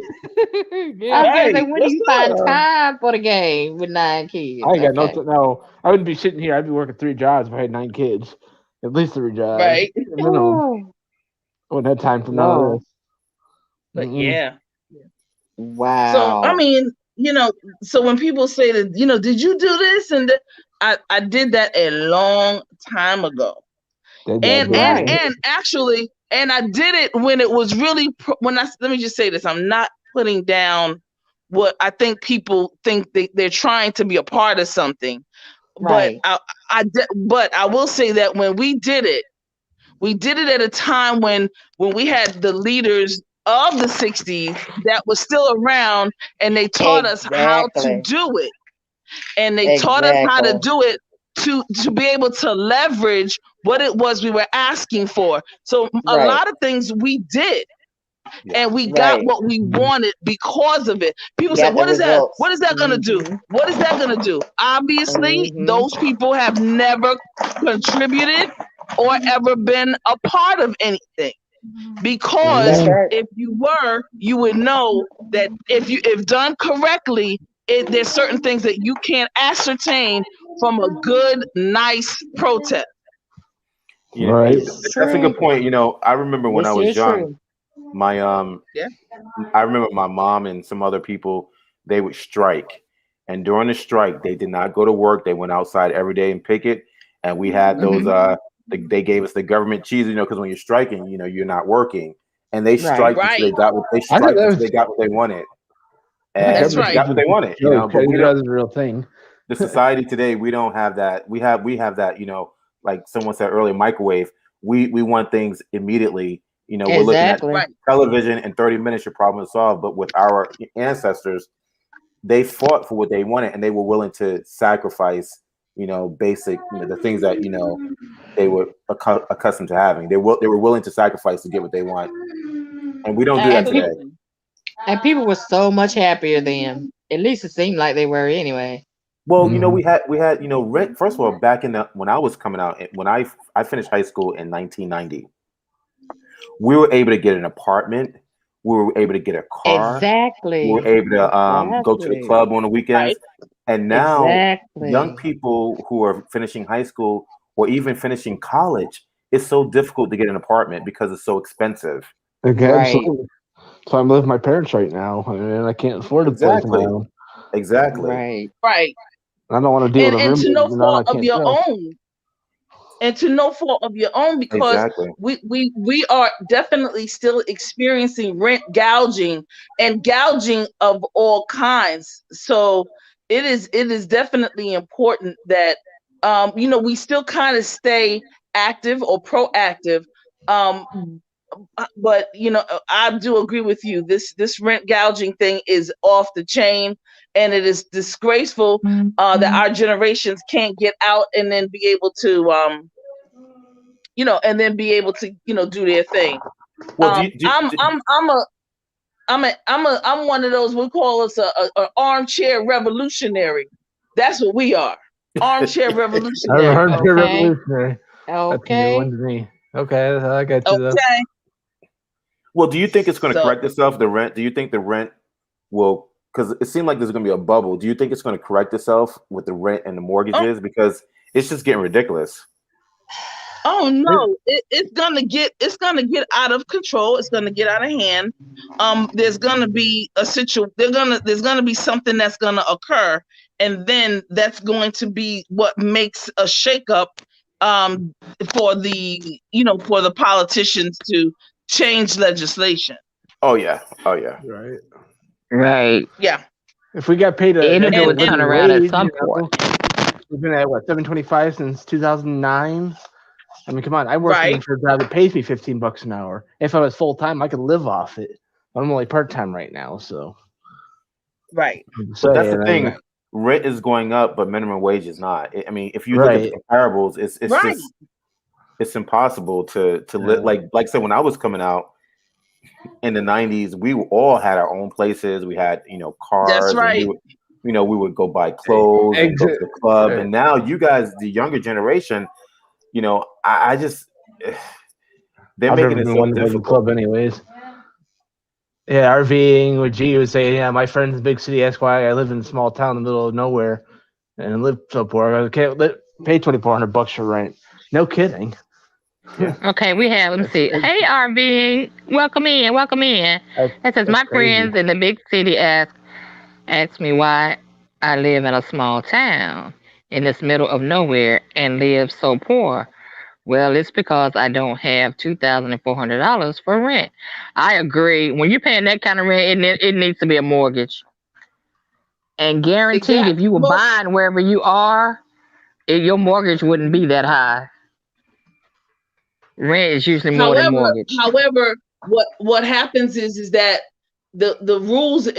[SPEAKER 4] I
[SPEAKER 2] Yeah.
[SPEAKER 4] was going to say,
[SPEAKER 6] Hey,
[SPEAKER 4] when do you
[SPEAKER 6] what's
[SPEAKER 4] find
[SPEAKER 6] up?
[SPEAKER 4] time for the game with 9 kids?
[SPEAKER 2] I ain't got
[SPEAKER 4] Okay.
[SPEAKER 2] no. I wouldn't be sitting here. I'd be working 3 jobs if I had 9 kids. At least 3 jobs.
[SPEAKER 6] Right.
[SPEAKER 2] Minimum.
[SPEAKER 4] Oh,
[SPEAKER 2] I wouldn't have time for none
[SPEAKER 4] no.
[SPEAKER 2] of this.
[SPEAKER 6] But
[SPEAKER 2] Mm-mm.
[SPEAKER 6] yeah.
[SPEAKER 4] Wow.
[SPEAKER 6] So I mean, so when people say that, did you do this? And I did that a long time ago. And actually, and I did it when it was really let me just say this. I'm not putting down what I think people think they're trying to be a part of something.
[SPEAKER 4] Right.
[SPEAKER 6] But I will say that when we did it at a time when we had the leaders of the 60s that was still around, and they taught us how to do it. And they taught us how to do it to be able to leverage what it was we were asking for. So a lot of things we did. And we got what we wanted because of it. People say, what is that? What is that going to do? What is that going to do? Obviously, those people have never contributed or ever been a part of anything. Because if you were, you would know that if done correctly, there's certain things that you can't ascertain from a good, nice protest.
[SPEAKER 5] Yeah,
[SPEAKER 2] Right.
[SPEAKER 5] that's a good point. I remember when I was young, my I remember my mom and some other people, they would strike, and during the strike, they did not go to work. They went outside every day and picket, and we had those. They gave us the government cheese, because when you're striking, you're not working, and they strike until they got what they wanted, and
[SPEAKER 6] That's
[SPEAKER 2] they
[SPEAKER 6] right.
[SPEAKER 2] got what they wanted. But we don't. That's a real thing.
[SPEAKER 5] The society today, we don't have that. We have that. Like someone said earlier, microwave. We want things immediately. We're looking at television in 30 minutes, your problem is solved. But with our ancestors, they fought for what they wanted, and they were willing to sacrifice, basic, the things that, they were accustomed to having. They were willing to sacrifice to get what they want. And we don't do that today.
[SPEAKER 4] And people were so much happier then. At least it seemed like they were anyway.
[SPEAKER 5] Well, we had rent. First of all, back when I was coming out, when I finished high school in 1990, we were able to get an apartment. We were able to get a car.
[SPEAKER 4] Exactly.
[SPEAKER 5] We were able to go to the club on the weekends. And now young people who are finishing high school or even finishing college, it's so difficult to get an apartment because it's so expensive.
[SPEAKER 2] Okay, absolutely. So I'm living with my parents right now, and I can't afford a place of my own.
[SPEAKER 5] Exactly.
[SPEAKER 6] Right.
[SPEAKER 2] I don't want to deal with a room.
[SPEAKER 6] And to no fault of your own. And to no fault of your own, because we are definitely still experiencing rent gouging and gouging of all kinds. So it is definitely important that we still kind of stay active or proactive. But I do agree with you. This rent gouging thing is off the chain, and it is disgraceful that our generations can't get out and then be able to do their thing.
[SPEAKER 5] Well,
[SPEAKER 6] I'm one of those, we call us a armchair revolutionary. That's what we are. Armchair revolutionary.
[SPEAKER 2] Armchair revolutionary.
[SPEAKER 4] Okay.
[SPEAKER 2] That's to me. Okay, I got you.
[SPEAKER 6] Okay.
[SPEAKER 5] Well, do you think it's going to correct itself? The rent? Do you think the rent will? Because it seemed like there's going to be a bubble. Do you think it's going to correct itself with the rent and the mortgages? Because it's just getting ridiculous.
[SPEAKER 6] Oh no, it's gonna get out of control. It's gonna get out of hand. There's gonna be a situation. There's gonna be something that's gonna occur, and then that's going to be what makes a shakeup for the politicians to change legislation.
[SPEAKER 5] Oh yeah.
[SPEAKER 2] Right.
[SPEAKER 6] Yeah.
[SPEAKER 2] If we got paid
[SPEAKER 1] it would turn around at some point.
[SPEAKER 2] We've been at $7.25 since 2009. I mean, come on! I work for a job that pays me $15 an hour. If I was full time, I could live off it. I'm only part time right now, so.
[SPEAKER 6] Right.
[SPEAKER 5] So that's the thing. Rent is going up, but minimum wage is not. I mean, if you look at the comparables, it's just it's impossible to live. Like I said, when I was coming out in the 90s, we all had our own places. We had cars.
[SPEAKER 6] That's right.
[SPEAKER 5] We would go buy clothes and go to the club. And now you guys, the younger generation. I just they're making it so difficult.
[SPEAKER 2] To the club anyways. Yeah, RVing with G would say, yeah, my friend's in big city. That's why I live in a small town in the middle of nowhere and live so poor. I can't pay $2,400 for rent. No kidding.
[SPEAKER 1] Yeah. Okay, let me see. Hey, RV, welcome in. It says my friends in the big city ask me why I live in a small town in this middle of nowhere and live so poor. Well, it's because I don't have $2,400 for rent. I agree. When you're paying that kind of rent, it needs to be a mortgage. And guaranteed, if you were buying wherever you are, your mortgage wouldn't be that high. Rent is usually more than mortgage.
[SPEAKER 6] However, what happens is that the rules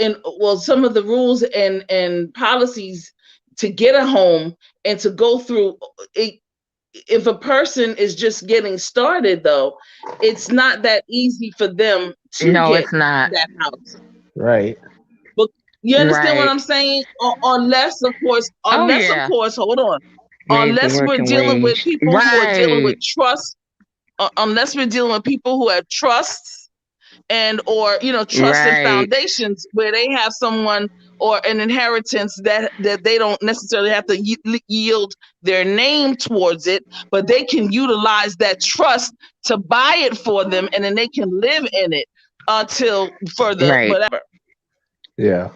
[SPEAKER 6] some of the rules and policies to get a home and to go through it, if a person is just getting started, though, it's not that easy for them to get
[SPEAKER 1] it's not.
[SPEAKER 6] That house.
[SPEAKER 2] Right.
[SPEAKER 6] But you understand what I'm saying? Unless, of course, hold on. Unless we're dealing with people who are dealing with trust, unless we're dealing with people who have trusts or trusted foundations where they have someone or an inheritance that they don't necessarily have to yield their name towards it, but they can utilize that trust to buy it for them, and then they can live in it until further whatever.
[SPEAKER 2] Yeah.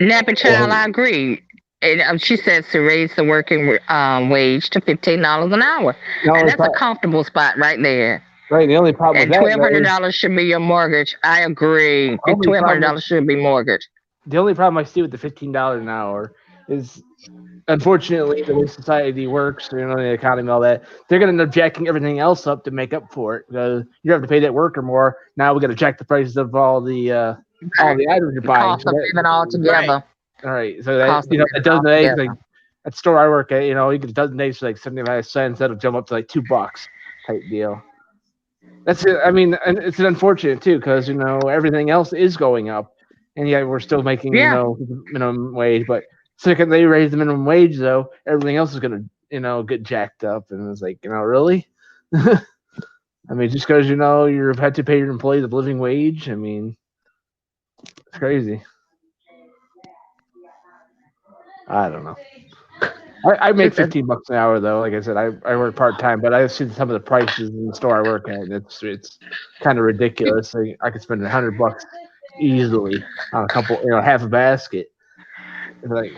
[SPEAKER 1] Nappy Child, I agree. And she says to raise the working wage to $15 an hour. And that's a comfortable spot right there.
[SPEAKER 2] Right. The only problem
[SPEAKER 1] with that $1,200 should be your mortgage. I agree. $1,200 should be mortgage.
[SPEAKER 2] The only problem I see with the $15 an hour is, unfortunately, the way society works, the economy, and all that, they're going to end up jacking everything else up to make up for it. Because you have to pay that worker more. Now we got to jack the prices of all the items you're buying.
[SPEAKER 1] Cost of living all together.
[SPEAKER 2] All right. So that a dozen eggs, like at the store I work at, you get a dozen eggs for like 75 cents. That'll jump up to like $2 type deal. That's it. I mean, it's unfortunate too, because everything else is going up, and yet we're still making minimum wage. But second they raise the minimum wage, though, everything else is gonna get jacked up, and it's like really. I mean, just because you've had to pay your employees a living wage. I mean, it's crazy. I don't know. I make $15 an hour though. Like I said, I work part time, but I've seen some of the prices in the store I work at. And it's kind of ridiculous. I could spend $100 easily on a couple, half a basket. It's like,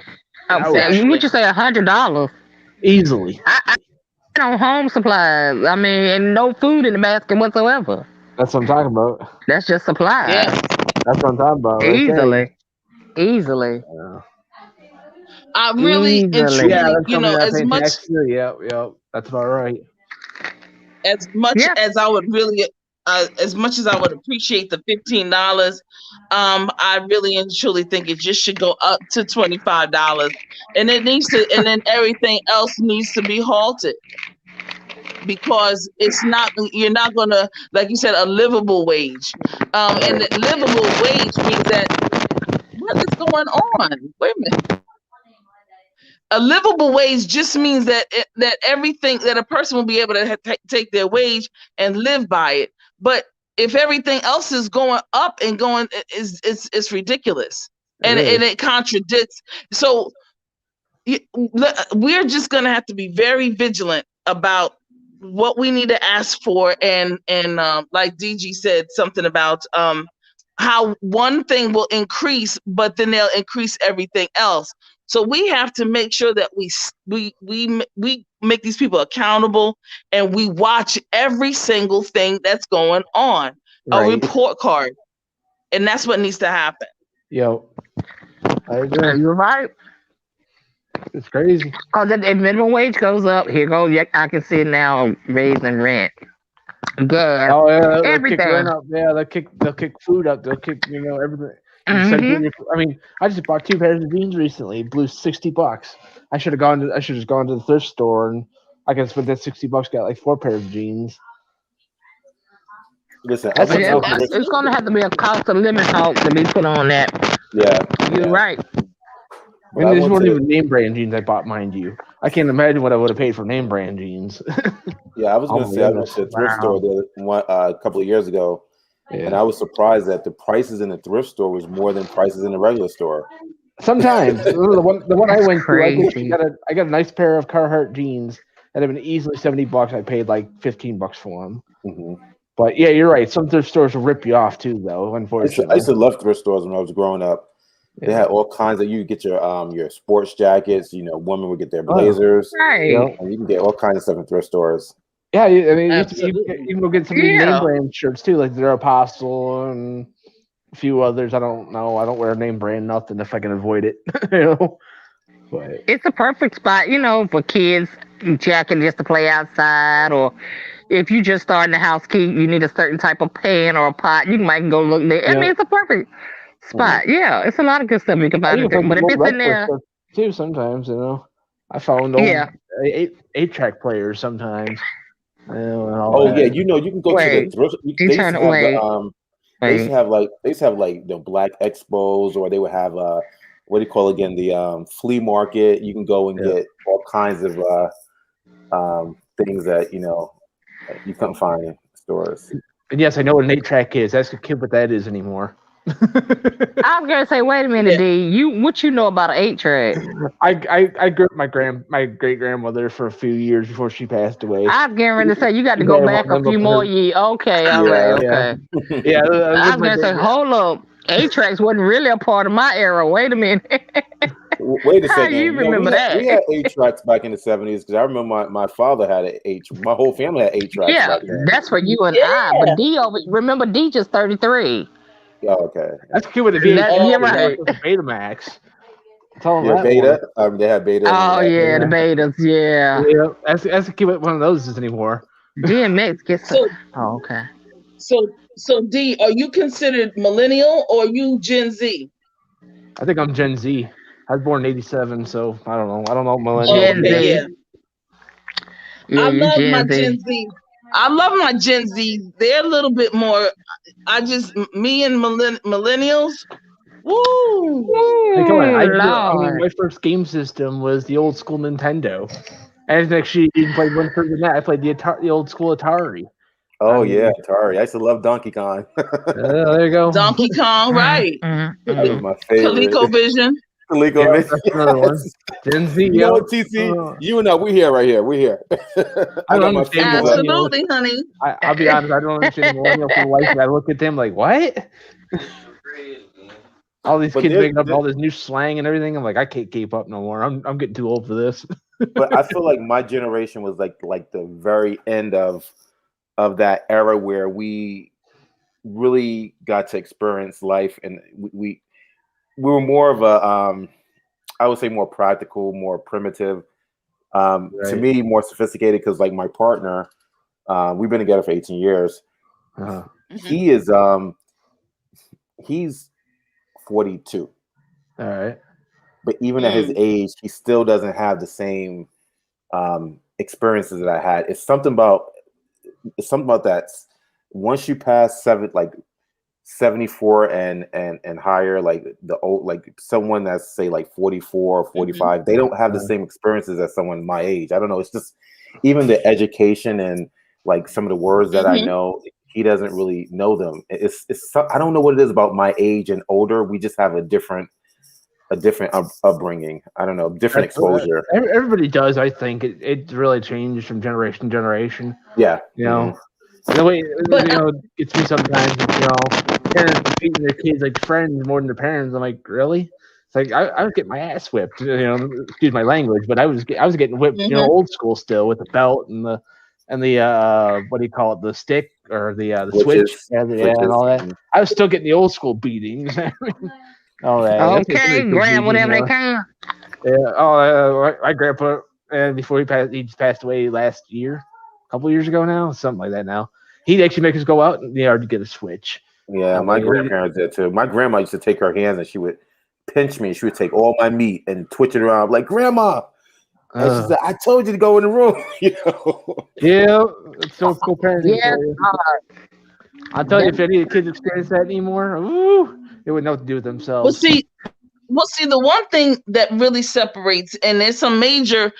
[SPEAKER 1] would you say $100?
[SPEAKER 2] Easily.
[SPEAKER 1] I on home supplies. I mean, and no food in the basket whatsoever.
[SPEAKER 2] That's what I'm talking about.
[SPEAKER 1] That's just supplies.
[SPEAKER 6] Yeah.
[SPEAKER 2] That's what I'm talking about.
[SPEAKER 1] Easily.
[SPEAKER 2] Yeah.
[SPEAKER 6] I really and
[SPEAKER 1] Easily.
[SPEAKER 2] Yeah,
[SPEAKER 6] truly,
[SPEAKER 2] that's
[SPEAKER 6] you
[SPEAKER 2] something
[SPEAKER 6] know,
[SPEAKER 2] that I
[SPEAKER 6] as
[SPEAKER 2] pay
[SPEAKER 6] much
[SPEAKER 2] tax to. Yep. That's about right.
[SPEAKER 1] Yeah.
[SPEAKER 6] as I would really as much as I would appreciate the $15, I really and truly think it just should go up to $25. And it needs to, and then everything else needs to be halted because it's not, you're not gonna, like you said, a livable wage. And the livable wage means that what is going on? Wait a minute. A livable wage just means that that everything that a person will be able to take their wage and live by it. But if everything else is going up and going, it's ridiculous, and it contradicts. So we're just going to have to be very vigilant about what we need to ask for, and like DG said, something about how one thing will increase, but then they'll increase everything else. So we have to make sure that we make these people accountable, and we watch every single thing that's going on. A report card, and that's what needs to happen.
[SPEAKER 2] Yo, I agree.
[SPEAKER 1] You're right.
[SPEAKER 2] It's crazy.
[SPEAKER 1] Because if minimum wage goes up, here goes, I can see it now, raising rent, gas,
[SPEAKER 2] Oh yeah, they'll
[SPEAKER 1] everything.
[SPEAKER 2] kick rent up. Yeah, they'll kick food up. They'll kick everything. I mean, I just bought 2 pairs of jeans recently. Blew $60. I should have just gone to the thrift store, and I could spend that $60. Got like 4 pairs of jeans.
[SPEAKER 5] Listen,
[SPEAKER 1] it's going to have to be a cost of living talk to be put on that.
[SPEAKER 5] Yeah,
[SPEAKER 1] you're right.
[SPEAKER 2] I mean, these weren't even name brand jeans I bought, mind you. I can't imagine what I would have paid for name brand jeans.
[SPEAKER 5] Yeah, I was going to say I went to a thrift store a couple of years ago, and I was surprised that the prices in the thrift store was more than prices in the regular store.
[SPEAKER 2] Sometimes the one I went to, I got a nice pair of Carhartt jeans that have been easily $70. I paid like $15 for them.
[SPEAKER 5] Mm-hmm.
[SPEAKER 2] But yeah, you're right. Some thrift stores will rip you off too, though. Unfortunately,
[SPEAKER 5] I used to love thrift stores when I was growing up. They had all kinds of, you get your sports jackets, women would get their blazers.
[SPEAKER 1] Right.
[SPEAKER 5] And you can get all kinds of stuff in thrift stores.
[SPEAKER 2] Yeah, I mean, you can go get some name brand shirts too, like their Apostle and a few others. I don't know. I don't wear name brand nothing if I can avoid it. But
[SPEAKER 1] it's a perfect spot, for kids, jacket just to play outside, or if you just starting the house key, you need a certain type of pan or a pot. You might go look there. I mean, it's a perfect spot. Yeah, it's a lot of good stuff you can buy. But if it's in there
[SPEAKER 2] too, sometimes I found old 8-track players sometimes.
[SPEAKER 5] Oh yeah, you can go to the thrift. They used to have like the Black Expos, or they would have what do you call it again, the flea market. You can go and get all kinds of things that you couldn't find in stores.
[SPEAKER 2] And yes, I know what an 8-track is. Ask a kid what that is anymore.
[SPEAKER 1] I was gonna say, wait a minute, D. What you know about an 8-track?
[SPEAKER 2] I grew up my great grandmother for a few years before she passed away.
[SPEAKER 1] I was getting ready to say you got to go back a few more years. Okay, all right, okay.
[SPEAKER 2] Yeah,
[SPEAKER 1] I was gonna say, hold up, 8-tracks wasn't really a part of my era. Wait a minute.
[SPEAKER 5] Wait a second.
[SPEAKER 1] How you remember that?
[SPEAKER 5] We had 8-tracks back in the 70s because I remember my father had my whole family had 8-tracks.
[SPEAKER 1] Yeah, that's for you and I. But remember D just 33.
[SPEAKER 5] Oh, okay.
[SPEAKER 2] That's cute with the Betamax.
[SPEAKER 5] Beta. They have Beta.
[SPEAKER 1] Oh yeah, the Betas. Yeah.
[SPEAKER 2] That's a kid with one of those anymore.
[SPEAKER 1] DMX gets. Oh, okay.
[SPEAKER 6] So D, are you considered millennial or are you Gen Z?
[SPEAKER 2] I think I'm Gen Z. I was born in '87, so I don't know. I don't know millennial.
[SPEAKER 1] Gen Z.
[SPEAKER 6] Yeah, I love my Gen Z. I love my Gen Z. They're a little bit more. Me and millennials. Woo!
[SPEAKER 2] Hey, come on! My first game system was the old school Nintendo. I didn't actually even play one further than that. I played the old school Atari.
[SPEAKER 5] Oh yeah, Atari! I used to love Donkey Kong.
[SPEAKER 2] There you go.
[SPEAKER 6] Donkey Kong, right?
[SPEAKER 5] That was my favorite.
[SPEAKER 6] ColecoVision.
[SPEAKER 5] ColecoVision.
[SPEAKER 2] Gen Z.
[SPEAKER 5] You know what, TC? You and I, we're here right here. We're here.
[SPEAKER 2] I don't understand.
[SPEAKER 6] Absolutely, honey.
[SPEAKER 2] I'll be honest. I don't understand millennials for life. I look at them like, what? All these kids making up all this new slang and everything. I'm like, I can't keep up no more. I'm getting too old for this.
[SPEAKER 5] But I feel like my generation was like the very end of that era where we really got to experience life, and we were more of a I would say more practical, more primitive. To me, more sophisticated because like my partner, we've been together for 18 years. He is he's 42.
[SPEAKER 2] All right.
[SPEAKER 5] But even at his age, he still doesn't have the same experiences that I had. It's something about that. Once you pass 74 and higher, like the old, like someone that's say like 44 or 45, they don't have the same experiences as someone my age. I don't know. It's just even the education and like some of the words that I know, he doesn't really know them. It's I don't know what it is about my age and older. We just have a different upbringing. I don't know, different exposure.
[SPEAKER 2] Everybody does. I think it really changed from generation to generation.
[SPEAKER 5] Yeah,
[SPEAKER 2] you know. The way gets me sometimes. Parents treating their kids like friends more than their parents. I'm like, really? It's like I was getting my ass whipped. Excuse my language, but I was getting whipped. Old school still with the belt and the what do you call it? The stick or the switch, and all that. I was still getting the old school beatings. All that.
[SPEAKER 1] Okay, grab whatever they can.
[SPEAKER 2] Yeah. My grandpa, and before he just passed away last year, a couple years ago now, something like that. Now he'd actually make us go out in the yard to get a switch.
[SPEAKER 5] Yeah, my grandparents did too. My grandma used to take her hands and she would pinch me. She would take all my meat and twitch it around. I'm like, Grandma. And she said, I told you to go in the room.
[SPEAKER 2] Yeah, it's so cool parenting. Yeah, I'll tell you, if any of the kids experience that anymore, they wouldn't know what to do with themselves.
[SPEAKER 6] Well, see, the one thing that really separates, and there's some major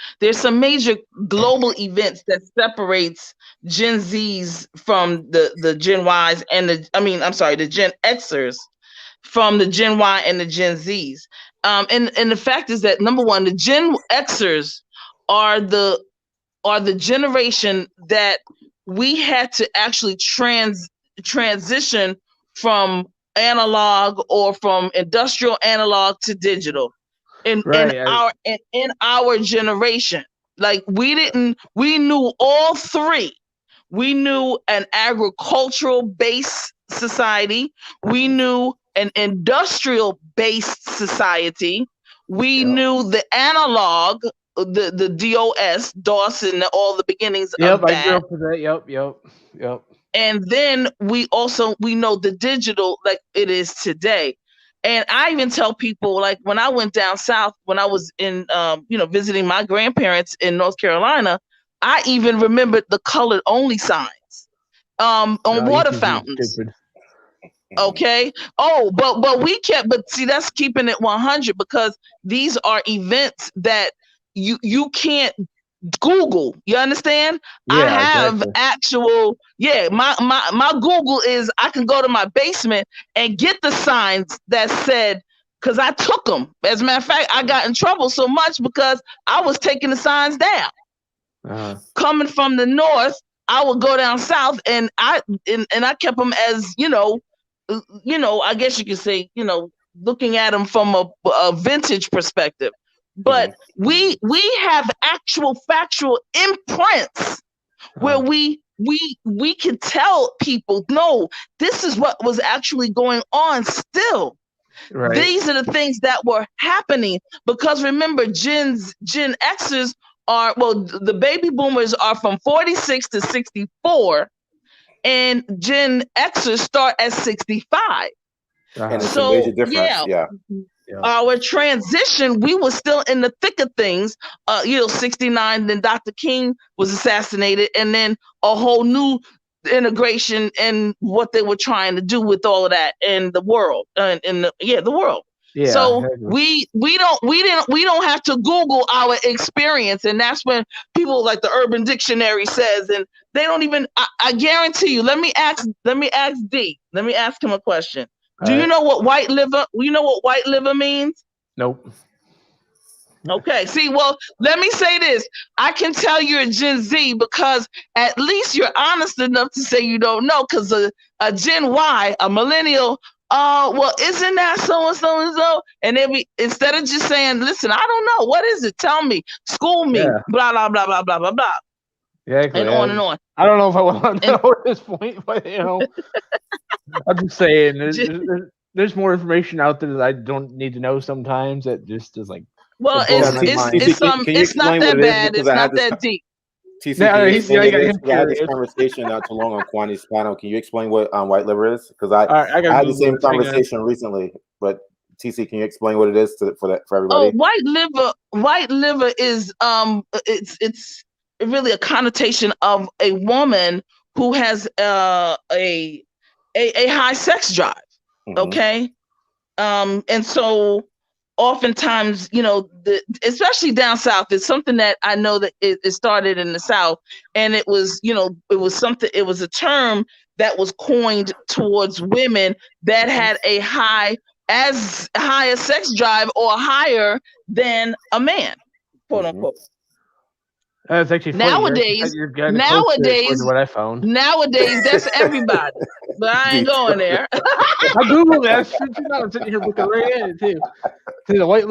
[SPEAKER 6] global events that separates Gen Zs from the Gen Ys and the Gen Xers from the Gen Y and the Gen Zs. And the fact is that number one, the Gen Xers are the generation that we had to actually transition from analog or from industrial analog to digital in our generation. Like we knew all three. We knew an agricultural based society. We knew an industrial based society. We knew the analog, the DOS and all the beginnings of that.
[SPEAKER 2] I grew up with that. Yep.
[SPEAKER 6] And then we know the digital like it is today. And I even tell people, like when I went down south, when I was in visiting my grandparents in North Carolina, I even remembered the colored only signs on water fountains. Okay. But see, that's keeping it 100 because these are events that you can't Google. You understand? Yeah, I have actual. Yeah, my Google is I can go to my basement and get the signs that said because I took them. As a matter of fact, I got in trouble so much because I was taking the signs down. Coming from the north, I would go down south, and I kept them as I guess you could say looking at them from a vintage perspective. But we have actual factual imprints where we can tell people, no, this is what was actually going on still. Right. These are the things that were happening because remember, Gen Xers the baby boomers are from 46 to 64 and Gen Xers start at 65.
[SPEAKER 5] And it's a major difference. Yeah.
[SPEAKER 6] Our transition, we were still in the thick of things. 69, then Dr. King was assassinated, and then a whole new integration and what they were trying to do with all of that in the world, the world. Yeah, so we don't have to Google our experience, and that's when people like the Urban Dictionary says, and they don't even. I guarantee you. Let me ask D. Let me ask him a question. Do you know what white liver? You know what white liver means?
[SPEAKER 2] Nope.
[SPEAKER 6] Okay. See, well, let me say this. I can tell you're a Gen Z because at least you're honest enough to say you don't know. Because a Gen Y, a millennial, isn't that so and so and so? And then instead of just saying, listen, I don't know. What is it? Tell me. School me. Yeah. Blah, blah, blah, blah, blah, blah, blah.
[SPEAKER 2] Yeah,
[SPEAKER 6] and on and on.
[SPEAKER 2] I don't know if I want to know at this point, but I'm just saying there's more information out there that I don't need to know sometimes. That just is like
[SPEAKER 6] Well,
[SPEAKER 2] blows
[SPEAKER 6] it's
[SPEAKER 2] my
[SPEAKER 6] it's
[SPEAKER 2] mind.
[SPEAKER 6] it's
[SPEAKER 5] Can you
[SPEAKER 6] it's not
[SPEAKER 5] explain
[SPEAKER 6] that
[SPEAKER 5] what it is?
[SPEAKER 6] bad.
[SPEAKER 5] Because
[SPEAKER 6] It's
[SPEAKER 5] I had
[SPEAKER 6] not
[SPEAKER 5] this
[SPEAKER 6] that deep.
[SPEAKER 5] TC,
[SPEAKER 2] No,
[SPEAKER 5] can you
[SPEAKER 2] he's,
[SPEAKER 5] explain
[SPEAKER 2] you
[SPEAKER 5] what it
[SPEAKER 2] got
[SPEAKER 5] is?
[SPEAKER 2] him
[SPEAKER 5] Because I had this
[SPEAKER 2] curious.
[SPEAKER 5] conversation not too long on Kwani's panel. Can you explain what white liver is? Because I
[SPEAKER 2] All right, I
[SPEAKER 5] I
[SPEAKER 2] gotta
[SPEAKER 5] had the
[SPEAKER 2] Google
[SPEAKER 5] same
[SPEAKER 2] this. Hang on.
[SPEAKER 5] conversation recently, but TC, can you explain what it is for
[SPEAKER 6] Oh,
[SPEAKER 5] everybody?
[SPEAKER 6] white liver is it's really a connotation of a woman who has a high sex drive.
[SPEAKER 5] Mhm.
[SPEAKER 6] Okay. And so oftentimes, especially down south, it's something that I know that it started in the South, and it was a term that was coined towards women that had as high a sex drive or higher than a man, quote
[SPEAKER 5] Mhm.
[SPEAKER 6] unquote.
[SPEAKER 2] That's actually funny.
[SPEAKER 6] Nowadays,
[SPEAKER 2] You're getting close to what I found.
[SPEAKER 6] that's everybody. But I ain't going there.
[SPEAKER 2] I googled that. I'm sitting here looking right at it too. See, the white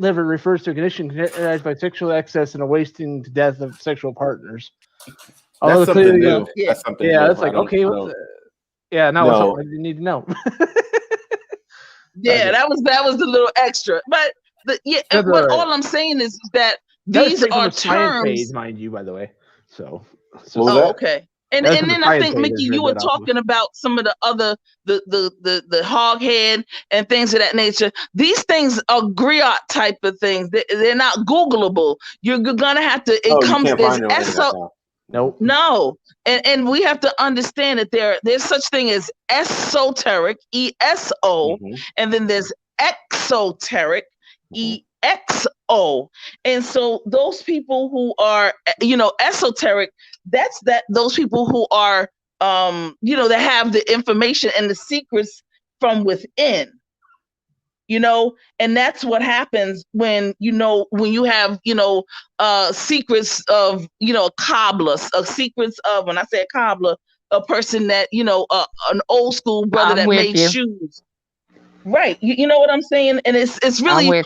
[SPEAKER 2] liver refers to a condition characterized by sexual excess and a wasting to death of sexual partners.
[SPEAKER 5] That's something
[SPEAKER 2] clearly,
[SPEAKER 5] new.
[SPEAKER 6] Yeah.
[SPEAKER 5] That's something
[SPEAKER 2] yeah,
[SPEAKER 5] new.
[SPEAKER 2] that's like okay. Yeah, now it's
[SPEAKER 5] No.
[SPEAKER 2] something you need to know.
[SPEAKER 6] Yeah, that was the little extra. But what all I'm saying is that these are terms.
[SPEAKER 2] Page, mind you, by the way. So
[SPEAKER 5] What was that?
[SPEAKER 6] Okay. And
[SPEAKER 2] That's from
[SPEAKER 6] then
[SPEAKER 2] the
[SPEAKER 6] I
[SPEAKER 2] science
[SPEAKER 6] think
[SPEAKER 2] page
[SPEAKER 6] Mickey,
[SPEAKER 2] I
[SPEAKER 6] you
[SPEAKER 2] read
[SPEAKER 6] were
[SPEAKER 2] that off of.
[SPEAKER 6] talking about some of the other the hog head and things of that nature. These things are griot type of things. They're not Googleable. You're gonna have to.
[SPEAKER 5] You can't find it on the internet now.
[SPEAKER 2] Nope.
[SPEAKER 6] No, and we have to understand that there's such thing as esoteric, ESO, and then there's exoteric, EXO. And so those people who are, esoteric, those people who are, that have the information and the secrets from within. And that's what happens when you have secrets of a cobbler, secrets of, when I say a cobbler, a person that an old school brother that made shoes, right? You know what I'm saying? And it's really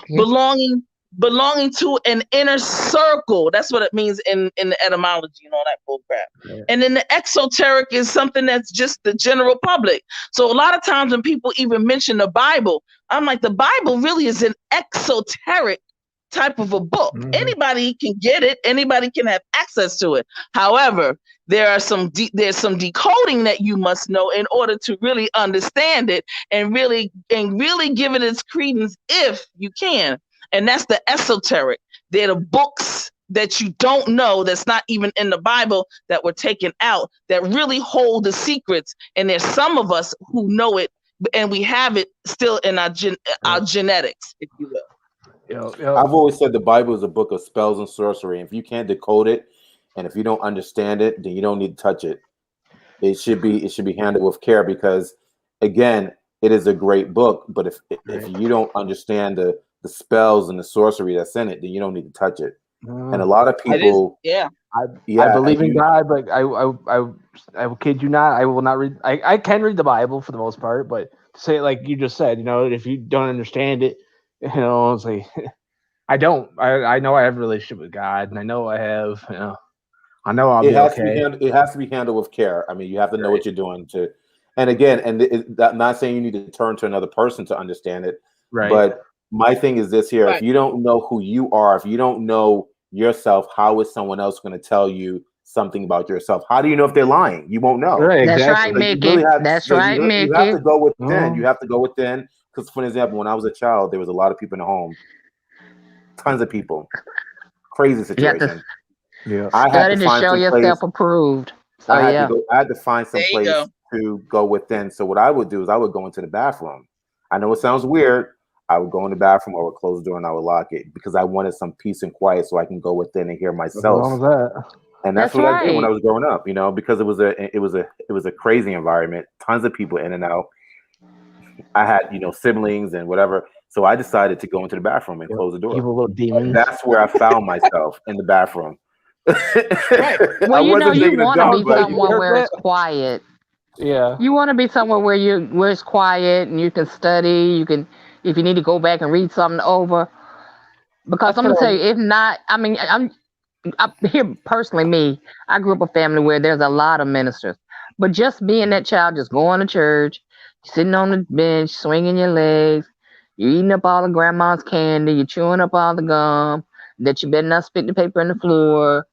[SPEAKER 6] belonging to an inner circle. That's what it means in the etymology and all that bull crap. Yeah. And then the exoteric is something that's just the general public. So a lot of times when people even mention the Bible, I'm like, the Bible really is an exoteric type of a book. Anybody can get it. Anybody can have access to it. However, there's some decoding that you must know in order to really understand it and really give it its credence if you can. And that's the esoteric. They're the books that you don't know, that's not even in the Bible, that were taken out, that really hold the secrets. And there's some of us who know it, and we have it still in our genetics, if you will.
[SPEAKER 5] I've always said the Bible is a book of spells and sorcery. And if you can't decode it, and if you don't understand it, then you don't need to touch it. It should be handled with care, because, again, it is a great book. But if you don't understand the spells and the sorcery that's in it, then you don't need to touch it. And a lot of people,
[SPEAKER 2] I believe in God, but I will kid you not, I will not read. I can read the Bible for the most part, but to say it like you just said, if you don't understand it, it's like I don't. I know I have a relationship with God, and I know I have. I know I'll be okay.
[SPEAKER 5] It has to be handled with care. I mean, you have to know what you're doing to. And again, I'm not saying you need to turn to another person to understand it,
[SPEAKER 2] right?
[SPEAKER 5] But my thing is this here: if you don't know who you are, if you don't know yourself, how is someone else going to tell you something about yourself? How do you know if they're lying? You won't know.
[SPEAKER 2] Right,
[SPEAKER 1] That's
[SPEAKER 2] exactly.
[SPEAKER 1] right, Mickey. That's right, Mickey.
[SPEAKER 5] You have to go within. You have to go within. Because, for example, when I was a child, there was a lot of people in the home. Tons of people. Crazy situation.
[SPEAKER 1] I had to show yourself approved. So,
[SPEAKER 5] I had to find some place to go within. So what I would do is I would go into the bathroom. I know it sounds weird. I would go in the bathroom, I would close the door, and I would lock it, because I wanted some peace and quiet so I can go within and hear myself. And that's what I did when I was growing up, because it was a crazy environment, tons of people in and out. I had, siblings and whatever. So I decided to go into the bathroom and close the door.
[SPEAKER 2] Evil little demons.
[SPEAKER 5] That's where I found myself, in the bathroom.
[SPEAKER 1] Right. Well, you want to be somewhere where it's quiet.
[SPEAKER 2] Yeah.
[SPEAKER 1] You want to be somewhere where it's quiet and you can study. You can, if you need to go back and read something over. Because I'm gonna tell you, if not, I mean, I'm here personally. Me, I grew up a family where there's a lot of ministers, but just being that child, just going to church, sitting on the bench, swinging your legs, You eating up all the grandma's candy. You chewing up all the gum. That you better not spit the paper on the floor.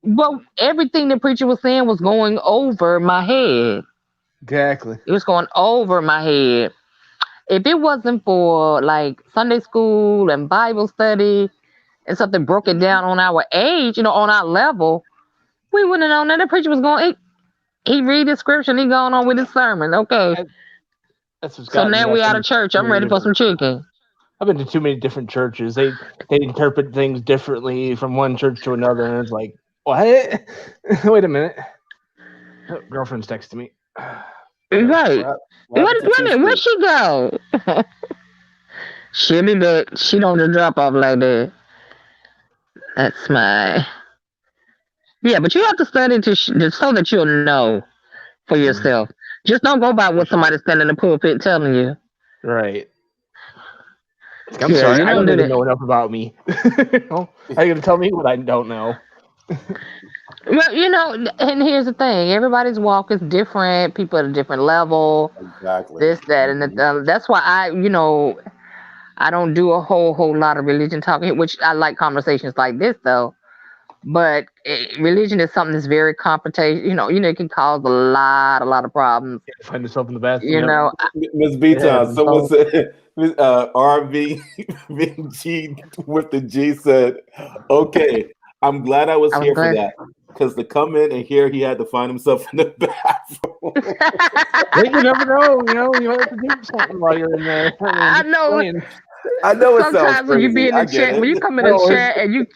[SPEAKER 1] Well, everything the preacher was saying was going over my head.
[SPEAKER 2] Exactly.
[SPEAKER 1] It was going over my head. If it wasn't for like Sunday school and Bible study and something broke it down on our age, on our level, we wouldn't have known that the preacher was going. He read the scripture and he going on with his sermon. Okay.
[SPEAKER 2] That's what's
[SPEAKER 1] So
[SPEAKER 2] got me.
[SPEAKER 1] now we out of church. I'm ready for some chicken.
[SPEAKER 2] I've been to too many different churches. They interpret things differently from one church to another, and it's like, what? Wait a minute. Oh, girlfriend's texting me.
[SPEAKER 1] Right. Wait a minute. Where'd she go? She'll be back. She don't just drop off like that. That's my. Yeah, but you have to study so that you'll know for yourself. Just don't go by what somebody's standing in the pulpit telling you.
[SPEAKER 2] Right. I'm sorry, I don't even know enough about me. Are you going to tell me what I don't know?
[SPEAKER 1] Well, and here's the thing. Everybody's walk is different. People at a different level.
[SPEAKER 5] Exactly.
[SPEAKER 1] This, that, and that's why I don't do a whole lot of religion talking, which I like conversations like this, though. But religion is something that's very confrontational. It can cause a lot of problems.
[SPEAKER 2] Find yourself in the bathroom.
[SPEAKER 5] Miss B-Town, someone said, RVG with the G said, okay, I'm glad I was here for that. Because to come in and here, he had to find himself in the bathroom.
[SPEAKER 2] You never know. You have to do something while you're in there.
[SPEAKER 1] I know.
[SPEAKER 5] I know it
[SPEAKER 1] sometimes
[SPEAKER 5] sounds
[SPEAKER 1] when
[SPEAKER 5] crazy.
[SPEAKER 1] you be in the chat, when you come in the chat and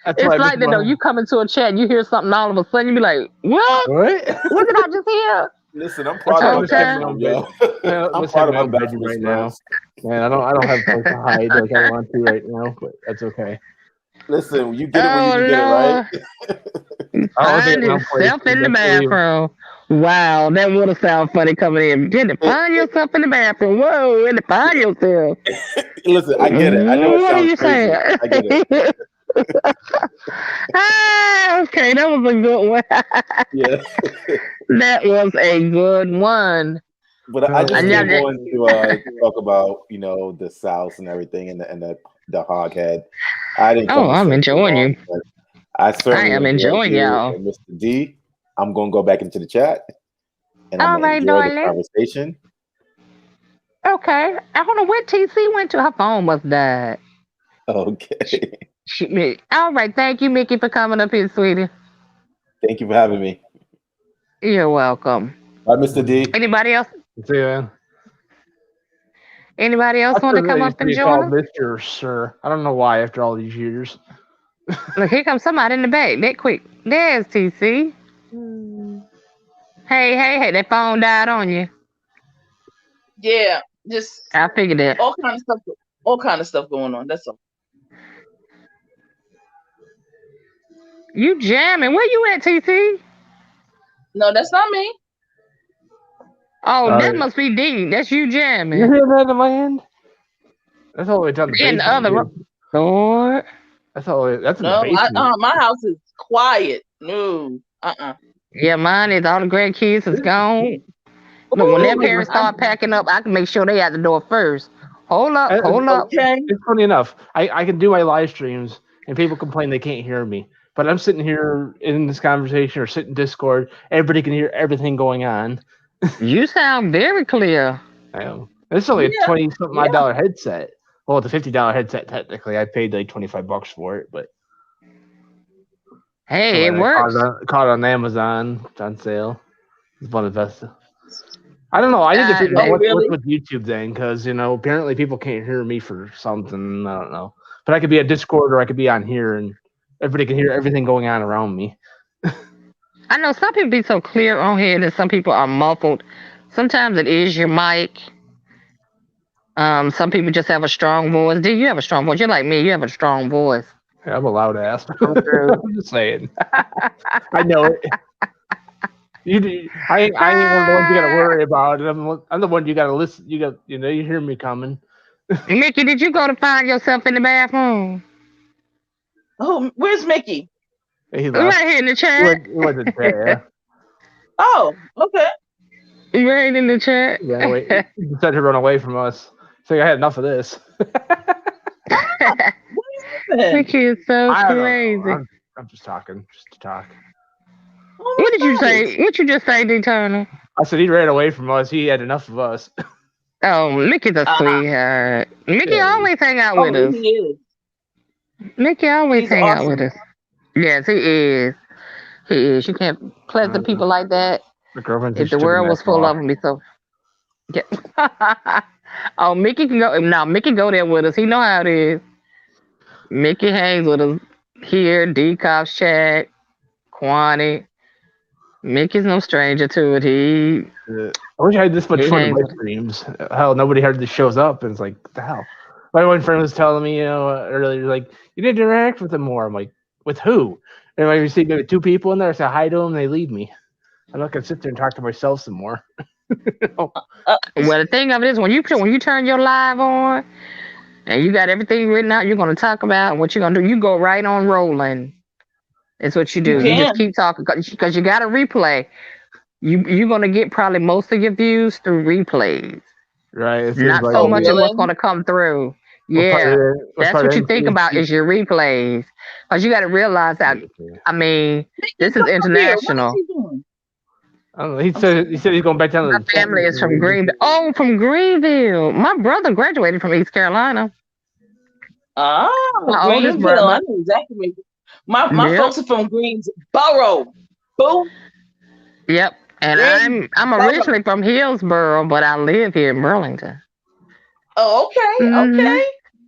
[SPEAKER 1] it's like that. You come into a chat and you hear something, all of a sudden you be like, "What? What did I just hear?"
[SPEAKER 5] Listen, I'm proud of myself, yo. I'm proud of my bedroom
[SPEAKER 2] right now. Man, I don't have place to hide like I want to right now, but that's okay.
[SPEAKER 5] Listen, you get it when you get it, right?
[SPEAKER 1] Find yourself in the bathroom. Wow, that would have sound funny coming in. Get to find yourself in the bathroom. Whoa, and to find yourself.
[SPEAKER 5] Listen, I get it. I know it sounds crazy. I get it.
[SPEAKER 1] Okay, that was a good one.
[SPEAKER 5] Yeah.
[SPEAKER 1] That was a good one.
[SPEAKER 5] But I just didn't want to talk about, the South and everything and the hog head. I didn't.
[SPEAKER 1] I'm enjoying you.
[SPEAKER 5] I am
[SPEAKER 1] enjoying y'all.
[SPEAKER 5] Mr. D, I'm going to go back into the chat and I'm going to enjoy the conversation.
[SPEAKER 1] Okay. I don't know where TC went to. Her phone must die.
[SPEAKER 5] Okay.
[SPEAKER 1] All right. Thank you, Mickey, for coming up here, sweetie.
[SPEAKER 5] Thank you for having me.
[SPEAKER 1] You're welcome.
[SPEAKER 5] Bye, Mr. D.
[SPEAKER 1] Anybody else?
[SPEAKER 2] See you, man.
[SPEAKER 1] Anybody else want to come up and join us?
[SPEAKER 2] Mr. Sir. I don't know why after all these years.
[SPEAKER 1] Look, here comes somebody in the back. That quick. There's TC. Hey, that phone died on you.
[SPEAKER 6] Yeah, just
[SPEAKER 1] I figured that.
[SPEAKER 6] All kind of stuff going on. That's all.
[SPEAKER 1] You jamming. Where you at, TC?
[SPEAKER 6] No, that's not me.
[SPEAKER 1] Oh, that must be D. That's you jamming.
[SPEAKER 2] You hear that in my end? That's all the way down the
[SPEAKER 1] in the other room. Lord.
[SPEAKER 2] That's all. That's in the basement.
[SPEAKER 6] My house is quiet. No.
[SPEAKER 1] Yeah, mine is. All the grandkids is gone. Look, when their parents start packing up, I can make sure they at the door first. Hold up.
[SPEAKER 6] Okay.
[SPEAKER 2] It's funny enough. I can do my live streams, and people complain they can't hear me. But I'm sitting here in this conversation or sitting in Discord. Everybody can hear everything going on.
[SPEAKER 1] You sound very clear.
[SPEAKER 2] I am. It's only a $20-something headset. Well, it's a $50 headset technically. I paid like $25 for it, but
[SPEAKER 1] hey, it works.
[SPEAKER 2] Caught it on Amazon. It's on sale. It's one of the best. I don't know. I need to figure out what's with YouTube then, because apparently people can't hear me for something. I don't know. But I could be at Discord or I could be on here, and everybody can hear everything going on around me.
[SPEAKER 1] I know some people be so clear on here that some people are muffled. Sometimes it is your mic. Some people just have a strong voice. Do you have a strong voice? You're like me. You have a strong voice.
[SPEAKER 2] Yeah, I'm a loud ass. I'm just saying. I know it. I ain't one of the ones you gotta worry about. I'm the one you gotta listen. You hear me coming.
[SPEAKER 1] Mickey, did you go to find yourself in the bathroom?
[SPEAKER 6] Oh, where's Mickey?
[SPEAKER 2] He
[SPEAKER 1] right here in the chat.
[SPEAKER 2] He wasn't there.
[SPEAKER 6] Oh, okay.
[SPEAKER 1] Right in the chat.
[SPEAKER 2] Yeah, wait. He decided to run away from us. So I had enough of this.
[SPEAKER 1] Mickey is so
[SPEAKER 2] I don't
[SPEAKER 1] crazy.
[SPEAKER 2] know. I'm just talking, just to talk.
[SPEAKER 6] Oh,
[SPEAKER 1] What did you
[SPEAKER 6] nice.
[SPEAKER 1] say? What you just say, D Turner?
[SPEAKER 2] I said he ran away from us. He had enough of us.
[SPEAKER 1] Oh, Mickey's a sweetheart. Mickey
[SPEAKER 2] Yeah.
[SPEAKER 1] always hang out with us.
[SPEAKER 6] He is.
[SPEAKER 1] Mickey always
[SPEAKER 6] He's
[SPEAKER 1] hang out
[SPEAKER 6] awesome.
[SPEAKER 1] with us. Yes, he is. He is. You can't pleasant people like that.
[SPEAKER 2] The girlfriend.
[SPEAKER 1] If the world was full of them, be so. Yeah. Oh, Mickey can go. Now Mickey go there with us. He know how it is. Mickey hangs with us here. Decop Shack, Kwani. Mickey's no stranger to it. He.
[SPEAKER 2] I wish I had this much
[SPEAKER 1] He
[SPEAKER 2] fun in
[SPEAKER 1] hangs
[SPEAKER 2] my
[SPEAKER 1] with-
[SPEAKER 2] streams. Hell, nobody hardly shows up, and it's like, what the hell? My one friend was telling me, earlier, like, you need to interact with them more. I'm like, with who? And I see maybe 2 people in there. I say hi to them, they leave me. I'm not gonna sit there and talk to myself some more.
[SPEAKER 1] Well, the thing of it is, when you turn your live on, and you got everything written out, you're gonna talk about what you're gonna do. You go right on rolling. It's what you do. You just keep talking because you got to replay. You're gonna get probably most of your views through replays.
[SPEAKER 2] Right. It seems
[SPEAKER 1] Not
[SPEAKER 2] like
[SPEAKER 1] so much of
[SPEAKER 6] really?
[SPEAKER 1] what's gonna come through. Yeah, that's what you think about is your replays, because you got to realize that. I mean, this is international.
[SPEAKER 6] What is he doing?
[SPEAKER 2] I don't know. He said he's going back down to
[SPEAKER 1] My
[SPEAKER 2] the
[SPEAKER 1] family is from Greenville. Oh, from Greenville. My brother graduated from East Carolina.
[SPEAKER 6] Ah,
[SPEAKER 1] My oldest
[SPEAKER 6] Greenville.
[SPEAKER 1] brother.
[SPEAKER 6] I know exactly. My
[SPEAKER 1] Yep.
[SPEAKER 6] folks are from Greensboro. Boo.
[SPEAKER 1] Yep. And
[SPEAKER 6] Green-
[SPEAKER 1] I'm originally from Hillsboro, but I live here in Burlington.
[SPEAKER 6] Oh, okay.
[SPEAKER 1] Mhm.
[SPEAKER 6] Okay.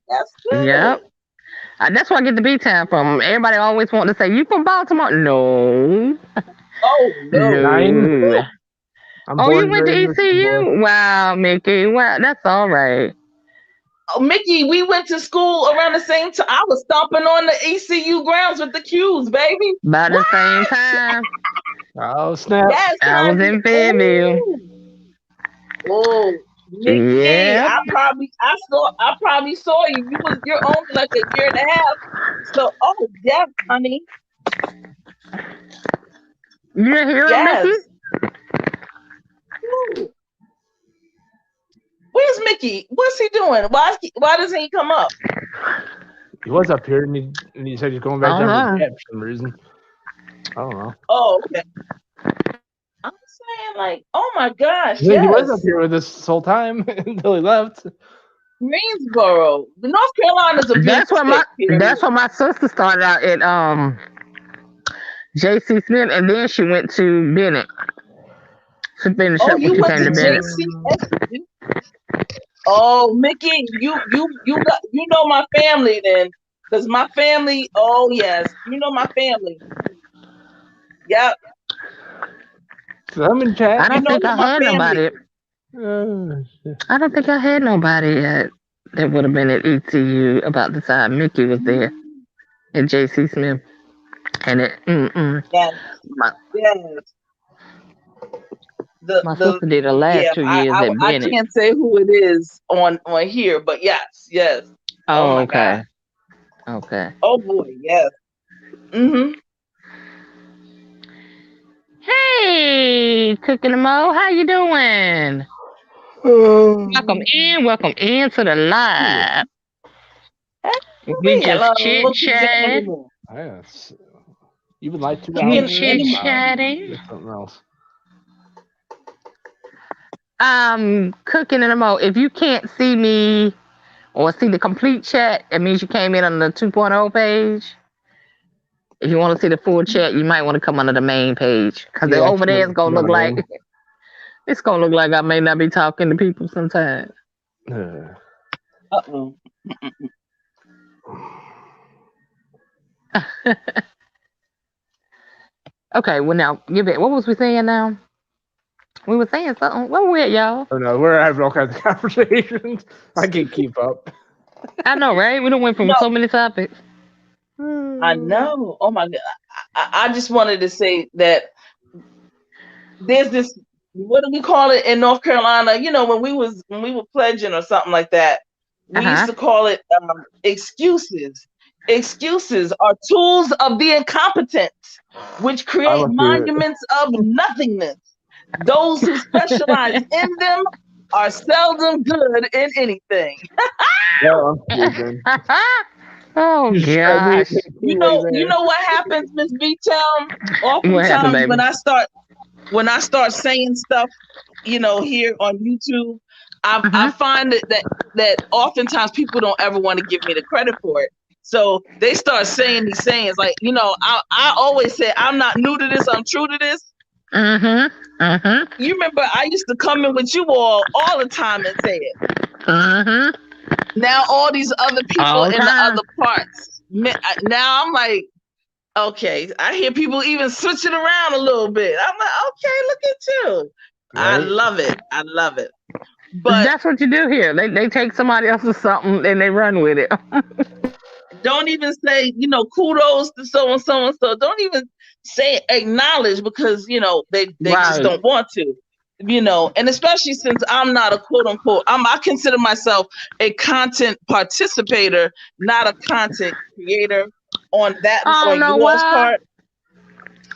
[SPEAKER 6] That's good.
[SPEAKER 1] Yep. That's where I get the B-Town from. Everybody always want to say, "You from Baltimore?" No.
[SPEAKER 6] Oh, no.
[SPEAKER 1] No.
[SPEAKER 2] I'm
[SPEAKER 1] Oh,
[SPEAKER 2] born
[SPEAKER 1] you
[SPEAKER 2] and
[SPEAKER 1] went to
[SPEAKER 2] raised in Baltimore.
[SPEAKER 1] ECU? Wow, Mickey. Wow, that's all right.
[SPEAKER 6] Oh, Mickey, we went to school around the same time. I was stomping on the ECU grounds with the Qs, baby.
[SPEAKER 1] By the same time,
[SPEAKER 2] Oh, snap.
[SPEAKER 6] Yes,
[SPEAKER 1] I was in Fayetteville.
[SPEAKER 6] Oh, Mickey,
[SPEAKER 1] Yep.
[SPEAKER 6] I probably saw you. You're only like a year and a half. So, oh yeah, honey.
[SPEAKER 1] You didn't hear him,
[SPEAKER 6] Yes.
[SPEAKER 1] Mickey?
[SPEAKER 6] Ooh. Where's Mickey? What's he doing? Why doesn't he come up?
[SPEAKER 2] He was up here, and he said he's going back
[SPEAKER 1] I
[SPEAKER 2] down
[SPEAKER 1] don't
[SPEAKER 2] to
[SPEAKER 1] know.
[SPEAKER 2] the for some reason. I don't know.
[SPEAKER 6] Oh, okay. I'm saying, like, oh my gosh,
[SPEAKER 2] Yeah, he was
[SPEAKER 6] yes.
[SPEAKER 2] up here with us this whole time until he left.
[SPEAKER 6] Greensboro, North Carolina's a beautiful
[SPEAKER 1] That's where my sister started out at J.C. Smith, and then she went to Bennett. She finished
[SPEAKER 6] Oh,
[SPEAKER 1] up
[SPEAKER 6] you
[SPEAKER 1] when she
[SPEAKER 6] went
[SPEAKER 1] came
[SPEAKER 6] to
[SPEAKER 1] to Bennett.
[SPEAKER 6] JC? Oh, Mickey, you know my family then, because my family. Oh yes, you know my family. Yep.
[SPEAKER 2] So I'm in chat.
[SPEAKER 1] I don't think I
[SPEAKER 6] my
[SPEAKER 1] had
[SPEAKER 6] family.
[SPEAKER 1] nobody. I don't think I had nobody that would have been at ECU about the time Mickey was there at J.C. Smith. And it,
[SPEAKER 6] Yes. Yes.
[SPEAKER 1] My sister did the last 2 years at
[SPEAKER 6] I
[SPEAKER 1] Bennett.
[SPEAKER 6] can't say who it is on here, but yes.
[SPEAKER 1] Oh,
[SPEAKER 6] my
[SPEAKER 1] okay.
[SPEAKER 6] God.
[SPEAKER 1] Okay.
[SPEAKER 6] Oh boy, yes. Mm-hmm.
[SPEAKER 1] Hey, Cooking the Mo, how you doing? Welcome in to the live. We just chit-chatting.
[SPEAKER 2] Yes. You've been like 2
[SPEAKER 1] We
[SPEAKER 2] hours.
[SPEAKER 1] chit-chatting.
[SPEAKER 2] Something else.
[SPEAKER 1] Cooking in the Mo. If you can't see me or see the complete chat, it means you came in on the 2.0 page. If you want to see the full chat, you might want to come under the main page, because over there it's gonna look like I may not be talking to people sometimes.
[SPEAKER 6] Uh-oh.
[SPEAKER 1] Okay, well now give it. What was we saying now? We were saying something. Where were we at, y'all?
[SPEAKER 2] Oh no, we're having all kinds of conversations. I can't keep up.
[SPEAKER 1] I know, right? We done went from so many topics.
[SPEAKER 6] I know. Oh my God. I just wanted to say that there's this, what do we call it in North Carolina? You know, when we were pledging or something like that, we used to call it excuses. Excuses are tools of the incompetent, which create monuments of nothingness. Those who specialize in them are seldom good in anything.
[SPEAKER 2] Well, I'm screwed then.
[SPEAKER 1] Oh
[SPEAKER 2] You just showed me
[SPEAKER 1] gosh.
[SPEAKER 6] You
[SPEAKER 2] right
[SPEAKER 6] know,
[SPEAKER 2] there.
[SPEAKER 6] what happens, Miss B Town?
[SPEAKER 1] What happened,
[SPEAKER 6] Oftentimes
[SPEAKER 1] baby?
[SPEAKER 6] when I start saying stuff, here on YouTube, I find that oftentimes people don't ever want to give me the credit for it. So they start saying these sayings like, I always say I'm not new to this, I'm true to this. You remember I used to come in with you all the time and say it. Now all these other people in the other parts. Now I'm like, okay, I hear people even switching around a little bit. I'm like, okay, look at you. Right. I love it. But
[SPEAKER 1] that's what you do here. They take somebody else's something and they run with it.
[SPEAKER 6] Don't even say, kudos to so and so and so. Don't even say acknowledge because they just don't want to. And especially since I'm not a quote unquote, I consider myself a content participator, not a content creator. On that, on yours part,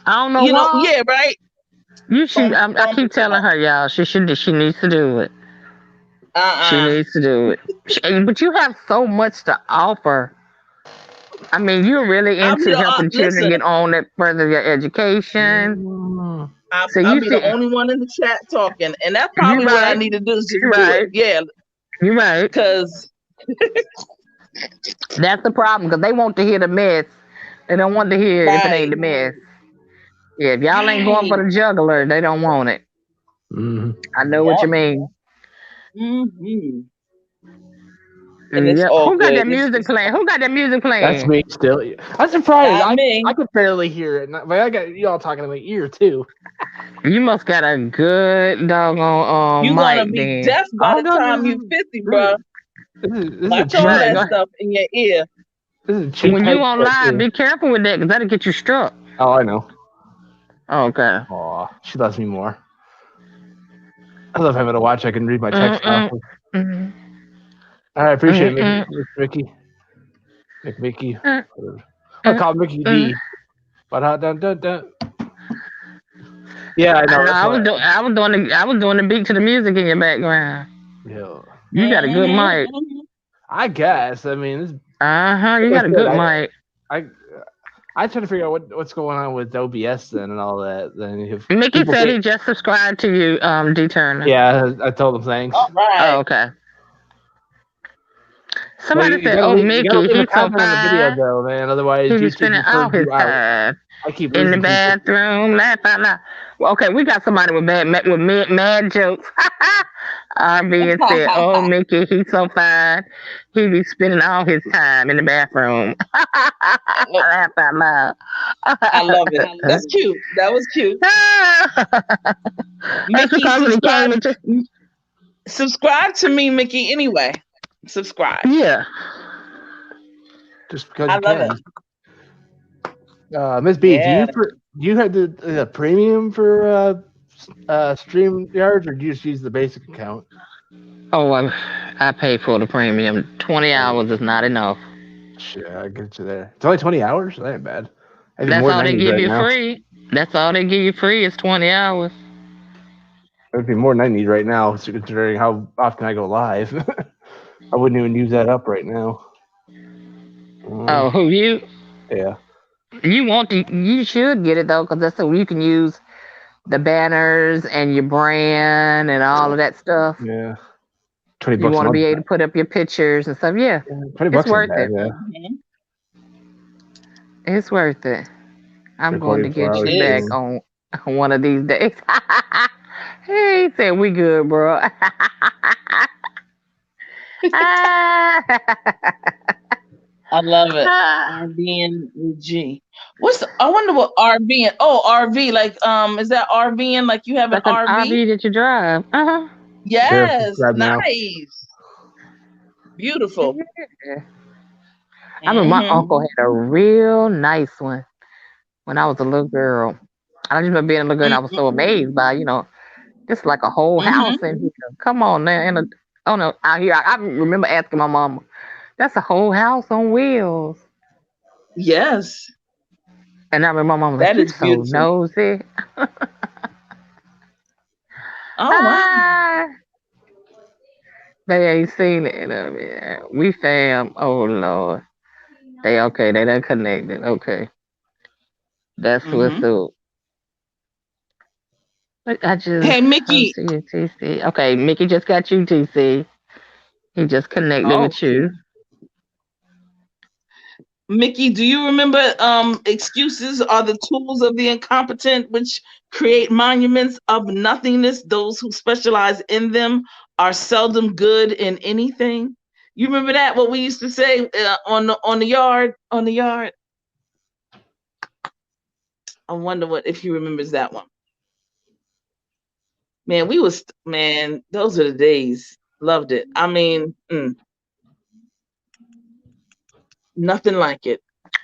[SPEAKER 1] I don't know why.
[SPEAKER 6] Yeah, right.
[SPEAKER 1] You should. I keep telling her, y'all. She needs to do it. She needs to do it. But you have so much to offer. I mean, you're really into helping children get on that further their education.
[SPEAKER 6] I'll be the only one in the chat talking, and that's probably what I need to do. Is just do it. Yeah,
[SPEAKER 1] you're right.
[SPEAKER 6] Because
[SPEAKER 1] that's the problem. Because they want to hear the mess. They don't want to hear if it ain't the mess. Yeah, if y'all ain't going for the juggler, they don't want it. I know what you mean.
[SPEAKER 6] And it's all
[SPEAKER 1] Who got that music playing?
[SPEAKER 2] That's me still. I'm surprised. I could barely hear it, but I got y'all talking in my ear too.
[SPEAKER 1] You must got a good doggone
[SPEAKER 6] you
[SPEAKER 1] mic.
[SPEAKER 6] You're gonna be deaf by the time you're 50, bro. Watch all that stuff in your ear.
[SPEAKER 1] When you on live, be careful with that because that'll get you struck.
[SPEAKER 2] Oh, I know.
[SPEAKER 1] Oh, okay.
[SPEAKER 2] Aw, she loves me more. I love having a watch. I can read my text now. I appreciate it, Mickey. Mickey. I'll call Mickey D. But yeah, I know.
[SPEAKER 1] I was doing the beat to the music in your background.
[SPEAKER 2] Yeah.
[SPEAKER 1] You got a good mic.
[SPEAKER 2] I guess. I mean,
[SPEAKER 1] you got a good mic.
[SPEAKER 2] I try to figure out what's going on with OBS then and all that. Then
[SPEAKER 1] Mickey said he just subscribed to you, D Turner.
[SPEAKER 2] Yeah, I told him thanks.
[SPEAKER 6] All right.
[SPEAKER 1] Oh, okay. Somebody said, "Oh, Mickey, he's so fine."
[SPEAKER 2] The video, though, man. Otherwise,
[SPEAKER 1] he was spending all his time in the bathroom, laugh out loud. Well, okay, we got somebody with mad jokes. RB said, "Oh, Mickey, he's so fine. He be spending all his time in the bathroom." Laugh out loud.
[SPEAKER 6] I love it. That's cute. That was cute. Mickey, subscribe to me, Mickey. Anyway. Subscribe.
[SPEAKER 1] Yeah.
[SPEAKER 2] Just because
[SPEAKER 6] I love
[SPEAKER 2] it. Miss B, do you have the premium for StreamYard, or do you just use the basic account?
[SPEAKER 1] Oh, I pay for the premium. 20 hours is not enough.
[SPEAKER 2] Shit, I get you there. It's only 20 hours? That ain't bad.
[SPEAKER 1] That's all they give you free. That's all they give you free is 20 hours.
[SPEAKER 2] It'd be more than I need right now, considering how often I go live. I wouldn't even use that up right now.
[SPEAKER 1] Oh, who you?
[SPEAKER 2] Yeah.
[SPEAKER 1] You should get it though, because that's so you can use the banners and your brand and all of that stuff.
[SPEAKER 2] Yeah. $20.
[SPEAKER 1] You want to be able to put up your pictures and stuff. Yeah.
[SPEAKER 2] $20.
[SPEAKER 1] It's worth it.
[SPEAKER 2] Yeah.
[SPEAKER 1] It's worth it. I'm going to get you back on one of these days. He said we good, bro.
[SPEAKER 6] I love it. RV and G. I wonder what RV and RV like is that RV and like you have an RV?
[SPEAKER 1] RV that you drive.
[SPEAKER 6] Yes, nice. Beautiful.
[SPEAKER 1] Yeah. I mean, my uncle had a real nice one when I was a little girl. I just remember being a little girl and I was so amazed by, just like a whole house in here. Come on now. Out here. I remember asking my mama, that's a whole house on wheels.
[SPEAKER 6] Yes.
[SPEAKER 1] And I remember my mama
[SPEAKER 6] that
[SPEAKER 1] was
[SPEAKER 6] is so
[SPEAKER 1] nosy.
[SPEAKER 6] Oh, wow.
[SPEAKER 1] They ain't seen it. We fam. Oh Lord. They okay. They done connected. Okay. That's what's
[SPEAKER 6] Mm-hmm.
[SPEAKER 1] up. But I just
[SPEAKER 6] Hey, Mickey.
[SPEAKER 1] see you, TC. Okay, Mickey just got you, TC. He just connected
[SPEAKER 6] Oh,
[SPEAKER 1] with you.
[SPEAKER 6] Mickey, do you remember excuses are the tools of the incompetent which create monuments of nothingness? Those who specialize in them are seldom good in anything. You remember that? What we used to say on the yard. I wonder what if he remembers that one. Man, those are the days. Loved it. I mean, nothing like it.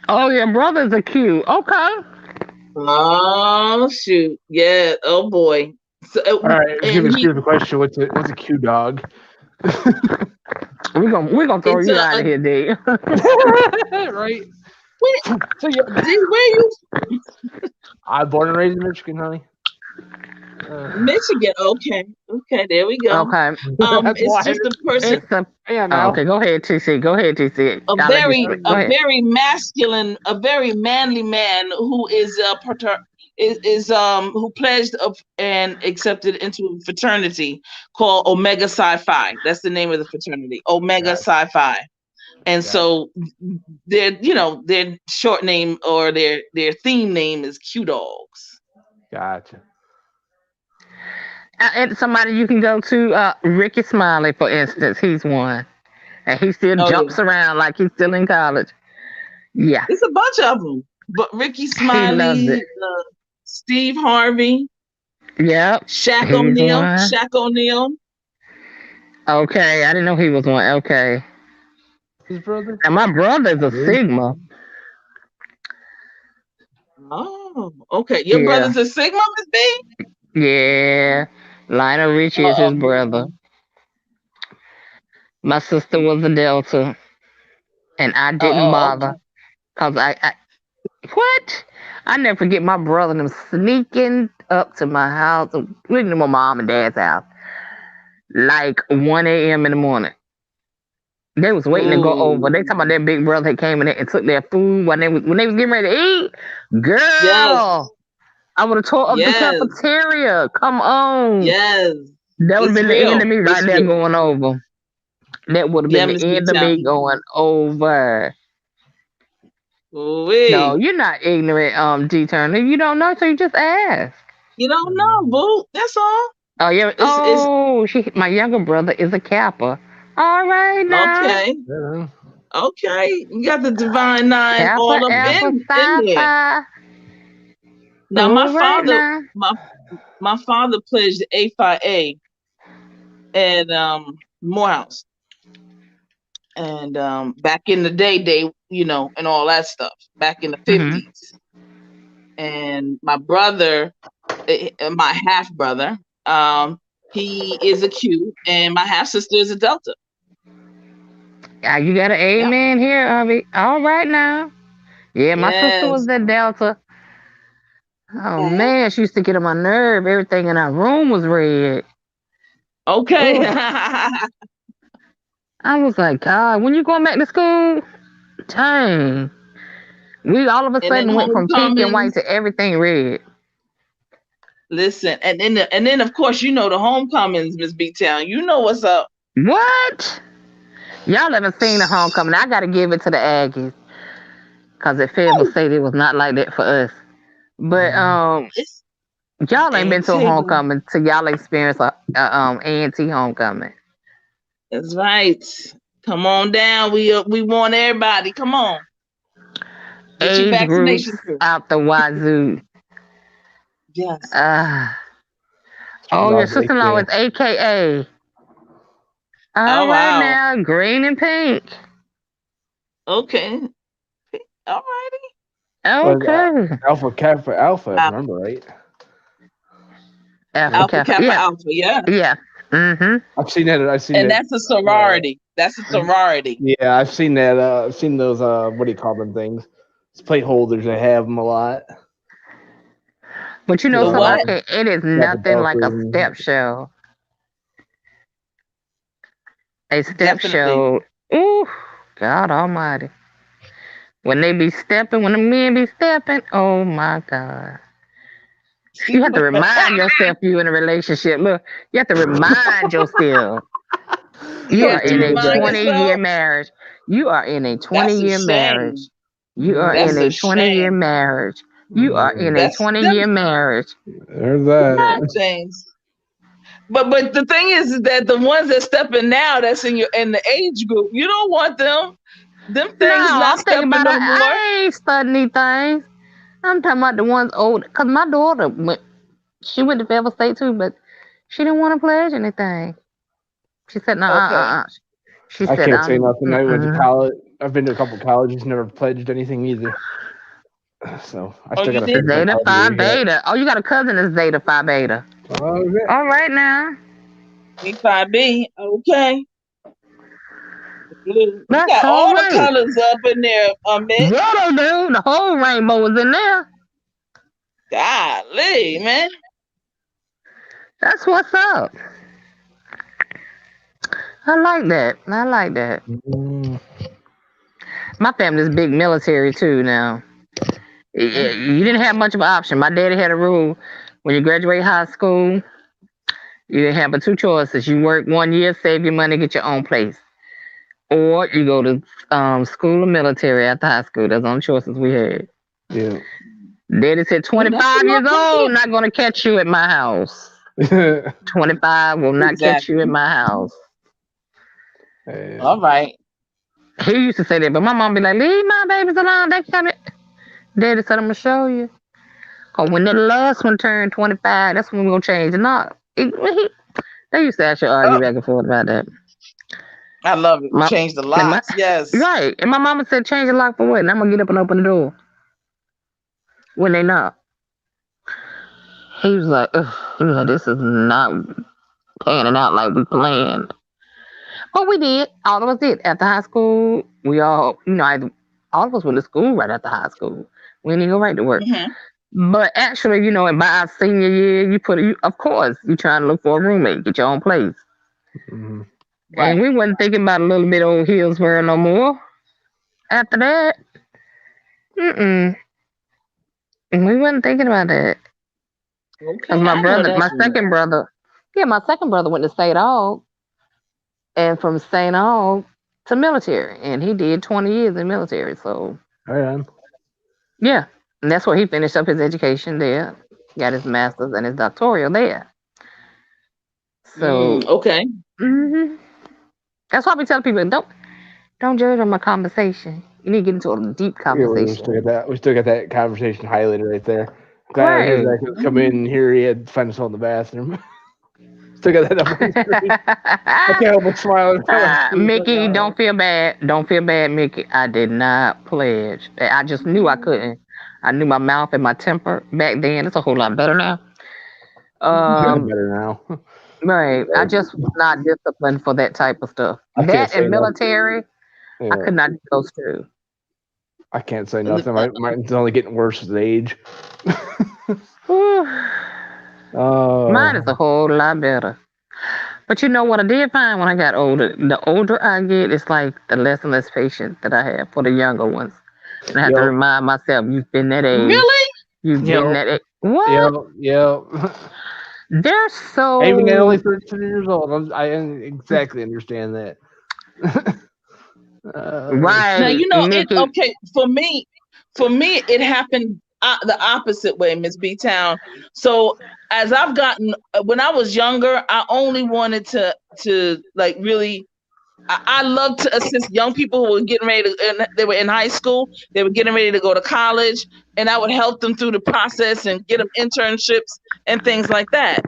[SPEAKER 1] Oh, your brothers are cute. Okay.
[SPEAKER 6] Oh shoot. Yeah. Oh boy. So,
[SPEAKER 2] All right,
[SPEAKER 6] and
[SPEAKER 2] give us a question. What's a Q dog?
[SPEAKER 1] We're gonna throw
[SPEAKER 6] it's
[SPEAKER 1] you out of here, D.
[SPEAKER 2] Right.
[SPEAKER 6] where,
[SPEAKER 2] So yeah,
[SPEAKER 6] where you
[SPEAKER 2] I'm born and raised in Michigan, honey.
[SPEAKER 6] Michigan? Okay. There we go.
[SPEAKER 1] Okay.
[SPEAKER 2] That's
[SPEAKER 6] It's
[SPEAKER 2] why.
[SPEAKER 6] just a person,
[SPEAKER 1] It's a.
[SPEAKER 2] Yeah,
[SPEAKER 1] Oh,
[SPEAKER 2] now.
[SPEAKER 1] okay, go ahead, TC. Go ahead, TC.
[SPEAKER 6] a
[SPEAKER 1] I'll let you
[SPEAKER 6] very
[SPEAKER 1] speak. Go ahead.
[SPEAKER 6] very masculine, a very manly man who is who pledged and accepted into a fraternity called Omega Psi Phi. That's the name of the fraternity, Omega Psi Phi. And so their short name or their theme name is Q Dogs.
[SPEAKER 2] Gotcha.
[SPEAKER 1] And somebody you can go to, Ricky Smiley, for instance. He's one, and he still jumps around like he's still in college. Yeah,
[SPEAKER 6] It's a bunch of them. But Ricky
[SPEAKER 1] he loves
[SPEAKER 6] Smiley,
[SPEAKER 1] it.
[SPEAKER 6] Steve Harvey,
[SPEAKER 1] Yep,
[SPEAKER 6] Shaq
[SPEAKER 1] he's
[SPEAKER 6] O'Neal.
[SPEAKER 1] one. Okay, I didn't know he was one. Okay,
[SPEAKER 2] His brother.
[SPEAKER 1] and my brother's a Sigma.
[SPEAKER 6] Oh, okay. Your brother's a Sigma, Miss B?
[SPEAKER 1] Yeah, Lionel Richie is his brother. My sister was a Delta, and I didn't bother because I what? I never forget my brother and them sneaking up to my house, leaving to my mom and dad's house, like 1 a.m. in the morning. They was waiting to go over. They talking about their big brother had came in there and took their food when they was getting ready to eat. Girl,
[SPEAKER 6] Yes.
[SPEAKER 1] I would have tore up the cafeteria. Come on.
[SPEAKER 6] Yes.
[SPEAKER 1] That would have been
[SPEAKER 6] real.
[SPEAKER 1] the end of me right
[SPEAKER 6] It's
[SPEAKER 1] there
[SPEAKER 6] real.
[SPEAKER 1] going over. That would have been
[SPEAKER 6] Miss
[SPEAKER 1] the end of me going over. No, you're not ignorant, D Turner. You don't know, so you just ask.
[SPEAKER 6] You don't know, boo. That's all.
[SPEAKER 1] Oh yeah. My younger brother is a Kappa. All right now.
[SPEAKER 6] Okay.
[SPEAKER 2] Yeah.
[SPEAKER 6] Okay. You got the Divine Nine
[SPEAKER 1] Kappa,
[SPEAKER 6] all up
[SPEAKER 1] Alpha,
[SPEAKER 6] in
[SPEAKER 1] Psi,
[SPEAKER 6] there.
[SPEAKER 1] Phi.
[SPEAKER 6] Now
[SPEAKER 1] All
[SPEAKER 6] my father pledged A Phi A at Morehouse. And back in the day, and all that stuff, back in the 50s. And my brother, my half brother, he is a Q, and my half sister is a Delta.
[SPEAKER 1] Yeah, you got an amen here, Avi. All right now. Yeah, my sister was the Delta. Oh man, she used to get on my nerve. Everything in our room was red.
[SPEAKER 6] Okay.
[SPEAKER 1] I was like, God, when you going back to school? Dang. We all of a sudden went from pink and white to everything red.
[SPEAKER 6] Listen, and then of course the homecomings, Miss B Town. You know what's up.
[SPEAKER 1] What? Y'all haven't seen the homecoming. I gotta give it to the Aggies. Cause at Fayetteville State it was not like that for us. But y'all ain't been to a homecoming till y'all experience a A&T homecoming.
[SPEAKER 6] That's right. Come on down. We want everybody. Come on.
[SPEAKER 1] Get your vaccination out the wazoo.
[SPEAKER 6] Yes.
[SPEAKER 1] Your sister-in-law is AKA. All right now, green and pink.
[SPEAKER 6] Okay. All righty.
[SPEAKER 1] Okay.
[SPEAKER 2] Alpha Kappa Alpha, if I remember right.
[SPEAKER 6] Alpha Kappa Alpha, yeah.
[SPEAKER 1] Yeah. Mm-hmm.
[SPEAKER 2] I've seen that.
[SPEAKER 6] And that's a sorority. That's a sorority.
[SPEAKER 2] Yeah, I've seen that. I've seen those. What do you call them things? It's plate holders. They have them a lot.
[SPEAKER 1] But you know something? It is nothing like a step show. A step
[SPEAKER 6] Definitely.
[SPEAKER 1] show. Ooh, God Almighty. When they be stepping, when the men be stepping, oh my God. You have to remind yourself you in a relationship. Look, you have to remind yourself you
[SPEAKER 6] You
[SPEAKER 1] are
[SPEAKER 6] have to
[SPEAKER 1] in a
[SPEAKER 6] remind
[SPEAKER 1] 20-year
[SPEAKER 6] yourself.
[SPEAKER 1] marriage. You are in a
[SPEAKER 6] That's a
[SPEAKER 1] 20-year marriage.
[SPEAKER 6] shame.
[SPEAKER 1] You are in
[SPEAKER 6] That's
[SPEAKER 1] a
[SPEAKER 6] a
[SPEAKER 1] 20-year
[SPEAKER 6] shame.
[SPEAKER 1] marriage. You are in a
[SPEAKER 6] That's them
[SPEAKER 1] 20-year marriage.
[SPEAKER 2] There's that.
[SPEAKER 6] things. But the thing is that the ones that stepping now, that's in the age group, you don't want them. Them
[SPEAKER 1] No,
[SPEAKER 6] things not
[SPEAKER 1] I'm thinking
[SPEAKER 6] stepping
[SPEAKER 1] about
[SPEAKER 6] no more.
[SPEAKER 1] I ain't studying these things. I'm talking about the ones old. Because my daughter, she went to Fayetteville State too, but she didn't want to pledge anything. She said, no,
[SPEAKER 6] Okay.
[SPEAKER 1] She
[SPEAKER 2] I
[SPEAKER 1] said,
[SPEAKER 2] can't say nothing. I went to
[SPEAKER 1] mm-mm.
[SPEAKER 2] college. I've been to a couple colleges, never pledged anything either. So I
[SPEAKER 6] Oh,
[SPEAKER 2] still
[SPEAKER 6] you
[SPEAKER 2] got a few
[SPEAKER 6] didn't?
[SPEAKER 2] more
[SPEAKER 1] Zeta
[SPEAKER 2] college
[SPEAKER 1] Phi
[SPEAKER 2] years yet.
[SPEAKER 1] Beta. Oh, you got a cousin that's Zeta Phi Beta.
[SPEAKER 2] Oh, okay.
[SPEAKER 1] All right now.
[SPEAKER 6] B5B. Okay. Blue. You
[SPEAKER 1] That's
[SPEAKER 6] got
[SPEAKER 1] all
[SPEAKER 6] all the
[SPEAKER 1] right.
[SPEAKER 6] colors up in there, Mitch.
[SPEAKER 1] Yeah, they do. The whole rainbow is in there.
[SPEAKER 6] Golly, man.
[SPEAKER 1] That's what's up. I like that. I like that. My family's big military too now. You didn't have much of an option. My daddy had a rule: when you graduate high school, you didn't have but two choices. You work 1 year, save your money, get your own place, or you go to school or military after high school. That's the only choices we had.
[SPEAKER 2] Yeah.
[SPEAKER 1] Daddy said, 25 years old, not gonna catch you at my house. 25 will not catch you at my house.
[SPEAKER 6] All right.
[SPEAKER 1] He used to say that, but my mom be like, leave my babies alone. They coming. Daddy said, I'm gonna show you. Cause when the last one turned 25, that's when we're gonna change. And not, they used to actually argue back and forth about that.
[SPEAKER 6] I love it. Change the locks. Yes.
[SPEAKER 1] Right. And my mama said, change the lock for what? And I'm gonna get up and open the door when they knock. He was like, this is not panning out like we planned. But we did. All of us did. After high school, we all, all of us went to school right after high school. We didn't go right to work.
[SPEAKER 6] Mm-hmm.
[SPEAKER 1] But actually, by our senior year, of course, you're trying to look for a roommate, get your own place.
[SPEAKER 2] Mm-hmm.
[SPEAKER 6] Right.
[SPEAKER 1] And we wasn't thinking about a little bit old Hillsboro no more. After that, we wasn't thinking about that.
[SPEAKER 6] Okay.
[SPEAKER 1] My second brother went to St. Aug, and from St. Aug to military, and he did 20 years in military. So, yeah, and that's where he finished up his education there, got his master's and his doctoral there. So,
[SPEAKER 6] okay.
[SPEAKER 1] That's why we tell people don't judge on my conversation. You need to get into a deep conversation.
[SPEAKER 2] Yeah, we still got that conversation highlighted right there. Glad I could come in and hear he had to find us all in the bathroom. Still got that up on the screen. I can't help but smile.
[SPEAKER 1] Mickey, don't feel bad. Don't feel bad, Mickey. I did not pledge. I just knew I couldn't. I knew my mouth and my temper back then. It's a whole lot better now.
[SPEAKER 2] Better now.
[SPEAKER 1] Right. I just was not disciplined for that type of stuff. That and military, I could not do those two.
[SPEAKER 2] I can't say nothing. Mine's only getting worse with age.
[SPEAKER 1] Mine is a whole lot better. But you know what I did find when I got older? The older I get, it's like the less and less patience that I have for the younger ones. And I have to remind myself, you've been that age.
[SPEAKER 6] Really?
[SPEAKER 1] You've been that age. What?
[SPEAKER 2] Yeah.
[SPEAKER 1] They're so...
[SPEAKER 2] Even at only 13 years old, I exactly understand that.
[SPEAKER 1] Right.
[SPEAKER 6] Now, okay, for me, it happened the opposite way, Miss B-Town. So as I've gotten, when I was younger, I only wanted to like really, I love to assist young people who were getting ready to, they were in high school, they were getting ready to go to college, and I would help them through the process and get them internships and things like that.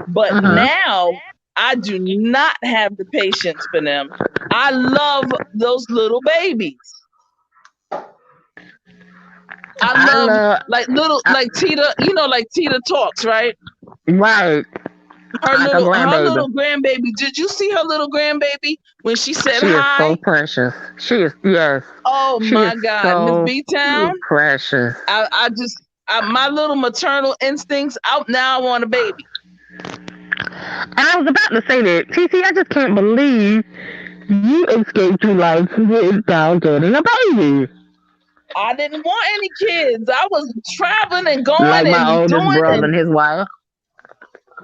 [SPEAKER 6] But now I do not have the patience for them. I love those little babies. I love like Tita, like Tita Talks, right?
[SPEAKER 1] Right.
[SPEAKER 6] Her little grandbaby. Did you see her little grandbaby when she said hi?
[SPEAKER 1] She is so precious. She is, yes.
[SPEAKER 6] Oh my God,
[SPEAKER 1] so
[SPEAKER 6] Miss B-Town.
[SPEAKER 1] Precious.
[SPEAKER 6] I my little maternal instincts out now. I want a baby.
[SPEAKER 1] And I was about to say that, TC, I just can't believe You escaped your life without getting a baby.
[SPEAKER 6] I didn't want any kids. I was traveling and going
[SPEAKER 1] Like my
[SPEAKER 6] and
[SPEAKER 1] oldest
[SPEAKER 6] doing,
[SPEAKER 1] brother
[SPEAKER 6] and
[SPEAKER 1] and his wife.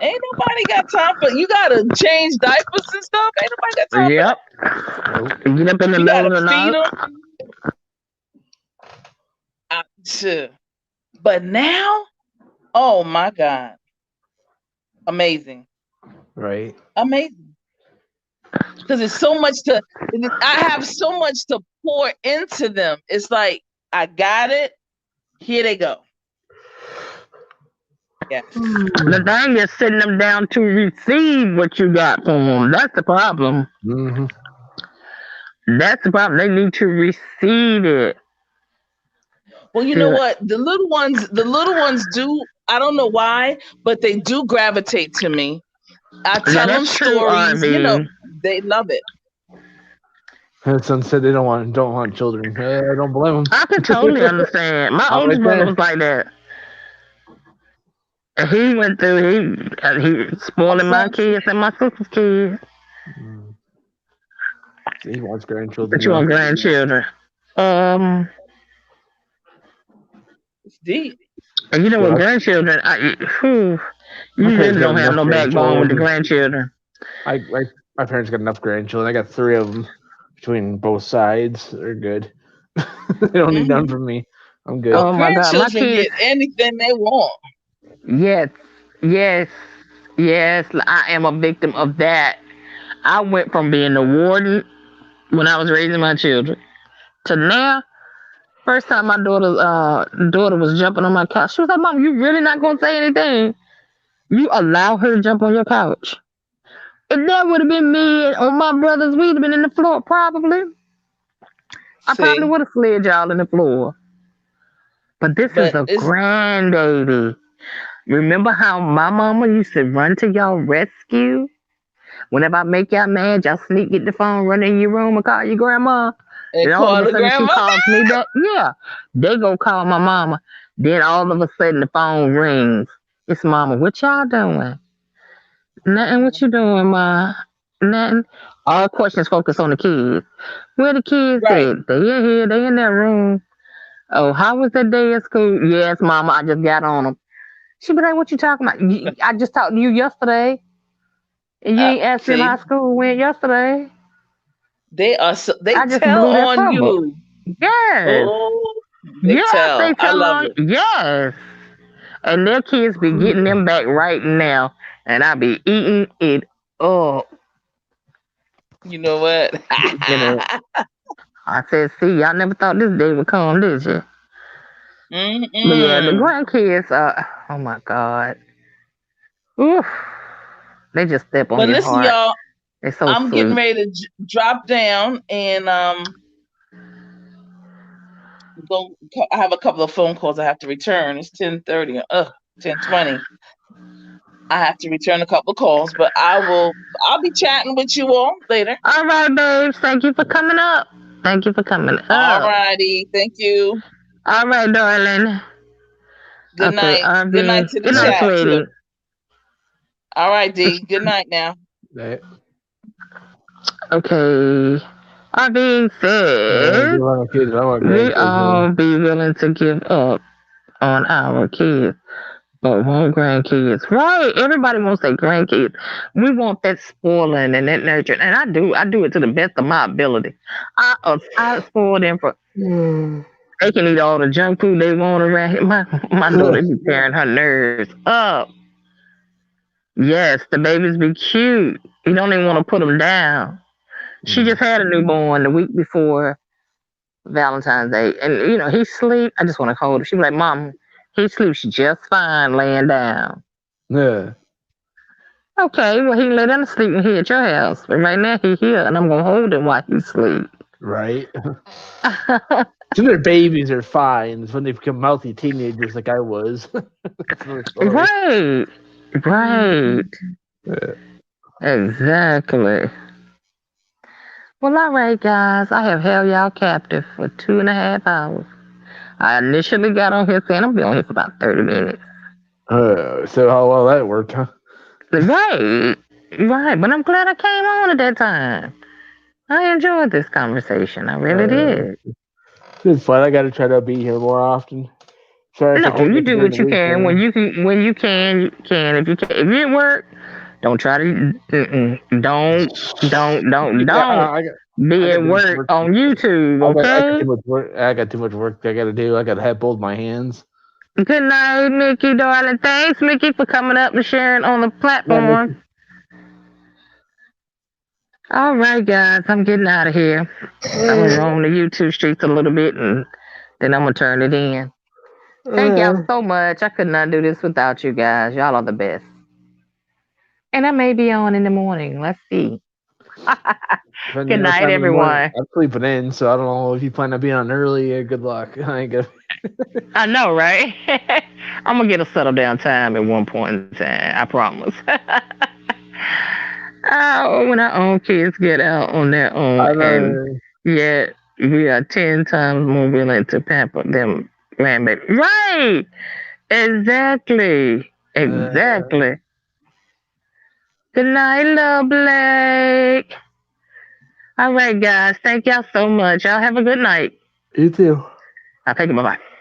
[SPEAKER 6] ain't nobody got time for. You gotta change diapers and stuff. Ain't nobody got time
[SPEAKER 1] Yep.
[SPEAKER 6] for that.
[SPEAKER 1] Get up in the
[SPEAKER 6] You
[SPEAKER 1] middle of
[SPEAKER 6] gotta
[SPEAKER 1] the
[SPEAKER 6] feed
[SPEAKER 1] night.
[SPEAKER 6] them. But now, oh my God, amazing,
[SPEAKER 2] Right.
[SPEAKER 6] amazing. Because it's so much to. I have so much to pour into them. It's like I got it. Here they go. Yeah.
[SPEAKER 1] The thing is sitting them down to receive what you got for them. That's the problem.
[SPEAKER 2] Mm-hmm.
[SPEAKER 1] That's the problem. They need to receive it.
[SPEAKER 6] Well, you know what? The little ones do. I don't know why, but they do gravitate to me. I tell them stories. You know, they love it.
[SPEAKER 2] Her son said they don't want children. I don't blame them.
[SPEAKER 1] I can totally understand. My oldest brother was like that. He went through. He spoiling my kids and my sister's kids.
[SPEAKER 2] He wants grandchildren.
[SPEAKER 1] But you want grandchildren?
[SPEAKER 6] It's deep.
[SPEAKER 1] And you know what, grandchildren? You really don't have no backbone with the grandchildren.
[SPEAKER 2] My parents got enough grandchildren. I got 3 of them between both sides. They're good. They don't need none from me. I'm good.
[SPEAKER 6] Oh my God, my kids get anything they want.
[SPEAKER 1] Yes. I am a victim of that. I went from being the warden when I was raising my children to now. First time my daughter was jumping on my couch, she was like, "Mom, you really not gonna say anything? You allow her to jump on your couch?" If that would have been me or my brothers, we'd have been in the floor probably. I probably would have slid y'all in the floor. But this is a grandbaby. Remember how my mama used to run to y'all rescue? Whenever I make y'all mad, y'all sneak, get the phone, run in your room and call your grandma. And all of a sudden she calls me back. Yeah, they go call my mama. Then all of a sudden the phone rings. It's mama. What y'all doing? Nothing. What you doing, ma? Nothing. All questions focus on the kids. Where the kids at? They in here. They in that room. Oh, how was that day at school? Yes, mama. I just got on them. She be like, "What you talking about? I just talked to you yesterday, and you ain't asked me how school went yesterday."
[SPEAKER 6] They tell on you.
[SPEAKER 1] Yes.
[SPEAKER 6] Oh, they tell. I love it.
[SPEAKER 1] Yes. And their kids be getting them back right now, and I be eating it up.
[SPEAKER 6] You know what?
[SPEAKER 1] I said, "See, y'all never thought this day would come, did you?"
[SPEAKER 6] Mm-mm.
[SPEAKER 1] But yeah, the grandkids are. Oh my God. Oof. They just step on your heart.
[SPEAKER 6] Y'all.
[SPEAKER 1] They're so
[SPEAKER 6] I'm
[SPEAKER 1] sweet.
[SPEAKER 6] getting ready to drop down and go. I have a couple of phone calls I have to return. It's 10:30. 10:20. I have to return a couple of calls, but I'll be chatting with you all later.
[SPEAKER 1] All right, babes. Thank you for coming up.
[SPEAKER 6] All righty. Thank you.
[SPEAKER 1] All right, darling.
[SPEAKER 6] Good night. Good night to the chat. Too. All right, D. Good night now.
[SPEAKER 2] Right.
[SPEAKER 1] Okay. That being said, we all be willing to give up on our kids, but want grandkids. Right? Everybody wants their grandkids. We want that spoiling and that nurturing, and I do it to the best of my ability. I spoil them for. They can eat all the junk food they want around here. My daughter be tearing her nerves up. Yes, the babies be cute. You don't even want to put them down. She just had a newborn the week before Valentine's Day. And, he sleep. I just want to hold her. She be like, "Mom, he sleeps just fine laying down."
[SPEAKER 2] Yeah.
[SPEAKER 1] Okay, well, he can lay down and sleep here at your house. But right now, he here, and I'm going to hold him while he sleep.
[SPEAKER 2] Right. So their babies are fine. It's when they become mouthy teenagers like I was.
[SPEAKER 1] Right. Yeah. Exactly. Well, all right, guys. I have held y'all captive for 2.5 hours. I initially got on here saying I'm going to be on here for about 30 minutes.
[SPEAKER 2] So how well that worked, huh?
[SPEAKER 1] Right. But I'm glad I came on at that time. I enjoyed this conversation. I really did.
[SPEAKER 2] It's fun. I got to try to be here more often. Sorry if I
[SPEAKER 1] No,
[SPEAKER 2] couldn't
[SPEAKER 1] you
[SPEAKER 2] get
[SPEAKER 1] do
[SPEAKER 2] during
[SPEAKER 1] what
[SPEAKER 2] the
[SPEAKER 1] you can when
[SPEAKER 2] weekend.
[SPEAKER 1] you can. You can. If you can, if you work, don't try to. Don't
[SPEAKER 2] Yeah,
[SPEAKER 1] be
[SPEAKER 2] I got
[SPEAKER 1] at
[SPEAKER 2] too much
[SPEAKER 1] work
[SPEAKER 2] work.
[SPEAKER 1] on YouTube.
[SPEAKER 2] I got
[SPEAKER 1] Okay.
[SPEAKER 2] too much work. I got too much work I got to do. I got to have both my hands.
[SPEAKER 1] Good night, Mickey, darling. Thanks, Mickey, for coming up and sharing on the platform. All right, guys, I'm getting out of here. I'm gonna roam the YouTube streets a little bit, and then I'm gonna turn it in. Thank y'all so much. I could not do this without you guys. Y'all are the best. And I may be on in the morning. Let's see. Good night, everyone.
[SPEAKER 2] I'm sleeping in, so I don't know if you plan on being on early. Good luck. I ain't gonna.
[SPEAKER 1] I know, right? I'm gonna get a settle down time at one point in time. I promise. Oh, when our own kids get out on their own, and yet we are 10 times more willing to pamper them grandbaby. Right? Exactly. Exactly. Good night, love Blake. All right, guys. Thank y'all so much. Y'all have a good night.
[SPEAKER 2] You too.
[SPEAKER 1] I'll take it. Bye bye.